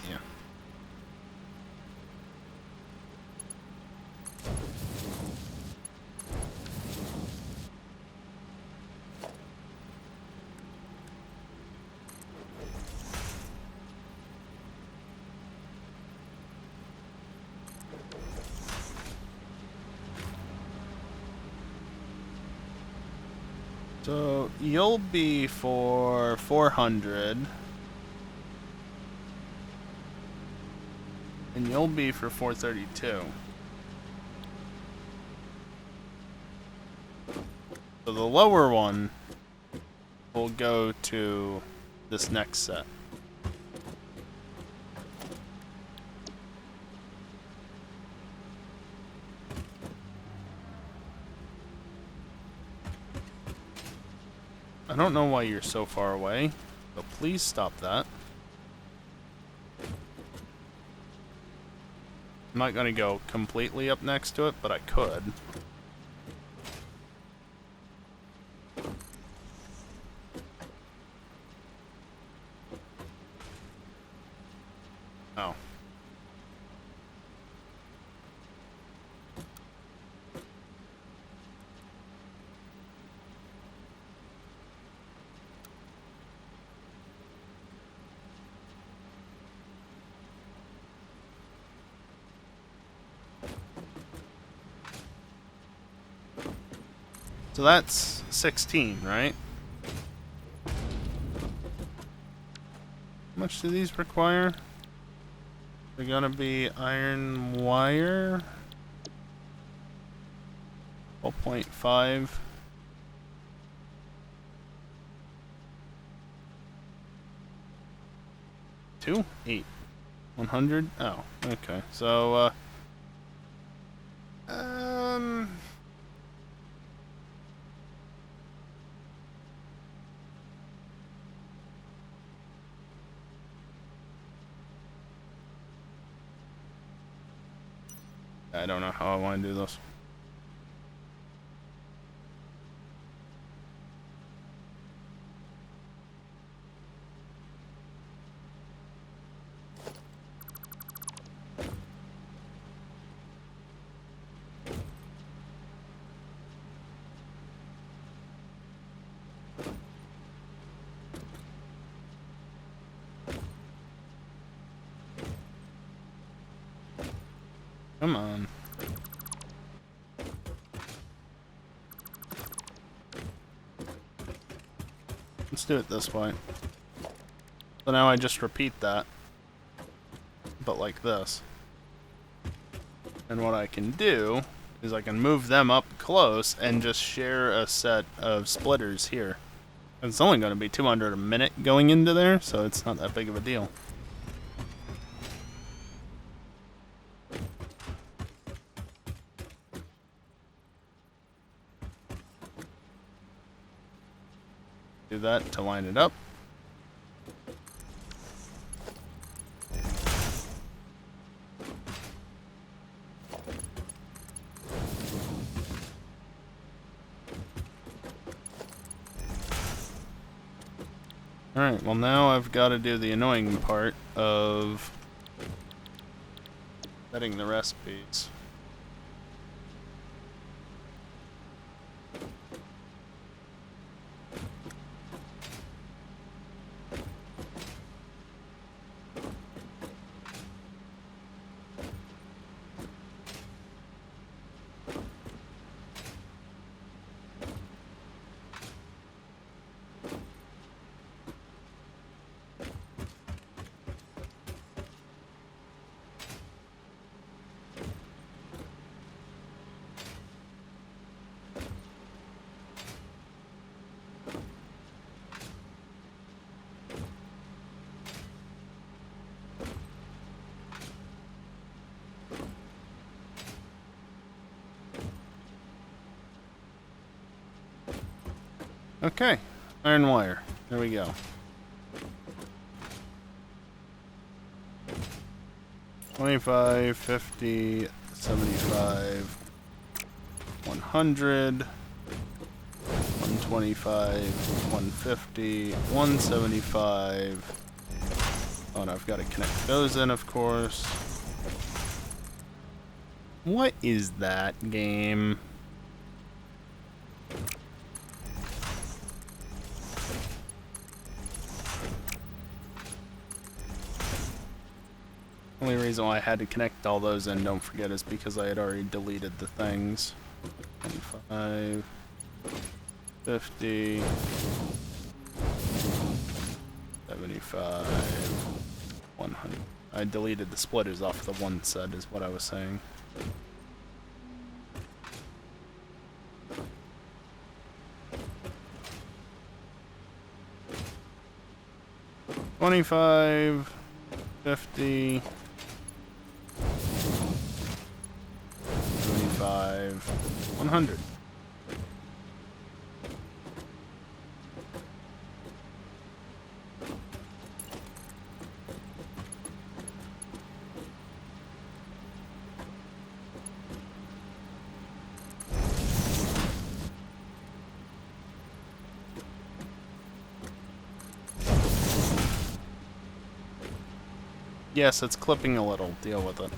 So you'll be for 400. And you'll be for 432. So the lower one will go to this next set. I don't know why you're so far away, but please stop that. I'm not going to go completely up next to it, but I could. Oh. So that's 16, right? How much do these require? They're gonna be iron wire. 12.5. 2? 8. 100? Oh, okay. So, I don't know how I want to do this. Come on. Let's do it this way. So now I just repeat that, but like this. And what I can do is I can move them up close and just share a set of splitters here. It's only going to be 200 a minute going into there, so it's not that big of a deal. Do that to line it up. Alright, well now I've got to do the annoying part of setting the recipes. Okay, iron wire. There we go. 25, 50, 75, 100, 125, 150, 175. Oh, and I've got to connect those in, of course. What is that game? Only reason why I had to connect all those in, don't forget, is because I had already deleted the things. 25, 50, 75, 100. I deleted the splitters off the one set, is what I was saying. $25, $50, 75, 100. Yes, it's clipping a little. Deal with it.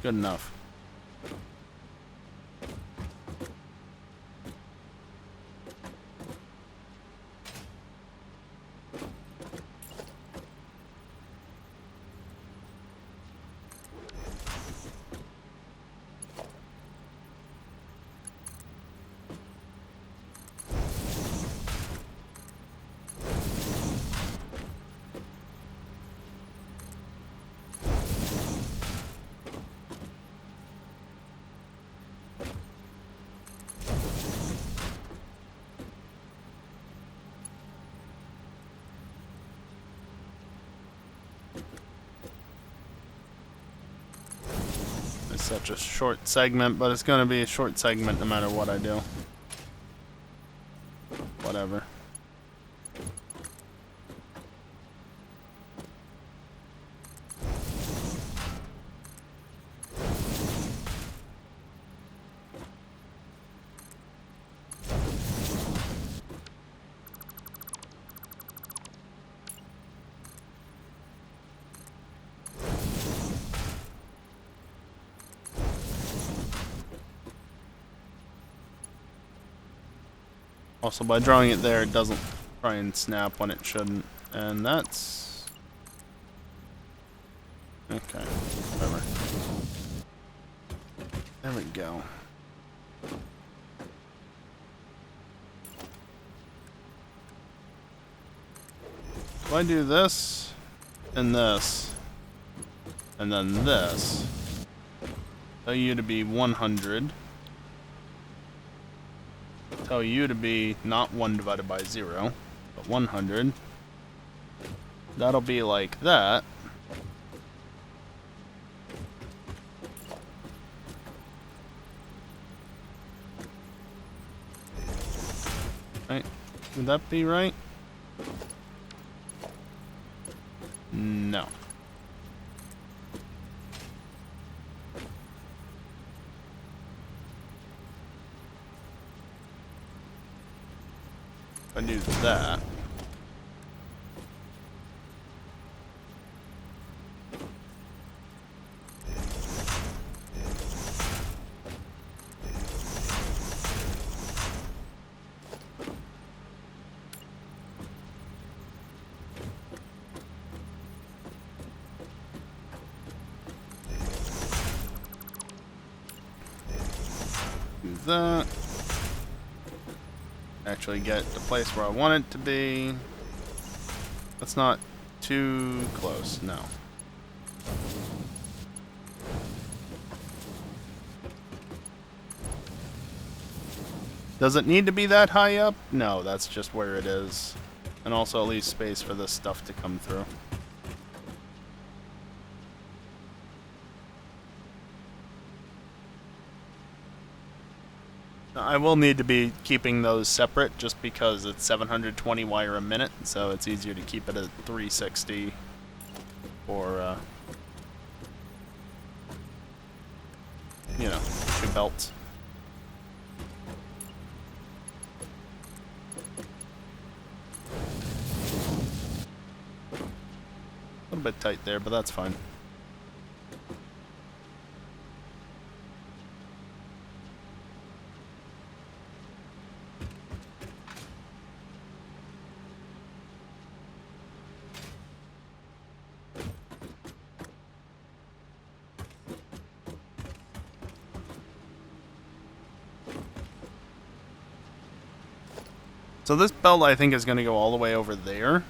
Good enough. It's such a short segment, but it's going to be a short segment no matter what I do. Whatever. Also, by drawing it there, it doesn't try and snap when it shouldn't. And that's... okay, whatever. There we go. If I do this, and this, and then this, tell you to be 100. Tell you to be not 1 divided by 0, but 100. That'll be like that. Right? Would that be right? No. If I do that. Do that. Actually get the place where I want it to be. That's not too close, no. Does it need to be that high up? No, that's just where it is. And also at least space for this stuff to come through. I will need to be keeping those separate just because it's 720 wire a minute, so it's easier to keep it at 360 for, you know, 2 belts. A little bit tight there, but that's fine. So this belt, I think, is going to go all the way over there.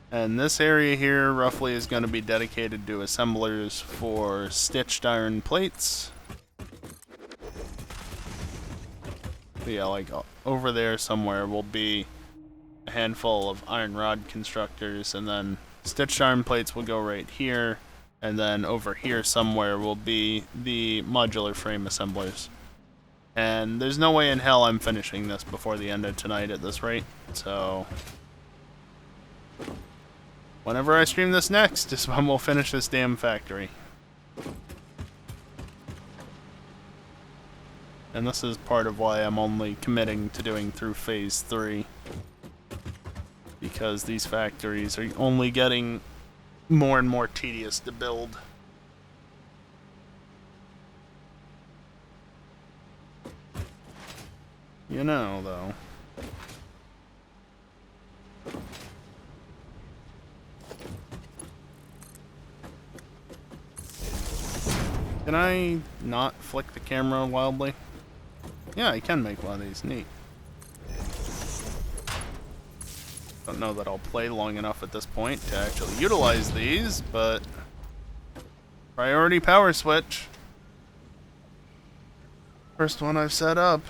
And this area here, roughly, is going to be dedicated to assemblers for stitched iron plates. But yeah, like, over there somewhere will be a handful of iron rod constructors, and then stitched iron plates will go right here, and then over here somewhere will be the modular frame assemblers. And there's no way in hell I'm finishing this before the end of tonight at this rate, so whenever I stream this next is when we'll finish this damn factory. And this is part of why I'm only committing to doing through phase 3. Because these factories are only getting more and more tedious to build. You know, though. Can I not flick the camera wildly? Yeah, I can make one of these. Neat. Don't know that I'll play long enough at this point to actually utilize these, but priority power switch. First one I've set up.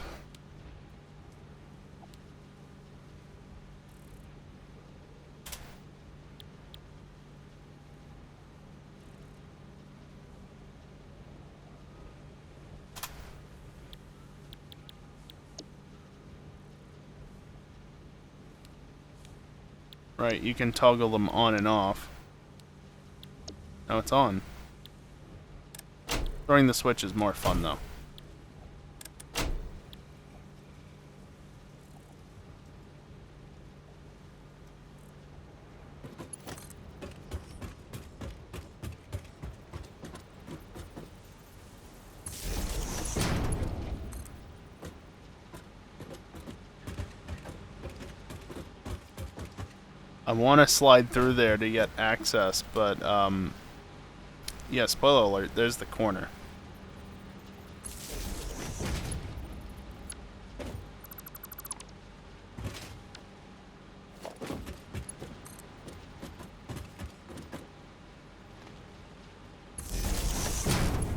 Right, you can toggle them on and off. Now it's on. Throwing the switch is more fun, though. I want to slide through there to get access, but, yeah, spoiler alert, there's the corner.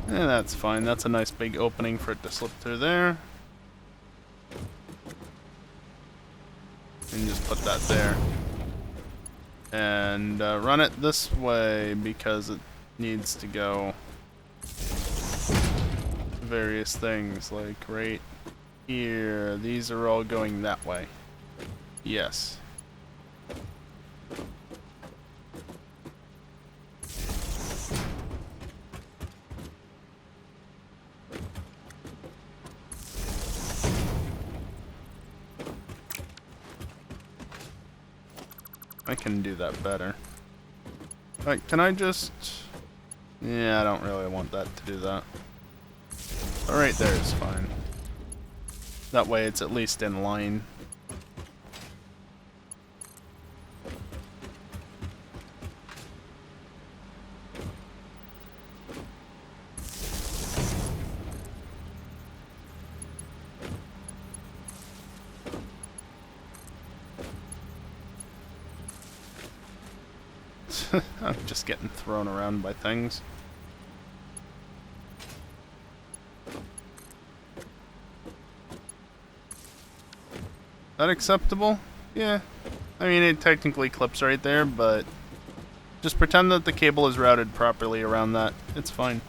And that's fine, that's a nice big opening for it to slip through there. And just put that there. And run it this way because it needs to go various things, like right here. These are all going that way. Yes. I can do that better. Alright, can I just... Yeah, I don't really want that to do that. Alright, there is fine. That way it's at least in line. I'm just getting thrown around by things. That acceptable? Yeah. I mean, it technically clips right there, but just pretend that the cable is routed properly around that. It's fine.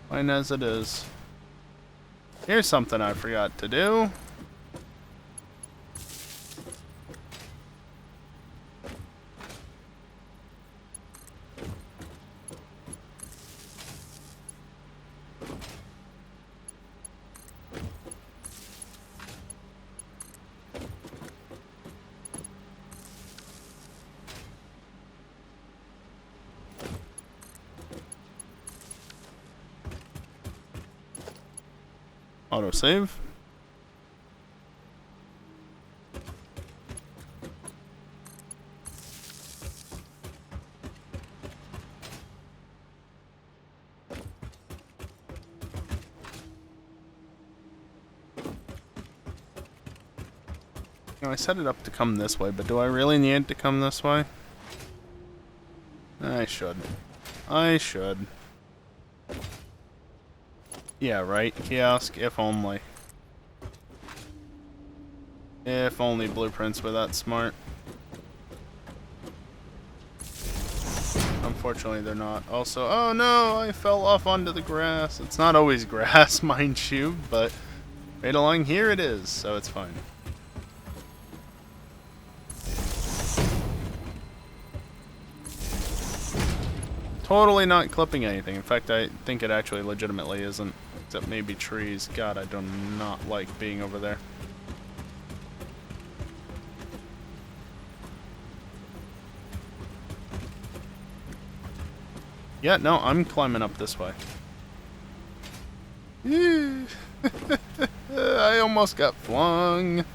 Fine as it is. Here's something I forgot to do. Autosave. Now I set it up to come this way, but do I really need it to come this way? I should. I should. Yeah, right. Kiosk, if only. If only blueprints were that smart. Unfortunately, they're not. Also, oh no, I fell off onto the grass. It's not always grass, mind you, but right along here it is, so it's fine. Totally not clipping anything. In fact, I think it actually legitimately isn't. Except maybe trees. God, I do not like being over there. Yeah, no, I'm climbing up this way. I almost got flung.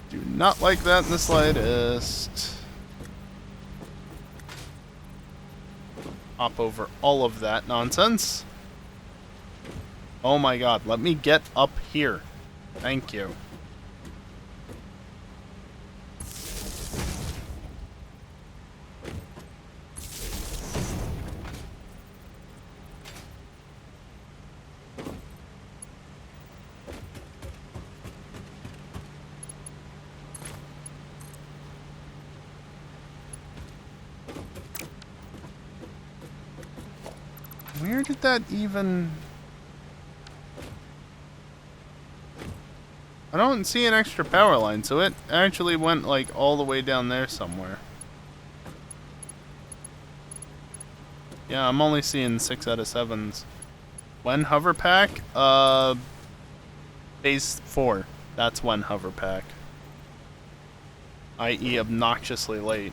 Do not like that in the slightest. Hop over all of that nonsense. Oh my god, let me get up here. Thank you. Where did that even... I don't see an extra power line, so it actually went like all the way down there somewhere. Yeah, I'm only seeing 6 out of 7s. When hover pack? Phase 4. That's when hover pack. I.e. obnoxiously late.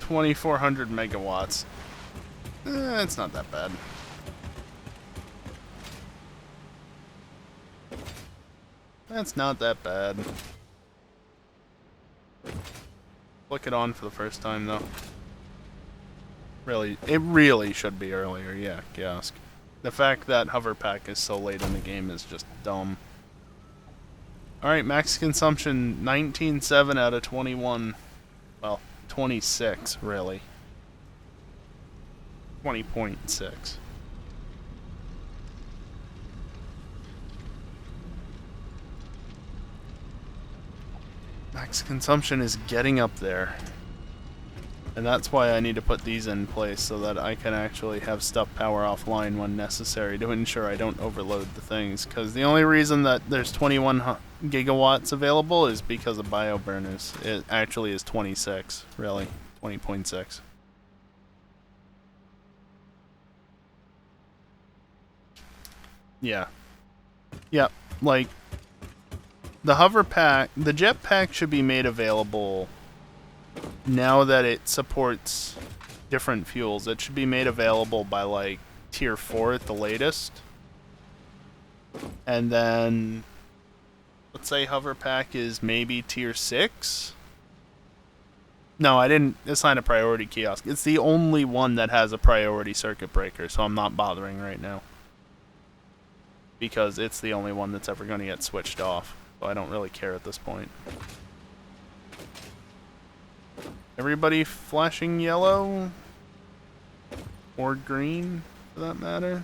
$2,400 megawatts. It's not that bad. That's not that bad. Flick it on for the first time, though. Really, it really should be earlier, yeah, kiosk. The fact that hover pack is so late in the game is just dumb. Alright, max consumption 19.7 out of 21. Well, 26, really. 20.6. Max consumption is getting up there. And that's why I need to put these in place so that I can actually have stuff power offline when necessary to ensure I don't overload the things. Because the only reason that there's 21 gigawatts available is because of bioburners. It actually is 26, really. 20.6. Yeah. Yep, like, the hover pack, the jet pack should be made available now that it supports different fuels. It should be made available by, like, tier 4 at the latest. And then, let's say hover pack is maybe tier 6. No, I didn't assign a priority kiosk. It's the only one that has a priority circuit breaker, so I'm not bothering right now. Because it's the only one that's ever going to get switched off. So I don't really care at this point. Everybody flashing yellow? Or green, for that matter?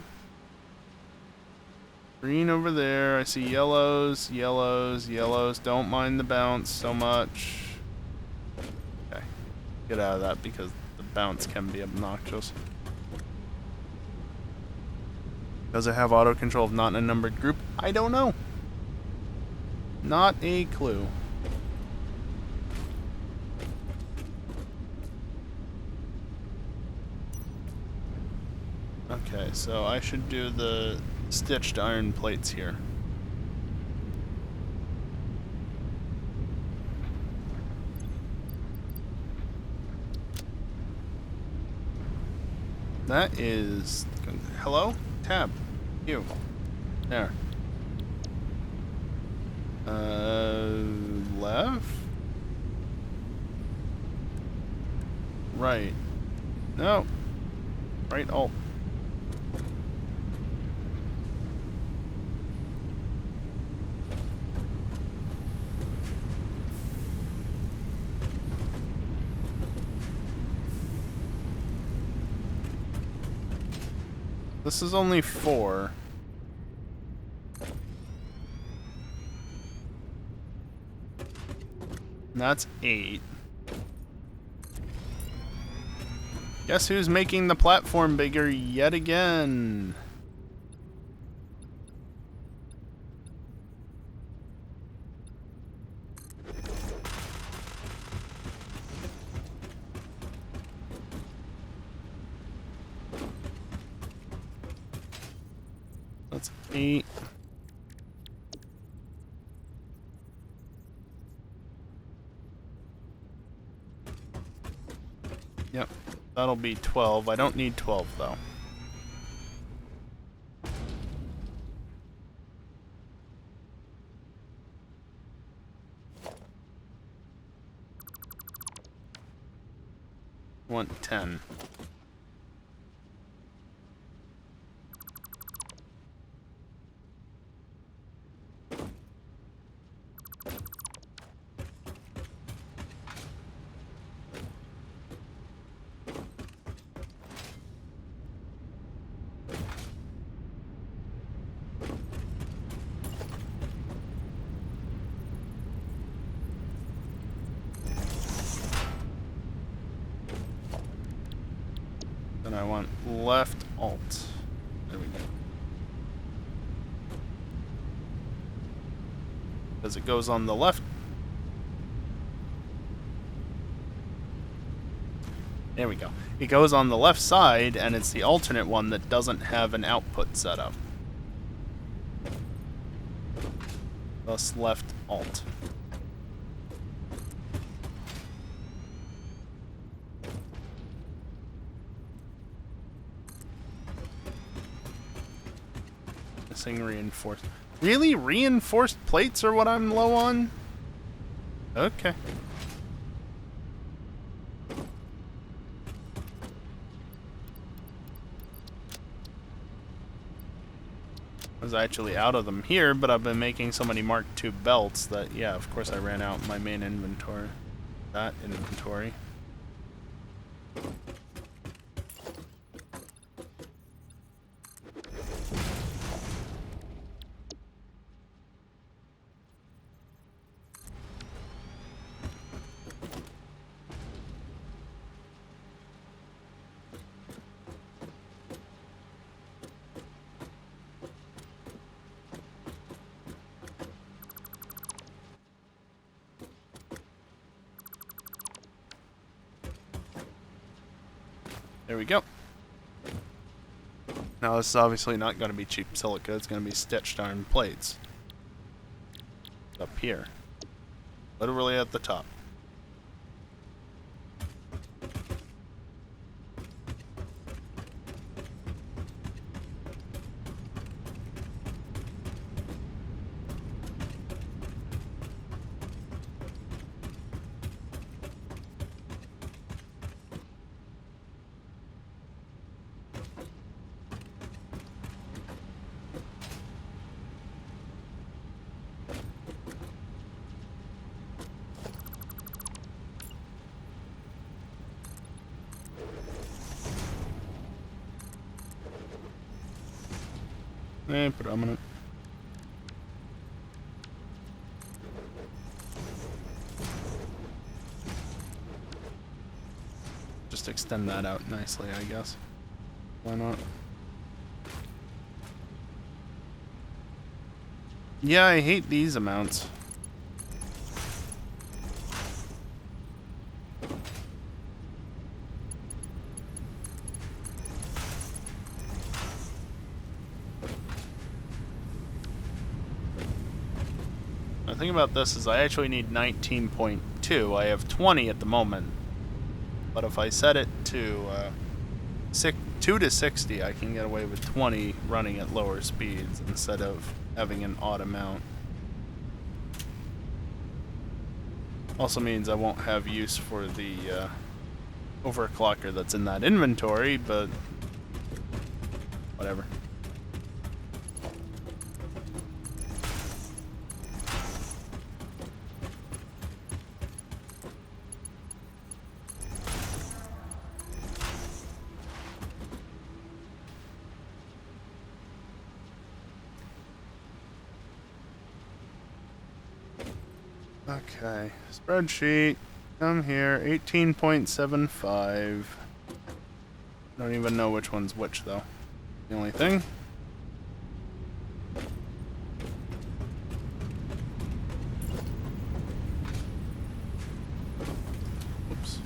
Green over there. I see yellows, yellows, yellows. Don't mind the bounce so much. Okay. Get out of that because the bounce can be obnoxious. Does it have auto control of not in a numbered group? I don't know. Not a clue. Okay, so I should do the stitched iron plates here. That is... Hello? Tab. You. There. Left? Right. No. Right alt. This is only 4. And that's 8. Guess who's making the platform bigger yet again? That's 8. Yep, that'll be 12. I don't need 12 though. Want 10. Then I want left alt. There we go. Because it goes on the left. There we go. It goes on the left side, and it's the alternate one that doesn't have an output set up. Thus left alt. Missing reinforced. Really? Reinforced plates are what I'm low on? Okay. I was actually out of them here, but I've been making so many Mark II belts that, yeah, of course I ran out in my main inventory. That inventory. There we go. Now this is obviously not going to be cheap silica, it's going to be stitched iron plates. Up here. Literally at the top. Predominant. Just extend that out nicely, I guess. Why not? Yeah, I hate these amounts. The thing about this is I actually need 19.2. I have 20 at the moment. But if I set it to 2 to 60, I can get away with 20 running at lower speeds instead of having an odd amount. Also means I won't have use for the overclocker that's in that inventory, but whatever. Okay, spreadsheet, come here, 18.75. Don't even know which one's which, though. The only thing. Oops.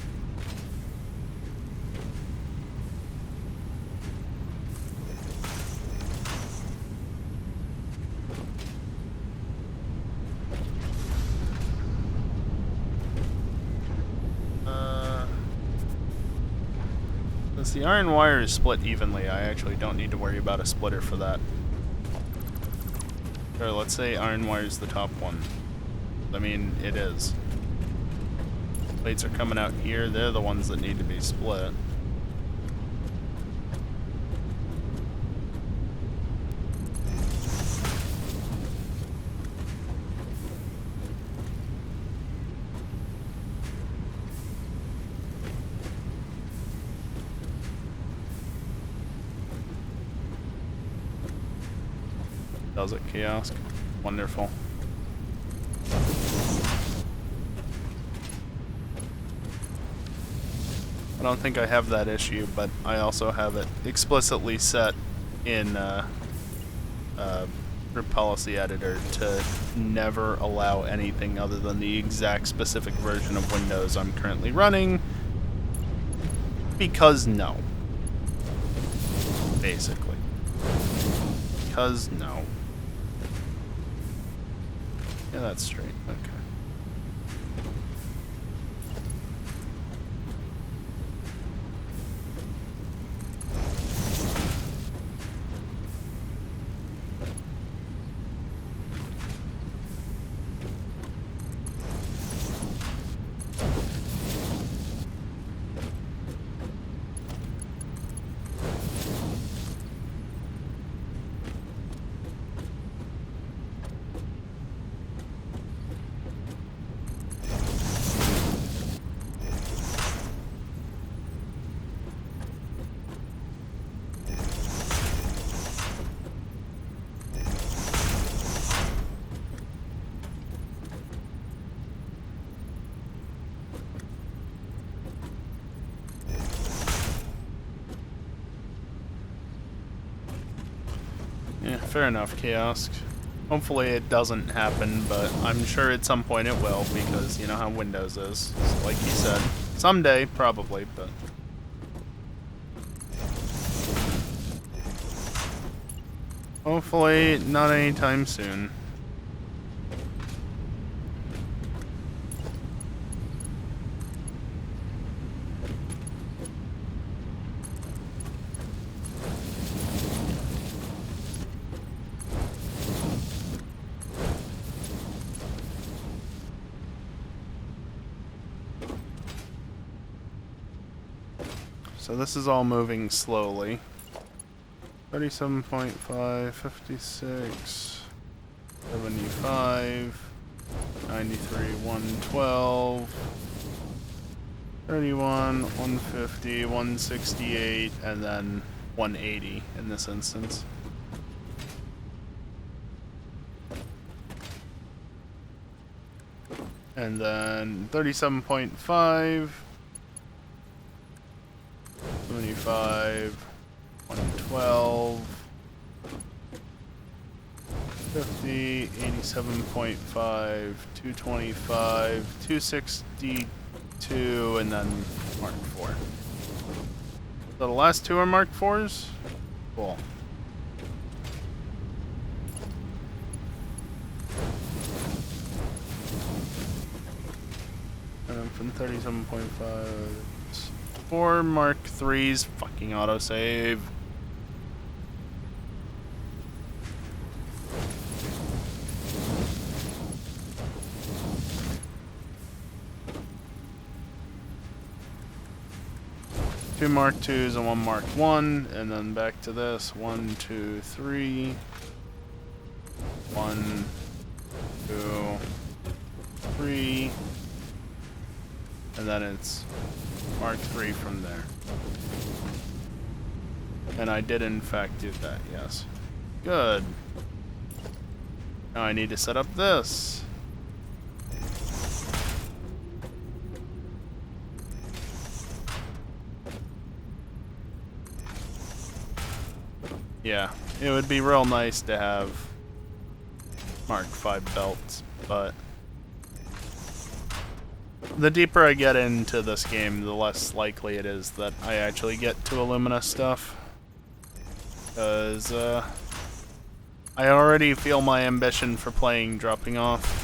Since the iron wire is split evenly, I actually don't need to worry about a splitter for that. Or let's say iron wire is the top one. I mean, it is. Plates are coming out here, they're the ones that need to be split. Does it, kiosk? Wonderful. I don't think I have that issue, but I also have it explicitly set in group policy editor to never allow anything other than the exact specific version of Windows I'm currently running. Because no. Basically. Because no. Yeah, that's straight. Okay. Yeah, fair enough, Kiosk. Hopefully it doesn't happen, but I'm sure at some point it will, because you know how Windows is. So like you said, someday, probably, but... Hopefully not anytime soon. So this is all moving slowly. 37.5, 56, 75, 93, 112, 31, 150, 168, and then 180 in this instance. And then 37.5, 75, 112, 50, 87.5, 225, 262, and then Mark 4. So the last two are Mark 4s? Cool. And then from 37.5, 4 Mark 3s, fucking autosave. Two Mark 2s and one Mark 1, and then back to this. 1, 2, 3. 1, 2, 3. And then it's Mark 3 from there. And I did in fact do that, yes. Good. Now I need to set up this. Yeah, it would be real nice to have Mark 5 belts, but the deeper I get into this game, the less likely it is that I actually get to Illumina stuff. Because, I already feel my ambition for playing dropping off.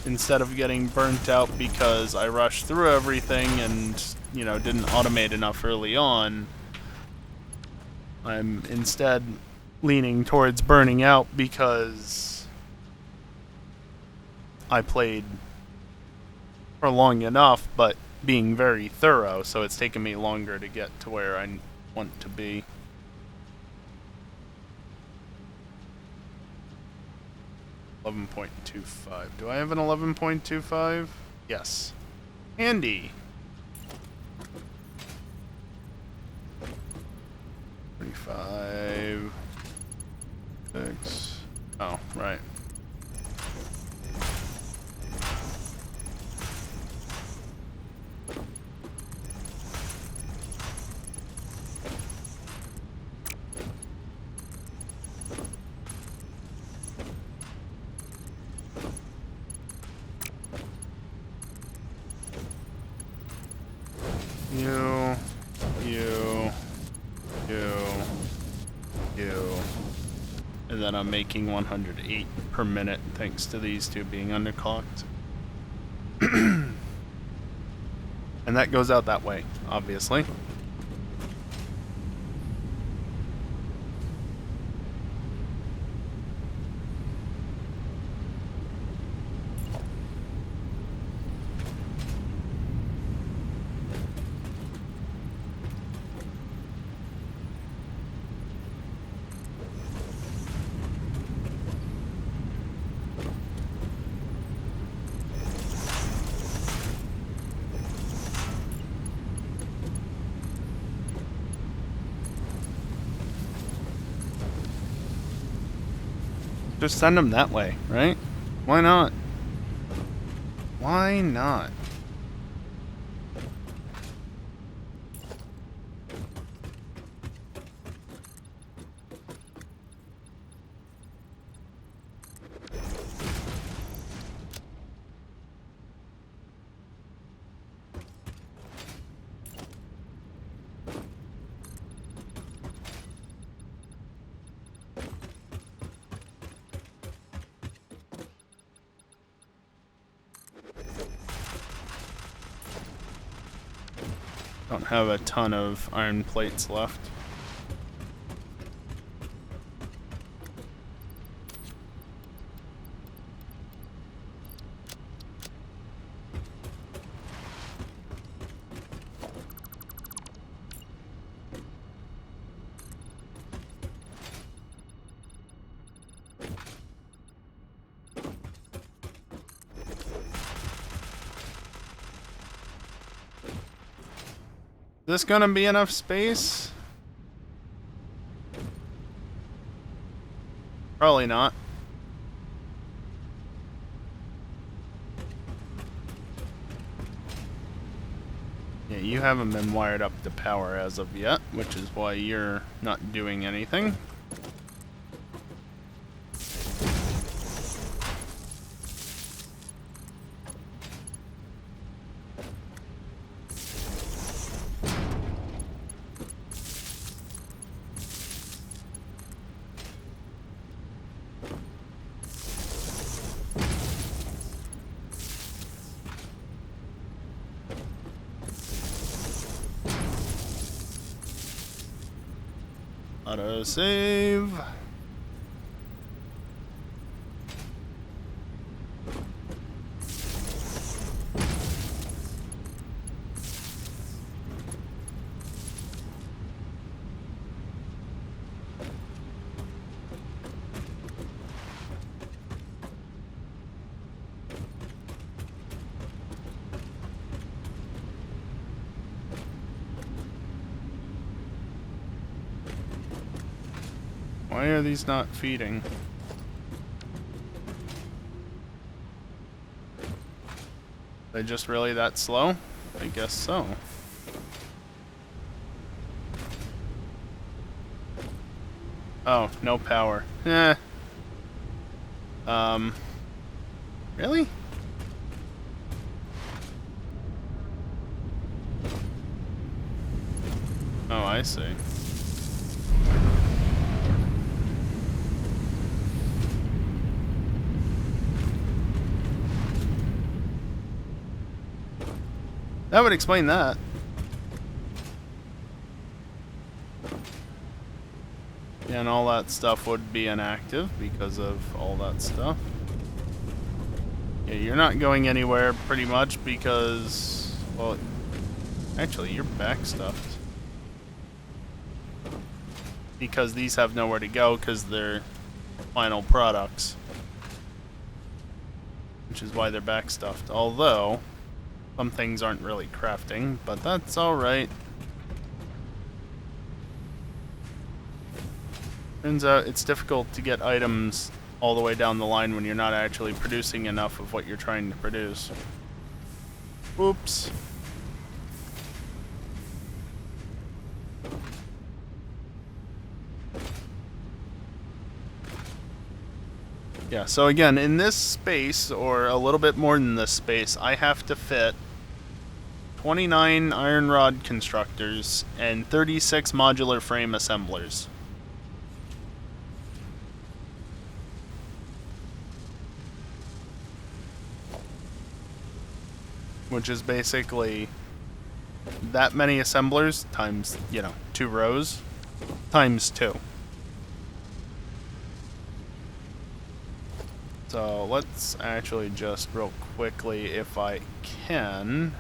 Instead of getting burnt out because I rushed through everything and, you know, didn't automate enough early on, I'm instead leaning towards burning out because I played for long enough, but being very thorough, so it's taken me longer to get to where I want to be. .25. Do I have an 11.25? Yes. Handy. 35. 6. Oh, right. And then I'm making 108 per minute thanks to these two being underclocked. And that goes out that way, obviously. Just send them that way, right? Why not? Why not? Don't have a ton of iron plates left. Is this gonna be enough space? Probably not. Yeah, you haven't been wired up to power as of yet, which is why you're not doing anything. Auto save. Why are these not feeding? They just really that slow? I guess so. Oh, no power. Eh. Really? Oh, I see. That would explain that. Yeah, and all that stuff would be inactive because of all that stuff. Yeah, you're not going anywhere pretty much because, well, actually you're backstuffed. Because these have nowhere to go because they're final products. Which is why they're backstuffed. Although, some things aren't really crafting, but that's alright. Turns out it's difficult to get items all the way down the line when you're not actually producing enough of what you're trying to produce. Oops. Yeah, so again, in this space, or a little bit more than this space, I have to fit 29 iron rod constructors and 36 modular frame assemblers. Which is basically that many assemblers times, 2 rows, times 2. So let's actually just real quickly, if I can,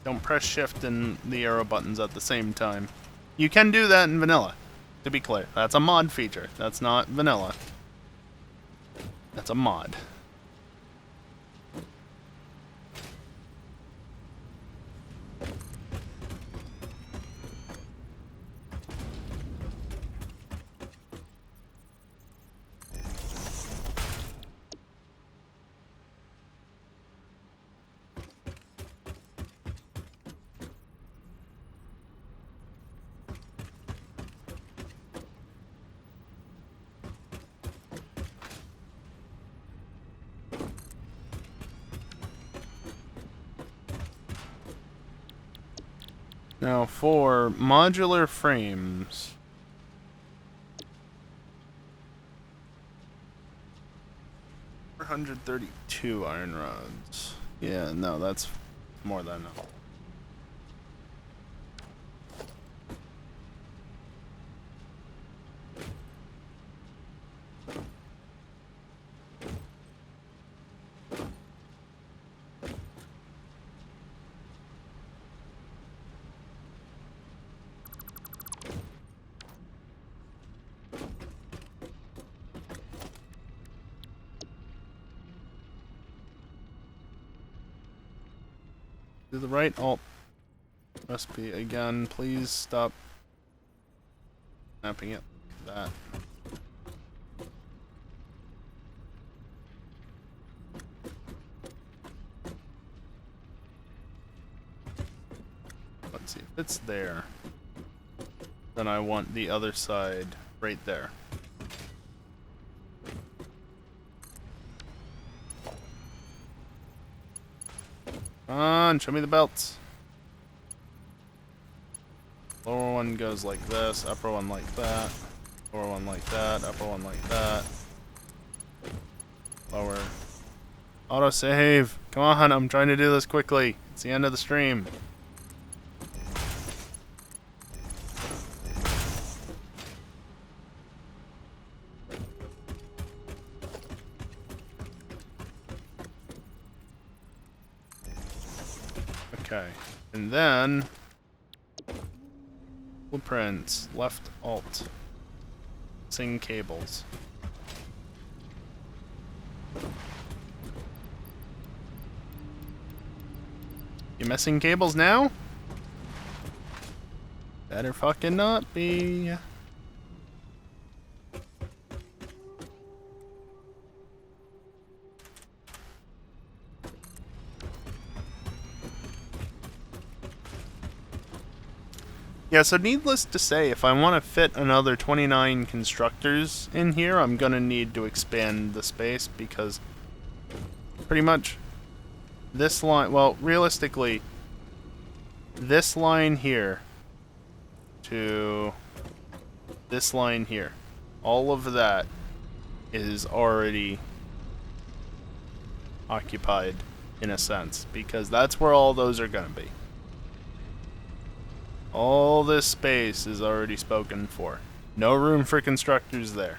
don't press shift and the arrow buttons at the same time. You can do that in vanilla, to be clear. That's a mod feature. That's not vanilla. That's a mod. Now for modular frames. 432 iron rods. Yeah, no, that's more than enough. Do the right alt recipe again. Please stop snapping it like that. Let's see if it's there. Then I want the other side right there. Come on, show me the belts. Lower one goes like this, upper one like that, lower one like that, upper one like that. Lower. Autosave. Come on, I'm trying to do this quickly. It's the end of the stream. Okay, and then blueprints, left alt, sing cables. You missing cables now? Better fucking not be. Yeah, so needless to say, if I want to fit another 29 constructors in here, I'm gonna need to expand the space because pretty much this line, well, realistically, this line here to this line here, all of that is already occupied in a sense because that's where all those are gonna be. All this space is already spoken for. No room for constructors there.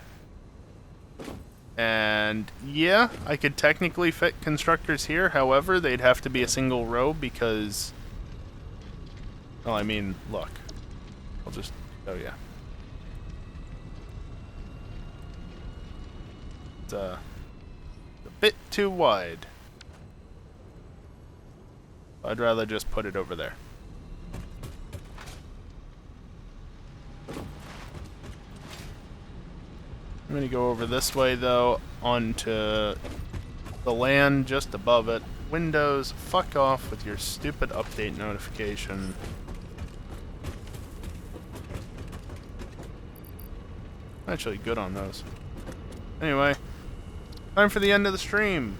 And yeah, I could technically fit constructors here, however, they'd have to be a single row because... Well, I mean, look. I'll just show you. It's a bit too wide. I'd rather just put it over there. I'm gonna go over this way though, onto the land just above it. Windows, fuck off with your stupid update notification. Actually good on those. Anyway, time for the end of the stream.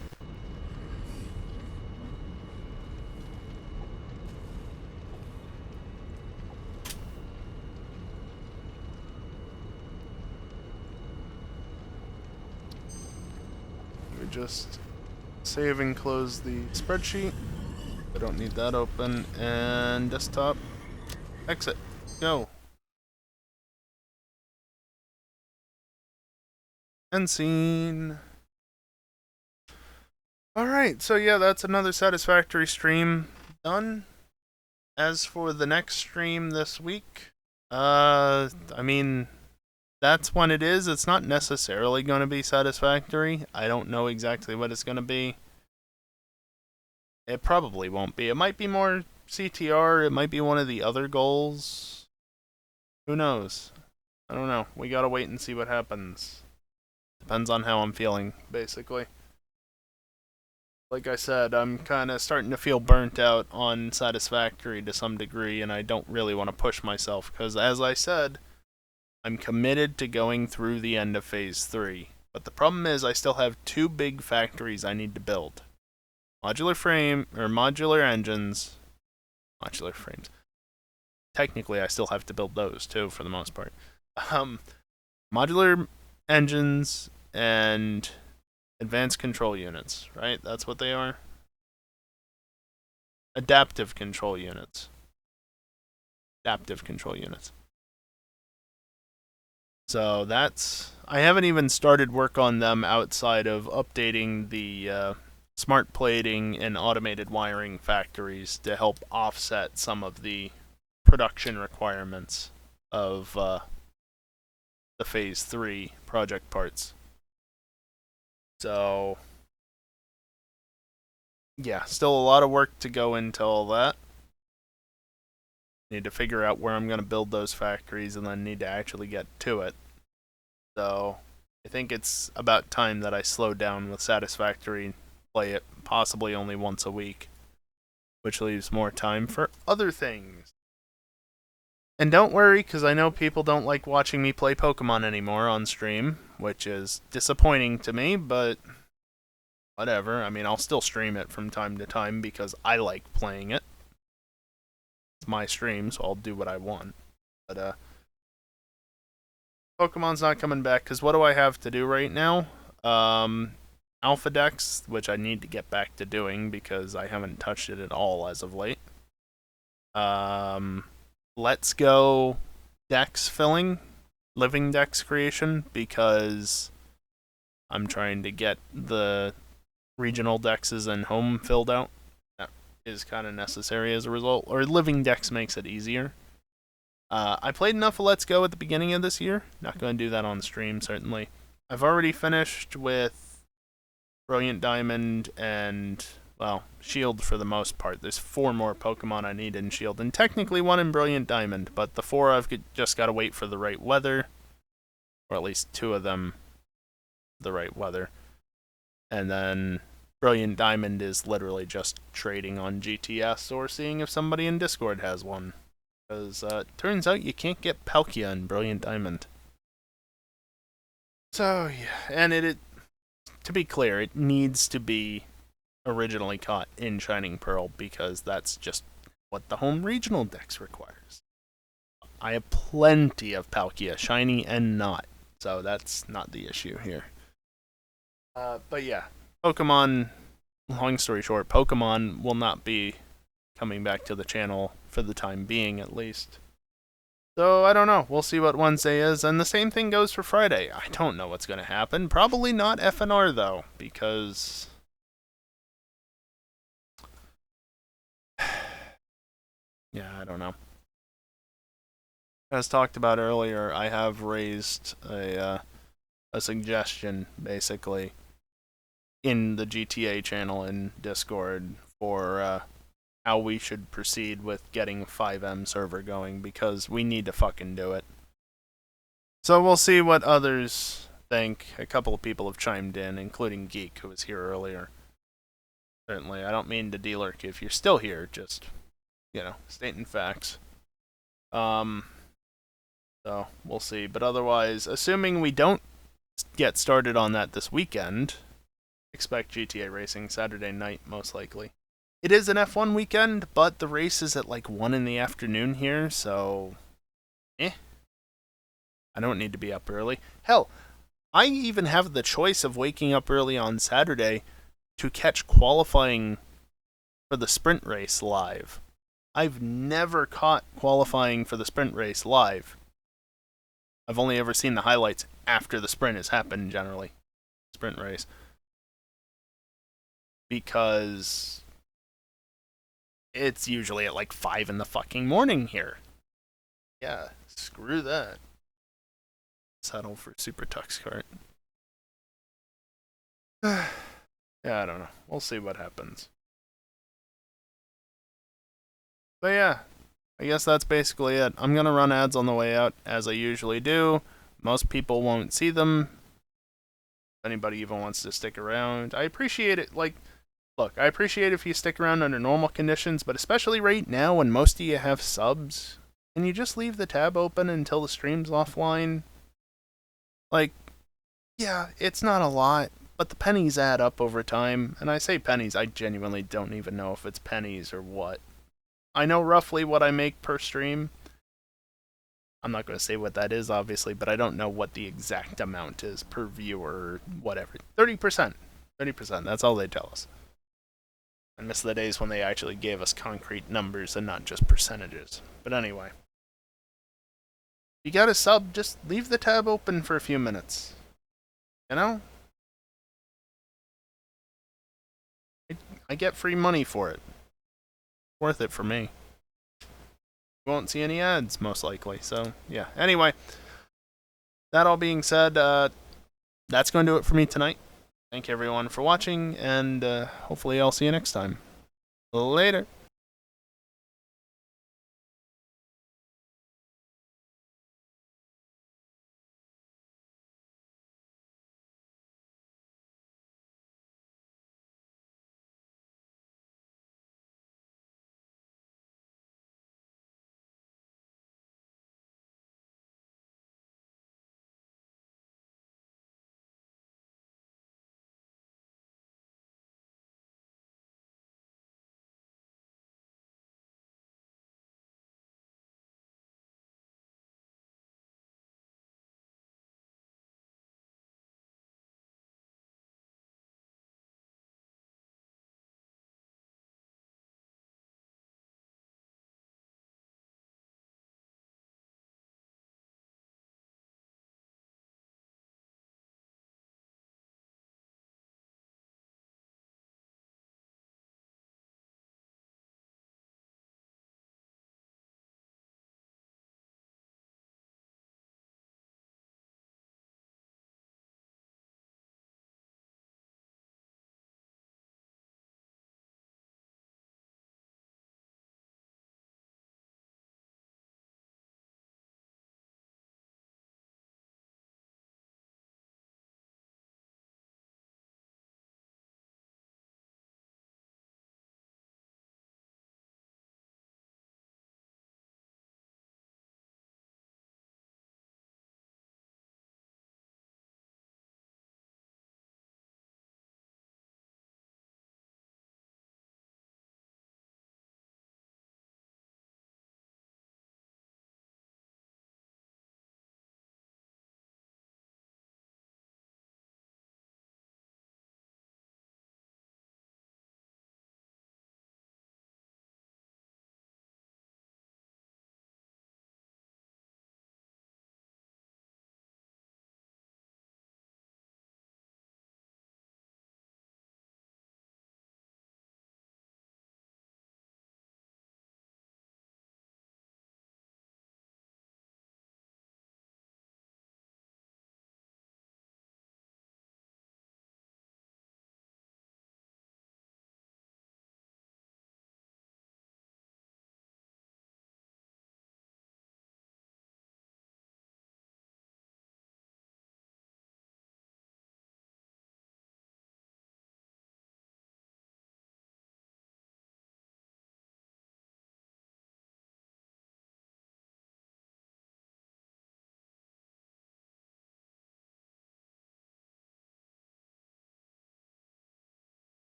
Just save and close the spreadsheet. I don't need that open. And desktop. Exit. Go. End scene. Alright, so yeah, that's another Satisfactory stream done. As for the next stream this week, I mean... That's when it is. It's not necessarily going to be Satisfactory. I don't know exactly what it's going to be. It probably won't be. It might be more CTR. It might be one of the other goals. Who knows? I don't know. We gotta wait and see what happens. Depends on how I'm feeling, basically. Like I said, I'm kind of starting to feel burnt out on Satisfactory to some degree, and I don't really want to push myself, because as I said... I'm committed to going through the end of Phase 3, but the problem is I still have two big factories I need to build. Modular frame, or modular engines, modular frames. technically I still have to build those too for the most part. Modular engines and advanced control units, right? That's what they are. Adaptive control units. Adaptive control units. So that's... I haven't even started work on them outside of updating the smart plating and automated wiring factories to help offset some of the production requirements of the Phase 3 project parts. So, yeah, still a lot of work to go into all that. Need to figure out where I'm going to build those factories and then need to actually get to it. So, I think it's about time that I slow down with Satisfactory, play it possibly only once a week, which leaves more time for other things. And don't worry, because I know people don't like watching me play Pokemon anymore on stream, which is disappointing to me, but whatever. I mean, I'll still stream it from time to time because I like playing it. It's my stream, so I'll do what I want. But, Pokemon's not coming back, because what do I have to do right now? Alpha Dex, which I need to get back to doing because I haven't touched it at all as of late. Let's go Dex filling, living Dex creation, because I'm trying to get the regional Dexes and home filled out. That is kind of necessary as a result, or living Dex makes it easier. I played enough of Let's Go at the beginning of this year. Not going to do that on stream, certainly. I've already finished with Brilliant Diamond and, well, Shield for the most part. There's 4 more Pokemon I need in Shield, and technically 1 in Brilliant Diamond, but the 4 I've just got to wait for the right weather, or at least 2 of them the right weather. And then Brilliant Diamond is literally just trading on GTS or seeing if somebody in Discord has one. Because it turns out you can't get Palkia in Brilliant Diamond. So, yeah. And to be clear, it needs to be originally caught in Shining Pearl because that's just what the home regional dex requires. I have plenty of Palkia, shiny and not. So that's not the issue here. But yeah, Pokemon, long story short, Pokemon will not be coming back to the channel for the time being, at least. So, I don't know. We'll see what Wednesday is, and the same thing goes for Friday. I don't know what's going to happen. Probably not FNR, though, because... yeah, I don't know. As talked about earlier, I have raised a suggestion, basically, in the GTA channel in Discord for how we should proceed with getting 5M server going, because we need to fucking do it. So we'll see what others think. A couple of people have chimed in, including Geek, who was here earlier. Certainly, I don't mean to de-lurk if you're still here, just, stating facts. So, we'll see. But otherwise, assuming we don't get started on that this weekend, expect GTA Racing Saturday night, most likely. It is an F1 weekend, but the race is at like 1 in the afternoon here, so... I don't need to be up early. Hell, I even have the choice of waking up early on Saturday to catch qualifying for the sprint race live. I've never caught qualifying for the sprint race live. I've only ever seen the highlights after the sprint has happened, generally. Sprint race. Because it's usually at like 5 in the fucking morning here. Yeah, screw that. Settle for Super Tux Kart. Yeah, I don't know. We'll see what happens. But yeah, I guess that's basically it. I'm gonna run ads on the way out, as I usually do. Most people won't see them. If anybody even wants to stick around, I appreciate it. Look, I appreciate if you stick around under normal conditions, but especially right now when most of you have subs, can you just leave the tab open until the stream's offline? Yeah, it's not a lot, but the pennies add up over time. And I say pennies, I genuinely don't even know if it's pennies or what. I know roughly what I make per stream, I'm not going to say what that is, obviously, but I don't know what the exact amount is per view or whatever. 30%. 30%. That's all they tell us. I miss the days when they actually gave us concrete numbers and not just percentages. But anyway. If you got a sub, just leave the tab open for a few minutes. You know? I get free money for it. Worth it for me. You won't see any ads, most likely. So, yeah. Anyway, that all being said, that's going to do it for me tonight. Thank you everyone for watching, and hopefully I'll see you next time. Later.